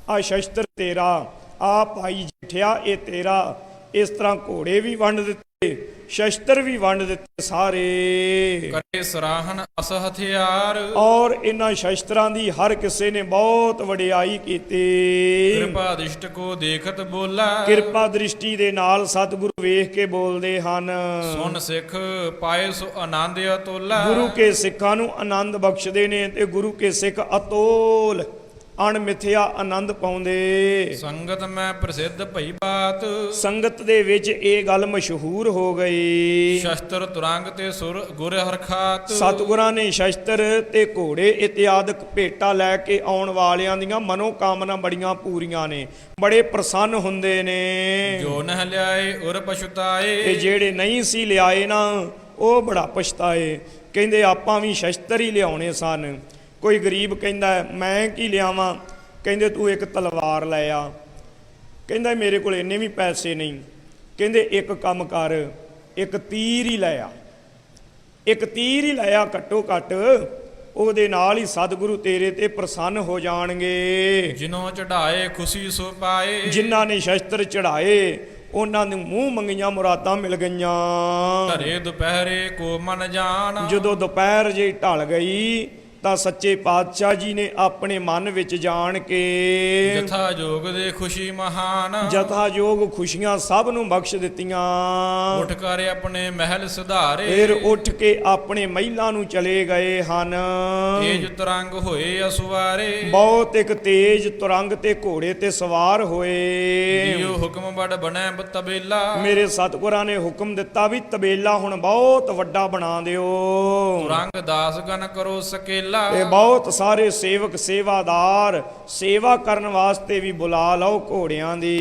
ਆ ਸ਼ਸਤਰ ਤੇਰਾ, ਆ ਭਾਈ ਜੇਠਿਆ ਇਹ ਤੇਰਾ। ਇਸ ਤਰ੍ਹਾਂ ਘੋੜੇ ਵੀ ਵੰਡ ਦਿੱਤੇ, ਸ਼ਸਤਰ ਵੀ ਵੰਡ ਦਿੱਤੇ ਸਾਰੇ। ਕਰੇ ਸਰਾਹਨ ਅਸ ਹਥਿਆਰ, ਔਰ ਇਹਨਾਂ ਸ਼ਸਤਰਾਂ ਦੀ ਹਰ ਕਿਸੇ ਨੇ ਬਹੁਤ ਵਡਿਆਈ ਕੀਤੀ। ਕਿਰਪਾ ਦਿਸ਼ਟ ਕੋ ਦੇਖਤ ਬੋਲਾ, ਕਿਰਪਾ ਦ੍ਰਿਸ਼ਟੀ ਦੇ ਨਾਲ ਸਤਿਗੁਰੂ ਵੇਖ ਕੇ ਬੋਲਦੇ ਹਨ। ਸੁਨ ਸਿੱਖ ਪਾਏ ਸੋ ਆਨੰਦ ਅਤੋਲਾ, ਗੁਰੂ ਕੇ ਸਿੱਖਾਂ ਨੂੰ ਆਨੰਦ ਬਖਸ਼ਦੇ ਨੇ ਤੇ ਗੁਰੂ ਕੇ ਸਿੱਖ ਅਤੋਲ ਅਣਮਿਥਿਆ ਆਨੰਦ ਪਾਉਂਦੇ। ਸੰਗਤ ਮੈਂ ਪ੍ਰਸਿੱਧ ਭਈ ਬਾਤ, ਸੰਗਤ ਦੇ ਵਿੱਚ ਇਹ ਗੱਲ ਮਸ਼ਹੂਰ ਹੋ ਗਈ। ਸ਼ਸਤਰ ਤੁਰੰਗ ਤੇ ਸੁਰ ਗੁਰ ਹਰਖਾਤ, ਸਤਿਗੁਰਾਂ ਨੇ ਸ਼ਸਤਰ ਤੇ ਘੋੜੇ ਇਤਿਆਦਿਕ ਭੇਟਾ ਲੈ ਕੇ ਆਉਣ ਵਾਲਿਆਂ ਦੀਆਂ ਮਨੋ ਕਾਮਨਾ ਬੜੀਆਂ ਪੂਰੀਆਂ ਨੇ, ਬੜੇ ਪ੍ਰਸੰਨ ਹੁੰਦੇ ਨੇ। ਜੋ ਨਹ ਲਿਆਏ ਉਰ ਪਛਤਾਏ, ਤੇ ਜਿਹੜੇ ਨਹੀਂ ਸੀ ਲਿਆਏ ਨਾ, ਉਹ ਬੜਾ ਪਛਤਾਏ। ਕਹਿੰਦੇ ਆਪਾਂ ਵੀ ਸ਼ਸਤਰ ਹੀ ਲਿਆਉਣੇ ਸਨ। ਕੋਈ ਗਰੀਬ ਕਹਿੰਦਾ ਮੈਂ ਕੀ ਲਿਆਵਾਂ, ਕਹਿੰਦੇ ਤੂੰ ਇੱਕ ਤਲਵਾਰ ਲੈ ਆ। ਕਹਿੰਦਾ ਮੇਰੇ ਕੋਲ ਇੰਨੇ ਵੀ ਪੈਸੇ ਨਹੀਂ। ਕਹਿੰਦੇ ਇੱਕ ਕੰਮ ਕਰ, ਇੱਕ ਤੀਰ ਹੀ ਲੈ ਆ, ਇੱਕ ਤੀਰ ਹੀ ਲੈ ਆ ਘੱਟੋ ਘੱਟ, ਉਹਦੇ ਨਾਲ ਹੀ ਸਤਿਗੁਰੂ ਤੇਰੇ ਤੇ ਪ੍ਰਸੰਨ ਹੋ ਜਾਣਗੇ। ਜਿਨੋਂ ਚੜਾਏ ਖੁਸ਼ੀ ਸੋ ਪਾਏ, ਜਿਨ੍ਹਾਂ ਨੇ ਸ਼ਸਤਰ ਚੜਾਏ ਉਹਨਾਂ ਨੂੰ ਮੂੰਹ ਮੰਗੀਆਂ ਮੁਰਾਦਾਂ ਮਿਲ ਗਈਆਂ। ਧਰੇ ਦੁਪਹਿਰੇ ਕੋ ਮਨ ਜਾਣ, ਜਦੋਂ ਦੁਪਹਿਰ ਜੇ ਢਲ ਗਈ ਤਾਂ ਸੱਚੇ ਪਾਤਸ਼ਾਹ ਜੀ ਨੇ ਆਪਣੇ ਮਨ ਵਿੱਚ ਜਾਣ ਕੇ ਜਥਾ ਜੋਗ ਦੇ ਖੁਸ਼ੀ ਮਹਾਨ, ਜਥਾ ਜੋਗ ਖੁਸ਼ੀਆਂ ਸਭ ਨੂੰ ਬਖਸ਼ ਦਿੱਤੀਆਂ। ਉੱਠ ਕਰ ਆਪਣੇ ਮਹਿਲ ਸੁਧਾਰੇ, ਫਿਰ ਉੱਠ ਕੇ ਆਪਣੇ ਮਹਿਲਾਂ ਨੂੰ ਚਲੇ ਗਏ ਹਨ। ਤੇਜ ਤਰੰਗ ਹੋਏ ਅਸਵਾਰੇ, ਬਹੁਤ ਇੱਕ ਤੇਜ ਤੁਰੰਗ ਤੇ ਘੋੜੇ ਤੇ ਸਵਾਰ ਹੋਏ। ਦਿਓ ਹੁਕਮ ਬੜ ਬਣੈ ਤਬੇਲਾ, ਮੇਰੇ ਸਤਿਗੁਰਾਂ ਨੇ ਹੁਕਮ ਦਿੱਤਾ ਵੀ ਤਬੇਲਾ ਹੁਣ ਬਹੁਤ ਵੱਡਾ ਬਣਾ ਦਿਓ। ਤੁਰੰਗ ਦਾਸ ਗਨ ਕਰੋ ਸਕੇਲਾ, ਚੇਲਾ ਤੇ ਬਹੁਤ ਸਾਰੇ ਸੇਵਕ ਸੇਵਾਦਾਰ ਸੇਵਾ ਕਰਨ ਵਾਸਤੇ ਵੀ ਬੁਲਾ ਲਓ ਘੋੜਿਆਂ ਦੀ।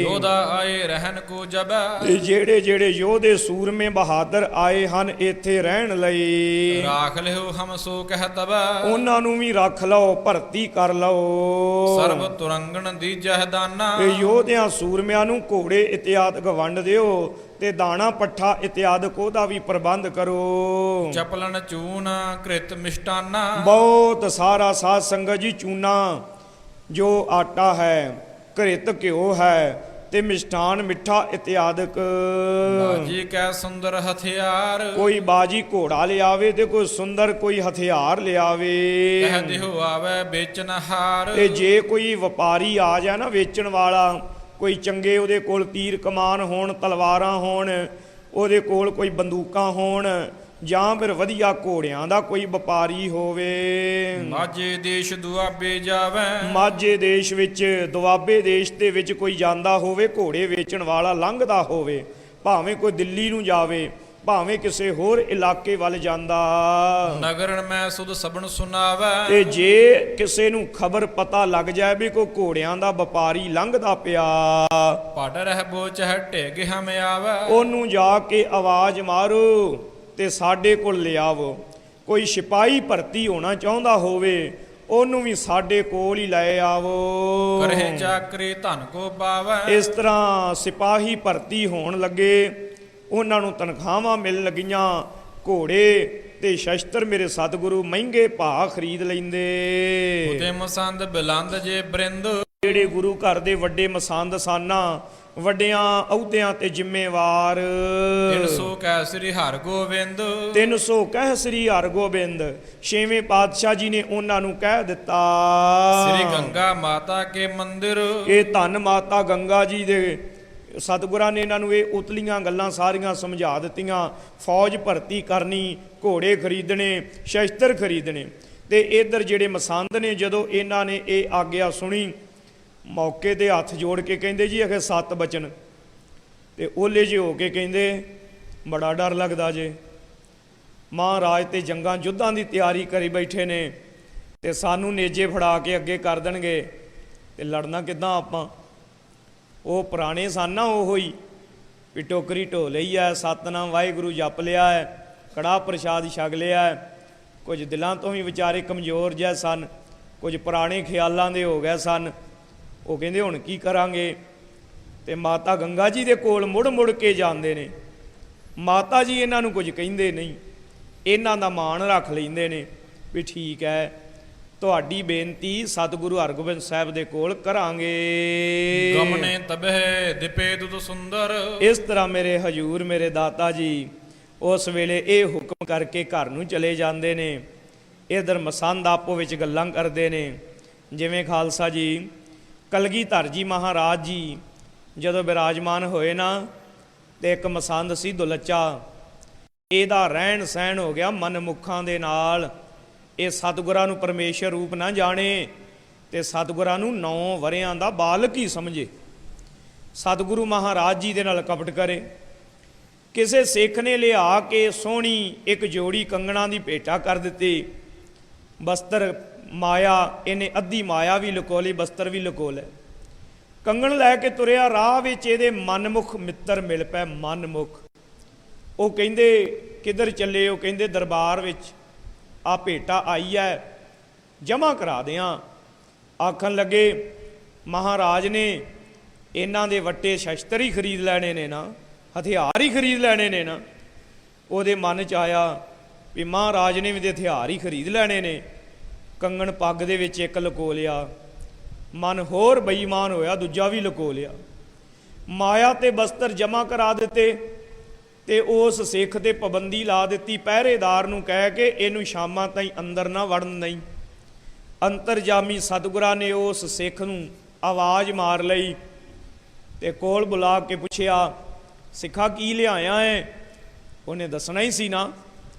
ਯੋਧਾ ਆਏ ਰਹਿਣ ਕੋ ਜਬੈ ਤੇ ਜਿਹੜੇ ਜਿਹੜੇ ਯੋਧੇ ਸੂਰਮੇ ਬਹਾਦਰ ਆਏ ਹਨ ਇੱਥੇ ਰਹਿਣ ਲਈ, ਰਾਖ ਲਿਓ ਹਮ ਸੋ ਕਹਿ ਤਬੈ ਉਹਨਾਂ ਨੂੰ ਵੀ ਰੱਖ ਲਓ, ਭਰਤੀ ਕਰ ਲਓ। ਸਰਬ ਤੁਰੰਗਣ ਦੀਜਹਿ ਦਾਨਾ ਇਹ ਯੋਧਿਆਂ ਸੂਰਮਿਆਂ ਨੂੰ ਘੋੜੇ ਇਤਿਆਦਿਕ ਵੰਡ ਦਿਓ ਤੇ ਦਾਣਾ ਪੱਠਾ ਇਤਿਆਦਿਕ ਉਹਦਾ ਵੀ ਪ੍ਰਬੰਧ ਕਰੋ। ਚਪਲਨ ਚੂਨ ਕ੍ਰਿਤ ਮਿਸ਼ਟਾਨਾ ਬਹੁਤ ਸਾਰਾ ਸਾਧ ਸੰਗਤ ਜੀ ਚੂਨਾ ਜੋ ਆਟਾ ਹੈ, ਘਰਿਤ ਘਿਓ ਹੈ ਤੇ ਮਿਸ਼ਟਾਨ ਮਿੱਠਾ ਇਤਿਆਦਿਕ। ਬਾਜੀ ਕੈ ਸੁੰਦਰ ਹਥਿਆਰ ਕੋਈ ਬਾਜੀ ਘੋੜਾ ਲਿਆਵੇ ਤੇ ਕੋਈ ਸੁੰਦਰ ਕੋਈ ਹਥਿਆਰ ਲਿਆਵੇ। ਕਹਿ ਦਿਓ ਆਵੇ ਵੇਚਨ ਹਾਰ ਤੇ ਜੇ ਕੋਈ ਵਪਾਰੀ ਆ ਜਾ ਨਾ ਵੇਚਣ ਵਾਲਾ, ਕੋਈ ਚੰਗੇ ਉਹਦੇ ਕੋਲ ਤੀਰ ਕਮਾਨ ਹੋਣ, ਤਲਵਾਰਾਂ ਹੋਣ, ਉਹਦੇ ਕੋਲ ਕੋਈ ਬੰਦੂਕਾਂ ਹੋਣ, ਜਾਂ ਫਿਰ ਵਧੀਆ ਘੋੜਿਆਂ ਦਾ ਕੋਈ ਵਪਾਰੀ ਹੋਵੇ। ਮਾਝੇ ਦੇਸ਼ ਦੁਆਬੇ ਜਾਵੇ ਮਾਝੇ ਦੇਸ਼ ਵਿੱਚ, ਦੁਆਬੇ ਦੇਸ਼ ਦੇ ਵਿੱਚ ਕੋਈ ਜਾਂਦਾ ਹੋਵੇ, ਘੋੜੇ ਵੇਚਣ ਵਾਲਾ ਲੰਘਦਾ ਹੋਵੇ, ਭਾਵੇਂ ਕੋਈ ਦਿੱਲੀ ਨੂੰ ਜਾਵੇ, ਭਾਵੇਂ ਕਿਸੇ ਹੋਰ ਇਲਾਕੇ ਵੱਲ ਜਾਂਦਾ। ਨਗਰਨ ਮੈਂ ਸੁਧ ਸਬਨ ਸੁਨਾਵੇ ਤੇ ਜੇ ਕਿਸੇ ਨੂੰ ਖਬਰ ਪਤਾ ਲੱਗ ਜਾਏ ਵੀ ਕੋਈ ਘੋੜਿਆਂ ਦਾ ਵਪਾਰੀ ਲੰਘਦਾ ਪਿਆ, ਪੜ ਰਹਿ ਬੋਚ ਹੈ ਢੇਗ ਹਮ ਆਵੇ ਉਹਨੂੰ ਜਾ ਕੇ ਆਵਾਜ਼ ਮਾਰੋ ਤੇ ਸਾਡੇ ਕੋਲ ਲਿਆਵੋ। ਕੋਈ ਸਿਪਾਹੀ ਭਰਤੀ ਹੋਣਾ ਚਾਹੁੰਦਾ ਹੋਵੇ, ਉਹਨੂੰ ਵੀ ਸਾਡੇ ਕੋਲ ਹੀ ਲੈ ਆਵੋ। ਕਰਹਿ ਚਾਕਰੀ ਧਨ ਕੋ ਪਾਵੇ ਇਸ ਤਰ੍ਹਾਂ ਸਿਪਾਹੀ ਭਰਤੀ ਹੋਣ ਲੱਗੇ, ਉਹਨਾਂ ਨੂੰ ਤਨਖਾਹਾਂ ਮਿਲਣ ਲੱਗੀਆਂ। ਘੋੜੇ ਤੇ ਸ਼ਸਤਰ ਮੇਰੇ ਸਤਿਗੁਰੂ ਮਹਿੰਗੇ ਭਾਅ ਖਰੀਦ ਲੈਂਦੇ। ਉਤੇ ਮਸੰਦ ਬਿਲੰਦ ਜੇ ਬ੍ਰਿੰਦ ਜਿਹੜੇ ਗੁਰੂ ਘਰ ਦੇ ਵੱਡੇ ਮਸੰਦ ਸਾਨਾ, ਵੱਡਿਆਂ ਅਹੁਦਿਆਂ ਤੇ ਜ਼ਿੰਮੇਵਾਰ, 300 ਕੈ ਸ੍ਰੀ ਹਰਗੋਬਿੰਦ 300 ਕਹਿ ਸ੍ਰੀ ਹਰਗੋਬਿੰਦ। ਛੇਵੇਂ ਪਾਤਸ਼ਾਹ ਜੀ ਨੇ ਉਹਨਾਂ ਨੂੰ ਕਹਿ ਦਿੱਤਾ, ਸ੍ਰੀ ਗੰਗਾ ਮਾਤਾ ਕੇ ਮੰਦਿਰ ਇਹ ਧੰਨ ਮਾਤਾ ਗੰਗਾ ਜੀ ਦੇ। ਸਤਿਗੁਰਾਂ ਨੇ ਇਹਨਾਂ ਨੂੰ ਇਹ ਉਤਲੀਆਂ ਗੱਲਾਂ ਸਾਰੀਆਂ ਸਮਝਾ ਦਿੱਤੀਆਂ। ਫੌਜ ਭਰਤੀ ਕਰਨੀ, ਘੋੜੇ ਖਰੀਦਣੇ, ਸ਼ਸਤਰ ਖਰੀਦਣੇ। ਤੇ ਇੱਧਰ ਜਿਹੜੇ ਮਸੰਦ ਨੇ, ਜਦੋਂ ਇਹਨਾਂ ਨੇ ਇਹ ਆਗਿਆ ਸੁਣੀ, ਮੌਕੇ ਤੇ ਹੱਥ ਜੋੜ ਕੇ ਕਹਿੰਦੇ ਜੀ ਅਖੇ 7 ਬਚਨ। ਤੇ ਓਲੇ ਜਿਹੇ ਹੋ ਕੇ ਕਹਿੰਦੇ ਬੜਾ ਡਰ ਲੱਗਦਾ ਜੇ, ਮਹਾਰਾਜ ਤੇ ਜੰਗਾਂ ਯੁੱਧਾਂ ਦੀ ਤਿਆਰੀ ਕਰੀ ਬੈਠੇ ਨੇ ਤੇ ਸਾਨੂੰ ਨੇਜੇ ਫੜਾ ਕੇ ਅੱਗੇ ਕਰ ਦੇਣਗੇ ਤੇ ਲੜਨਾ ਕਿੱਦਾਂ ਆਪਾਂ। ਉਹ ਪੁਰਾਣੇ ਸਨ ਨਾ, ਉਹੋ ਹੀ ਵੀ ਟੋਕਰੀ ਢੋ ਲਈ ਹੈ, ਸਤਨਾਮ ਵਾਹਿਗੁਰੂ ਜਪ ਲਿਆ ਹੈ, ਕੜਾਹ ਪ੍ਰਸ਼ਾਦ ਛਕ ਲਿਆ ਹੈ। ਕੁਝ ਦਿਲਾਂ ਤੋਂ ਵੀ ਵਿਚਾਰੇ ਕਮਜ਼ੋਰ ਜਿਹੇ ਸਨ, ਕੁਝ ਪੁਰਾਣੇ ਖਿਆਲਾਂ ਦੇ ਹੋ ਗਏ ਸਨ। ਉਹ ਕਹਿੰਦੇ ਹੁਣ ਕੀ ਕਰਾਂਗੇ। ਤੇ ਮਾਤਾ ਗੰਗਾ ਜੀ ਦੇ ਕੋਲ ਮੁੜ ਮੁੜ ਕੇ ਜਾਂਦੇ ਨੇ। ਮਾਤਾ ਜੀ ਇਹਨਾਂ ਨੂੰ ਕੁਝ ਕਹਿੰਦੇ ਨਹੀਂ, ਇਹਨਾਂ ਦਾ ਮਾਣ ਰੱਖ ਲੈਂਦੇ ਨੇ ਵੀ ਠੀਕ ਹੈ, ਤੁਹਾਡੀ ਬੇਨਤੀ ਸਤਿਗੁਰੂ ਹਰਗੋਬਿੰਦ ਸਾਹਿਬ ਦੇ ਕੋਲ ਕਰਾਂਗੇ। ਗਮਨੇ ਤਬਹਿ ਦਿਪੇ ਦੁਦ ਸੁੰਦਰ ਇਸ ਤਰ੍ਹਾਂ ਮੇਰੇ ਹਜੂਰ, ਮੇਰੇ ਦਾਤਾ ਜੀ ਉਸ ਵੇਲੇ ਇਹ ਹੁਕਮ ਕਰਕੇ ਘਰ ਨੂੰ ਚਲੇ ਜਾਂਦੇ ਨੇ। ਇਧਰ ਮਸੰਦ ਆਪੋ ਵਿੱਚ ਗੱਲਾਂ ਕਰਦੇ ਨੇ। ਜਿਵੇਂ ਖਾਲਸਾ ਜੀ ਕਲਗੀਧਰ ਜੀ ਮਹਾਰਾਜ ਜੀ ਜਦੋਂ ਬਿਰਾਜਮਾਨ ਹੋਏ ਨਾ, ਤੇ ਇੱਕ ਮਸੰਦ ਸੀ ਦੁਲੱਚਾ। ਇਹਦਾ ਰਹਿਣ ਸਹਿਣ ਹੋ ਗਿਆ ਮਨਮੁਖਾਂ ਦੇ ਨਾਲ। ਇਹ ਸਤਿਗੁਰਾਂ ਨੂੰ ਪਰਮੇਸ਼ਰ ਰੂਪ ਨਾ ਜਾਣੇ ਤੇ ਸਤਿਗੁਰਾਂ ਨੂੰ 9 ਵਰਿਆਂ ਦਾ ਬਾਲਕ ਹੀ ਸਮਝੇ। ਸਤਿਗੁਰੂ ਮਹਾਰਾਜ ਜੀ ਦੇ ਨਾਲ ਕਪਟ ਕਰੇ। ਕਿਸੇ ਸਿੱਖ ਨੇ ਲਿਆ ਕੇ ਸੋਹਣੀ ਇੱਕ ਜੋੜੀ ਕੰਗਣਾਂ ਦੀ ਭੇਟਾ ਕਰ ਦਿੱਤੀ। ਬਸਤਰ ਮਾਇਆ, ਇਹਨੇ ਅੱਧੀ ਮਾਇਆ ਵੀ ਲੁਕੋ ਲਈ, ਬਸਤਰ ਵੀ ਲੁਕੋ ਲੈ। ਕੰਗਣ ਲੈ ਕੇ ਤੁਰਿਆ, ਰਾਹ ਵਿੱਚ ਇਹਦੇ ਮਨਮੁਖ ਮਿੱਤਰ ਮਿਲ ਪਏ। ਮਨਮੁਖ ਉਹ ਕਹਿੰਦੇ ਕਿੱਧਰ ਚੱਲੇ ਹੋ? ਕਹਿੰਦੇ ਦਰਬਾਰ ਵਿੱਚ ਆ ਭੇਟਾ ਆਈ ਹੈ, ਜਮ੍ਹਾਂ ਕਰਾ ਦਿਆਂ। ਆਖਣ ਲੱਗੇ ਮਹਾਰਾਜ ਨੇ ਇਹਨਾਂ ਦੇ ਵੱਟੇ ਸ਼ਸਤਰ ਹੀ ਖਰੀਦ ਲੈਣੇ ਨੇ ਨਾ, ਹਥਿਆਰ ਹੀ ਖਰੀਦ ਲੈਣੇ ਨੇ ਨਾ। ਉਹਦੇ ਮਨ 'ਚ ਆਇਆ ਵੀ ਮਹਾਰਾਜ ਨੇ ਵੀ ਤੇ ਹਥਿਆਰ ਹੀ ਖਰੀਦ ਲੈਣੇ ਨੇ। ਕੰਗਣ ਪੱਗ ਦੇ ਵਿੱਚ ਇੱਕ ਲੁਕੋ ਲਿਆ। ਮਨ ਹੋਰ ਬੇਈਮਾਨ ਹੋਇਆ, ਦੂਜਾ ਵੀ ਲੁਕੋ ਲਿਆ। ਮਾਇਆ ਤੇ ਬਸਤਰ ਜਮ੍ਹਾਂ ਕਰਾ ਦਿੱਤੇ ਤੇ ਉਸ ਸਿੱਖ ਤੇ ਪਾਬੰਦੀ ਲਾ ਦਿੱਤੀ, ਪਹਿਰੇਦਾਰ ਨੂੰ ਕਹਿ ਕੇ ਇਹਨੂੰ ਸ਼ਾਮਾਂ ਤਾਈਂ ਅੰਦਰ ਨਾ ਵੜਨ ਨਹੀਂ। ਅੰਤਰਜਾਮੀ ਸਤਿਗੁਰਾਂ ਨੇ ਉਸ ਸਿੱਖ ਨੂੰ ਆਵਾਜ਼ ਮਾਰ ਲਈ ਤੇ ਕੋਲ ਬੁਲਾ ਕੇ ਪੁੱਛਿਆ, ਸਿੱਖਾ ਕੀ ਲਿਆਇਆ ਹੈ? ਉਹਨੇ ਦੱਸਣਾ ਹੀ ਸੀ ਨਾ।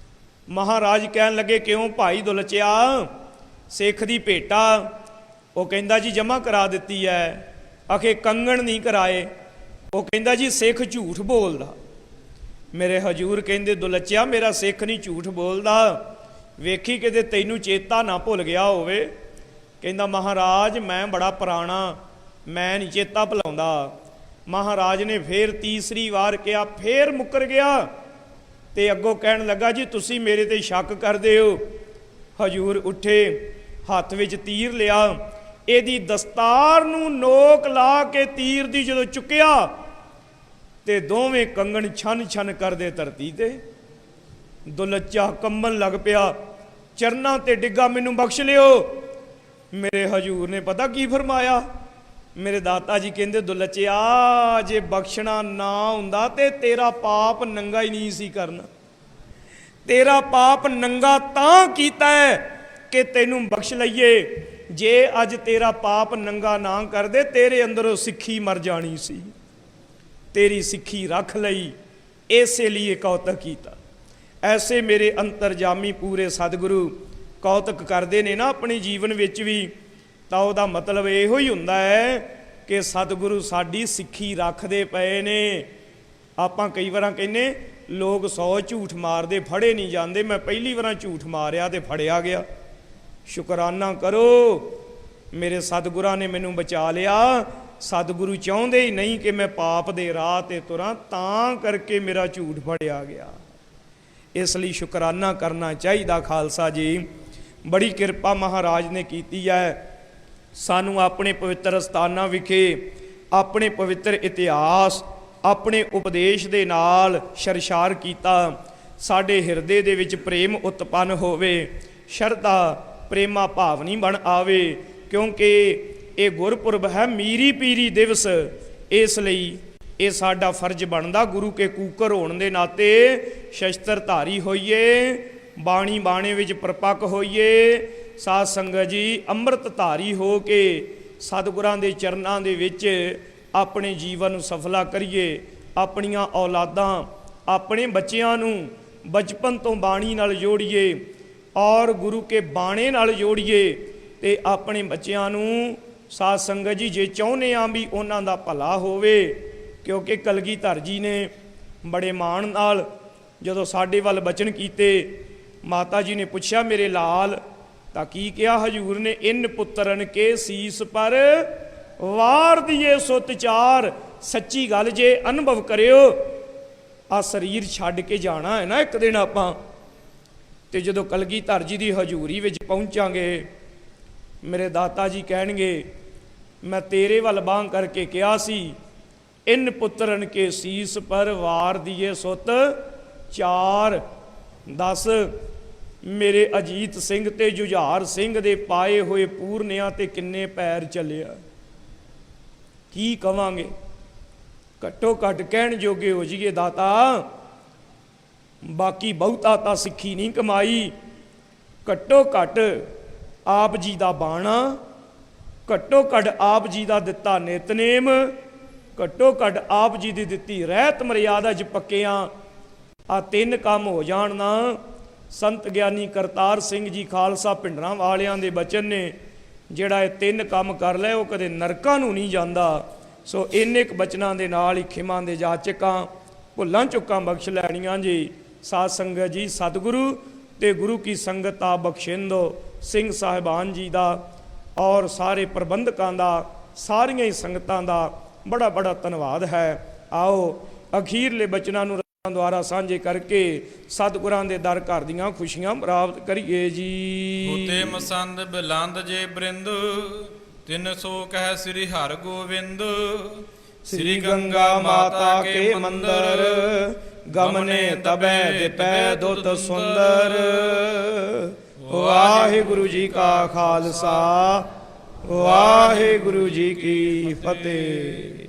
ਮਹਾਰਾਜ ਕਹਿਣ ਲੱਗੇ, ਕਿਉਂ ਭਾਈ ਦੁਲਚਿਆ, ਸਿੱਖ ਦੀ ਭੇਟਾ? ਉਹ ਕਹਿੰਦਾ ਜੀ ਜਮ੍ਹਾਂ ਕਰਾ ਦਿੱਤੀ ਹੈ। ਆਖੇ ਕੰਗਣ ਨਹੀਂ ਕਰਾਏ? ਉਹ ਕਹਿੰਦਾ ਜੀ ਸਿੱਖ ਝੂਠ ਬੋਲਦਾ। ਮੇਰੇ ਹਜੂਰ ਕਹਿੰਦੇ, ਦੁਲਚਿਆ ਮੇਰਾ ਸਿੱਖ ਨਹੀਂ ਝੂਠ ਬੋਲਦਾ, ਵੇਖੀ ਕਿਤੇ ਤੈਨੂੰ ਚੇਤਾ ਨਾ ਭੁੱਲ ਗਿਆ ਹੋਵੇ। ਕਹਿੰਦਾ ਮਹਾਰਾਜ ਮੈਂ ਬੜਾ ਪੁਰਾਣਾ, ਮੈਂ ਨਹੀਂ ਚੇਤਾ ਭੁਲਾਉਂਦਾ। ਮਹਾਰਾਜ ਨੇ ਫੇਰ ਤੀਸਰੀ ਵਾਰ ਕਿਹਾ, ਫੇਰ ਮੁੱਕਰ ਗਿਆ ਤੇ ਅੱਗੋਂ ਕਹਿਣ ਲੱਗਾ ਜੀ ਤੁਸੀਂ ਮੇਰੇ ਤੇ ਸ਼ੱਕ ਕਰਦੇ ਹੋ। ਹਜੂਰ ਉੱਠੇ, ਹੱਥ ਵਿੱਚ ਤੀਰ ਲਿਆ, ਇਹਦੀ ਦਸਤਾਰ ਨੂੰ ਨੋਕ ਲਾ ਕੇ ਤੀਰ ਦੀ ਜਦੋਂ ਚੁੱਕਿਆ ਤੇ ਦੋਵੇਂ ਕੰਗਣ ਛਨ ਛਨ ਕਰਦੇ ਧਰਤੀ ਤੇ। ਦੁਲੱਚਾ ਕੰਬਣ ਲੱਗ ਪਿਆ, ਚਰਨਾਂ ਤੇ ਡਿੱਗਾ, ਮੈਨੂੰ ਬਖਸ਼ ਲਿਓ। ਮੇਰੇ ਹਜੂਰ ਨੇ ਪਤਾ ਕੀ ਫਰਮਾਇਆ? ਮੇਰੇ ਦਾਤਾ ਜੀ ਕਹਿੰਦੇ ਦੁਲੱਚਿਆ ਜੇ ਬਖਸ਼ਣਾ ਨਾ ਹੁੰਦਾ ਤੇ ਤੇਰਾ ਪਾਪ ਨੰਗਾ ਹੀ ਨਹੀਂ ਸੀ ਕਰਨਾ। ਤੇਰਾ ਪਾਪ ਨੰਗਾ ਤਾਂ ਕੀਤਾ ਹੈ ਕਿ ਤੈਨੂੰ ਬਖਸ਼ ਲਈਏ। ਜੇ ਅੱਜ ਤੇਰਾ ਪਾਪ ਨੰਗਾ ਨਾ ਕਰਦੇ ਤੇਰੇ ਅੰਦਰੋਂ ਸਿੱਖੀ ਮਰ ਜਾਣੀ ਸੀ। ਤੇਰੀ ਸਿੱਖੀ ਰੱਖ ਲਈ, ਇਸੇ ਲਈ ਕੌਤਕ ਕੀਤਾ। ਐਸੇ ਮੇਰੇ ਅੰਤਰਜਾਮੀ ਪੂਰੇ ਸਤਿਗੁਰੂ ਕੌਤਕ ਕਰਦੇ ਨੇ ਨਾ ਆਪਣੇ ਜੀਵਨ ਵਿੱਚ ਵੀ, ਤਾਂ ਉਹਦਾ ਮਤਲਬ ਇਹੋ ਹੀ ਹੁੰਦਾ ਹੈ ਕਿ ਸਤਿਗੁਰੂ ਸਾਡੀ ਸਿੱਖੀ ਰੱਖਦੇ ਪਏ ਨੇ। ਆਪਾਂ ਕਈ ਵਾਰਾਂ ਕਹਿੰਦੇ ਲੋਕ 100 ਝੂਠ ਮਾਰਦੇ ਫੜੇ ਨਹੀਂ ਜਾਂਦੇ, ਮੈਂ ਪਹਿਲੀ ਵਾਰ ਝੂਠ ਮਾਰਿਆ ਤੇ ਫੜਿਆ ਗਿਆ। ਸ਼ੁਕਰਾਨਾ ਕਰੋ ਮੇਰੇ ਸਤਿਗੁਰਾਂ ਨੇ ਮੈਨੂੰ ਬਚਾ ਲਿਆ। ਸਤਿਗੁਰੂ ਚਾਹੁੰਦੇ ਹੀ ਨਹੀਂ ਕਿ ਮੈਂ ਪਾਪ ਦੇ ਰਾਹ ਤੇ ਤੁਰਾਂ, ਤਾਂ ਕਰਕੇ ਮੇਰਾ ਝੂਠ ਫੜਿਆ ਗਿਆ। ਇਸ ਲਈ ਸ਼ੁਕਰਾਨਾ ਕਰਨਾ ਚਾਹੀਦਾ। ਖਾਲਸਾ ਜੀ ਬੜੀ ਕਿਰਪਾ ਮਹਾਰਾਜ ਨੇ ਕੀਤੀ ਹੈ। ਸਾਨੂੰ ਆਪਣੇ ਪਵਿੱਤਰ ਸਥਾਨਾਂ ਵਿਖੇ ਆਪਣੇ ਪਵਿੱਤਰ ਇਤਿਹਾਸ, ਆਪਣੇ ਉਪਦੇਸ਼ ਦੇ ਨਾਲ ਸ਼ਰਸ਼ਾਰ ਕੀਤਾ। ਸਾਡੇ ਹਿਰਦੇ ਦੇ ਵਿੱਚ ਪ੍ਰੇਮ ਉਤਪੰਨ ਹੋਵੇ, ਸ਼ਰਧਾ ਪ੍ਰੇਮਾ ਭਾਵਨੀ ਬਣ ਆਵੇ, ਕਿਉਂਕਿ ਇਹ ਗੁਰਪੁਰਬ ਹੈ ਮੀਰੀ ਪੀਰੀ ਦਿਵਸ। ਇਸ ਲਈ ਇਹ ਸਾਡਾ ਫਰਜ਼ ਬਣਦਾ ਗੁਰੂ ਕੇ ਕੂਕਰ ਹੋਣ ਦੇ ਨਾਤੇ ਸ਼ਸਤਰ ਧਾਰੀ ਹੋਈਏ, ਬਾਣੀ ਬਾਣੇ ਵਿੱਚ ਪ੍ਰਪੱਕ ਹੋਈਏ। ਸਾਧ ਸੰਗਤ ਜੀ ਅੰਮ੍ਰਿਤ ਧਾਰੀ ਹੋ ਕੇ ਸਤਿਗੁਰਾਂ ਦੇ ਚਰਨਾਂ ਦੇ ਵਿੱਚ ਆਪਣੇ ਜੀਵਨ ਨੂੰ ਸਫਲਾ ਕਰੀਏ। ਆਪਣੀਆਂ ਔਲਾਦਾਂ, ਆਪਣੇ ਬੱਚਿਆਂ ਨੂੰ ਬਚਪਨ ਤੋਂ ਬਾਣੀ ਨਾਲ ਜੋੜੀਏ ਔਰ ਗੁਰੂ ਕੇ ਬਾਣੇ ਨਾਲ ਜੋੜੀਏ। ਤੇ ਆਪਣੇ ਬੱਚਿਆਂ ਨੂੰ ਸਾਧ ਸੰਗਤ ਜੀ ਜੇ ਚਾਹੁੰਦੇ ਹਾਂ ਵੀ ਉਹਨਾਂ ਦਾ ਭਲਾ ਹੋਵੇ, ਕਿਉਂਕਿ ਕਲਗੀਧਰ ਜੀ ਨੇ ਬੜੇ ਮਾਣ ਨਾਲ ਜਦੋਂ ਸਾਡੇ ਵੱਲ ਬਚਨ ਕੀਤੇ, ਮਾਤਾ ਜੀ ਨੇ ਪੁੱਛਿਆ ਮੇਰੇ ਲਾਲ, ਤਾਂ ਕੀ ਕਿਹਾ ਹਜੂਰ ਨੇ? ਇਨ ਪੁੱਤਰਨ ਕੇ ਸੀਸ ਪਰ ਵਾਰ ਦੀਏ ਸੁਤ ਚਾਰ। ਸੱਚੀ ਗੱਲ ਜੇ ਅਨੁਭਵ ਕਰਿਓ, ਆ ਸਰੀਰ ਛੱਡ ਕੇ ਜਾਣਾ ਹੈ ਨਾ ਇੱਕ ਦਿਨ ਆਪਾਂ, ਤੇ ਜਦੋਂ ਕਲਗੀਧਰ ਜੀ ਦੀ ਹਜ਼ੂਰੀ ਵਿੱਚ ਪਹੁੰਚਾਂਗੇ, ਮੇਰੇ ਦਾਤਾ ਜੀ ਕਹਿਣਗੇ ਮੈਂ ਤੇਰੇ ਵੱਲ ਬਾਂਹ ਕਰਕੇ ਕਿਹਾ ਸੀ, ਇਨ ਪੁੱਤਰਨ ਕੇ ਸੀਸ ਪਰ ਵਾਰ ਦੀਏ ਸੁਤ ਚਾਰ। ਦੱਸ ਮੇਰੇ ਅਜੀਤ ਸਿੰਘ ਤੇ ਜੁਝਾਰ ਸਿੰਘ ਦੇ ਪਾਏ ਹੋਏ ਪੂਰਨਿਆਂ ਤੇ ਕਿੰਨੇ ਪੈਰ ਚੱਲਿਆ? ਕੀ ਕਵਾਂਗੇ? ਘੱਟੋ ਘੱਟ ਕਹਿਣ ਜੋਗੇ ਹੋ ਜਾਈਏ ਦਾਤਾ। ਬਾਕੀ ਬਹੁਤਾ ਤਾਂ ਸਿੱਖੀ ਨਹੀਂ ਕਮਾਈ, ਘੱਟੋ ਘੱਟ ਆਪ ਜੀ ਦਾ ਬਾਣਾ, ਘੱਟੋ ਘੱਟ ਆਪ ਜੀ ਦਾ ਦਿੱਤਾ ਨਿਤਨੇਮ, ਘੱਟੋ ਘੱਟ ਆਪ ਜੀ ਦੀ ਦਿੱਤੀ ਰਹਿਤ ਮਰਿਆਦਾ 'ਚ ਪੱਕਿਆਂ। ਆ ਤਿੰਨ ਕੰਮ ਹੋ ਜਾਣ ਨਾ, ਸੰਤ ਗਿਆਨੀ ਕਰਤਾਰ ਸਿੰਘ ਜੀ ਖਾਲਸਾ ਭਿੰਡਰਾਂ ਵਾਲਿਆਂ ਦੇ ਬਚਨ ਨੇ, ਜਿਹੜਾ ਇਹ ਤਿੰਨ ਕੰਮ ਕਰ ਲੈ ਉਹ ਕਦੇ ਨਰਕਾਂ ਨੂੰ ਨਹੀਂ ਜਾਂਦਾ। ਸੋ ਇੰਨੇ ਕੁ ਬਚਨਾਂ ਦੇ ਨਾਲ ਹੀ ਖਿਮਾਂ ਦੇ ਜਾਚਕਾਂ, ਭੁੱਲਾਂ ਚੁੱਕਾਂ ਬਖਸ਼ ਲੈਣੀਆਂ ਜੀ। ਸਾਧ ਸੰਗਤ ਜੀ ਸਤਿਗੁਰੂ ਤੇ ਗੁਰੂ ਕੀ ਸੰਗਤ ਆ ਬਖਸ਼ਿੰਦੋ ਸਿੰਘ ਸਾਹਿਬਾਨ ਜੀ ਦਾ ਔਰ ਸਾਰੇ ਪ੍ਰਬੰਧਕਾਂ ਦਾ, ਸਾਰੀਆਂ ਹੀ ਸੰਗਤਾਂ ਦਾ ਬੜਾ ਬੜਾ ਧੰਨਵਾਦ ਹੈ। ਆਓ ਅਖੀਰਲੇ ਬਚਨਾਂ ਨੂੰ ਦੁਆਰਾ ਸਾਂਝੇ ਕਰਕੇ ਸਤਿਗੁਰਾਂ ਦੇ ਦਰ ਘਰ ਦੀਆਂ ਖੁਸ਼ੀਆਂ ਪ੍ਰਾਪਤ ਕਰੀਏ ਜੀ। ਉਤੇ ਮਸੰਦ ਬਿਲੰਦ ਜੇ ਬ੍ਰਿੰਦ, ਤਿਨ ਸੋ ਕਹਿ ਸ੍ਰੀ ਹਰਿ ਗੋਬਿੰਦ। ਸ੍ਰੀ ਗੰਗਾ ਮਾਤਾ ਕੇ ਮੰਦਰ, ਗਮਨੇ ਤਬੈ ਦਿਪੈ ਦੁਤ ਸੁੰਦਰ। ਵਾਹਿਗੁਰੂ ਜੀ ਕਾ ਖਾਲਸਾ, ਵਾਹਿਗੁਰੂ ਜੀ ਕੀ ਫਤਿਹ।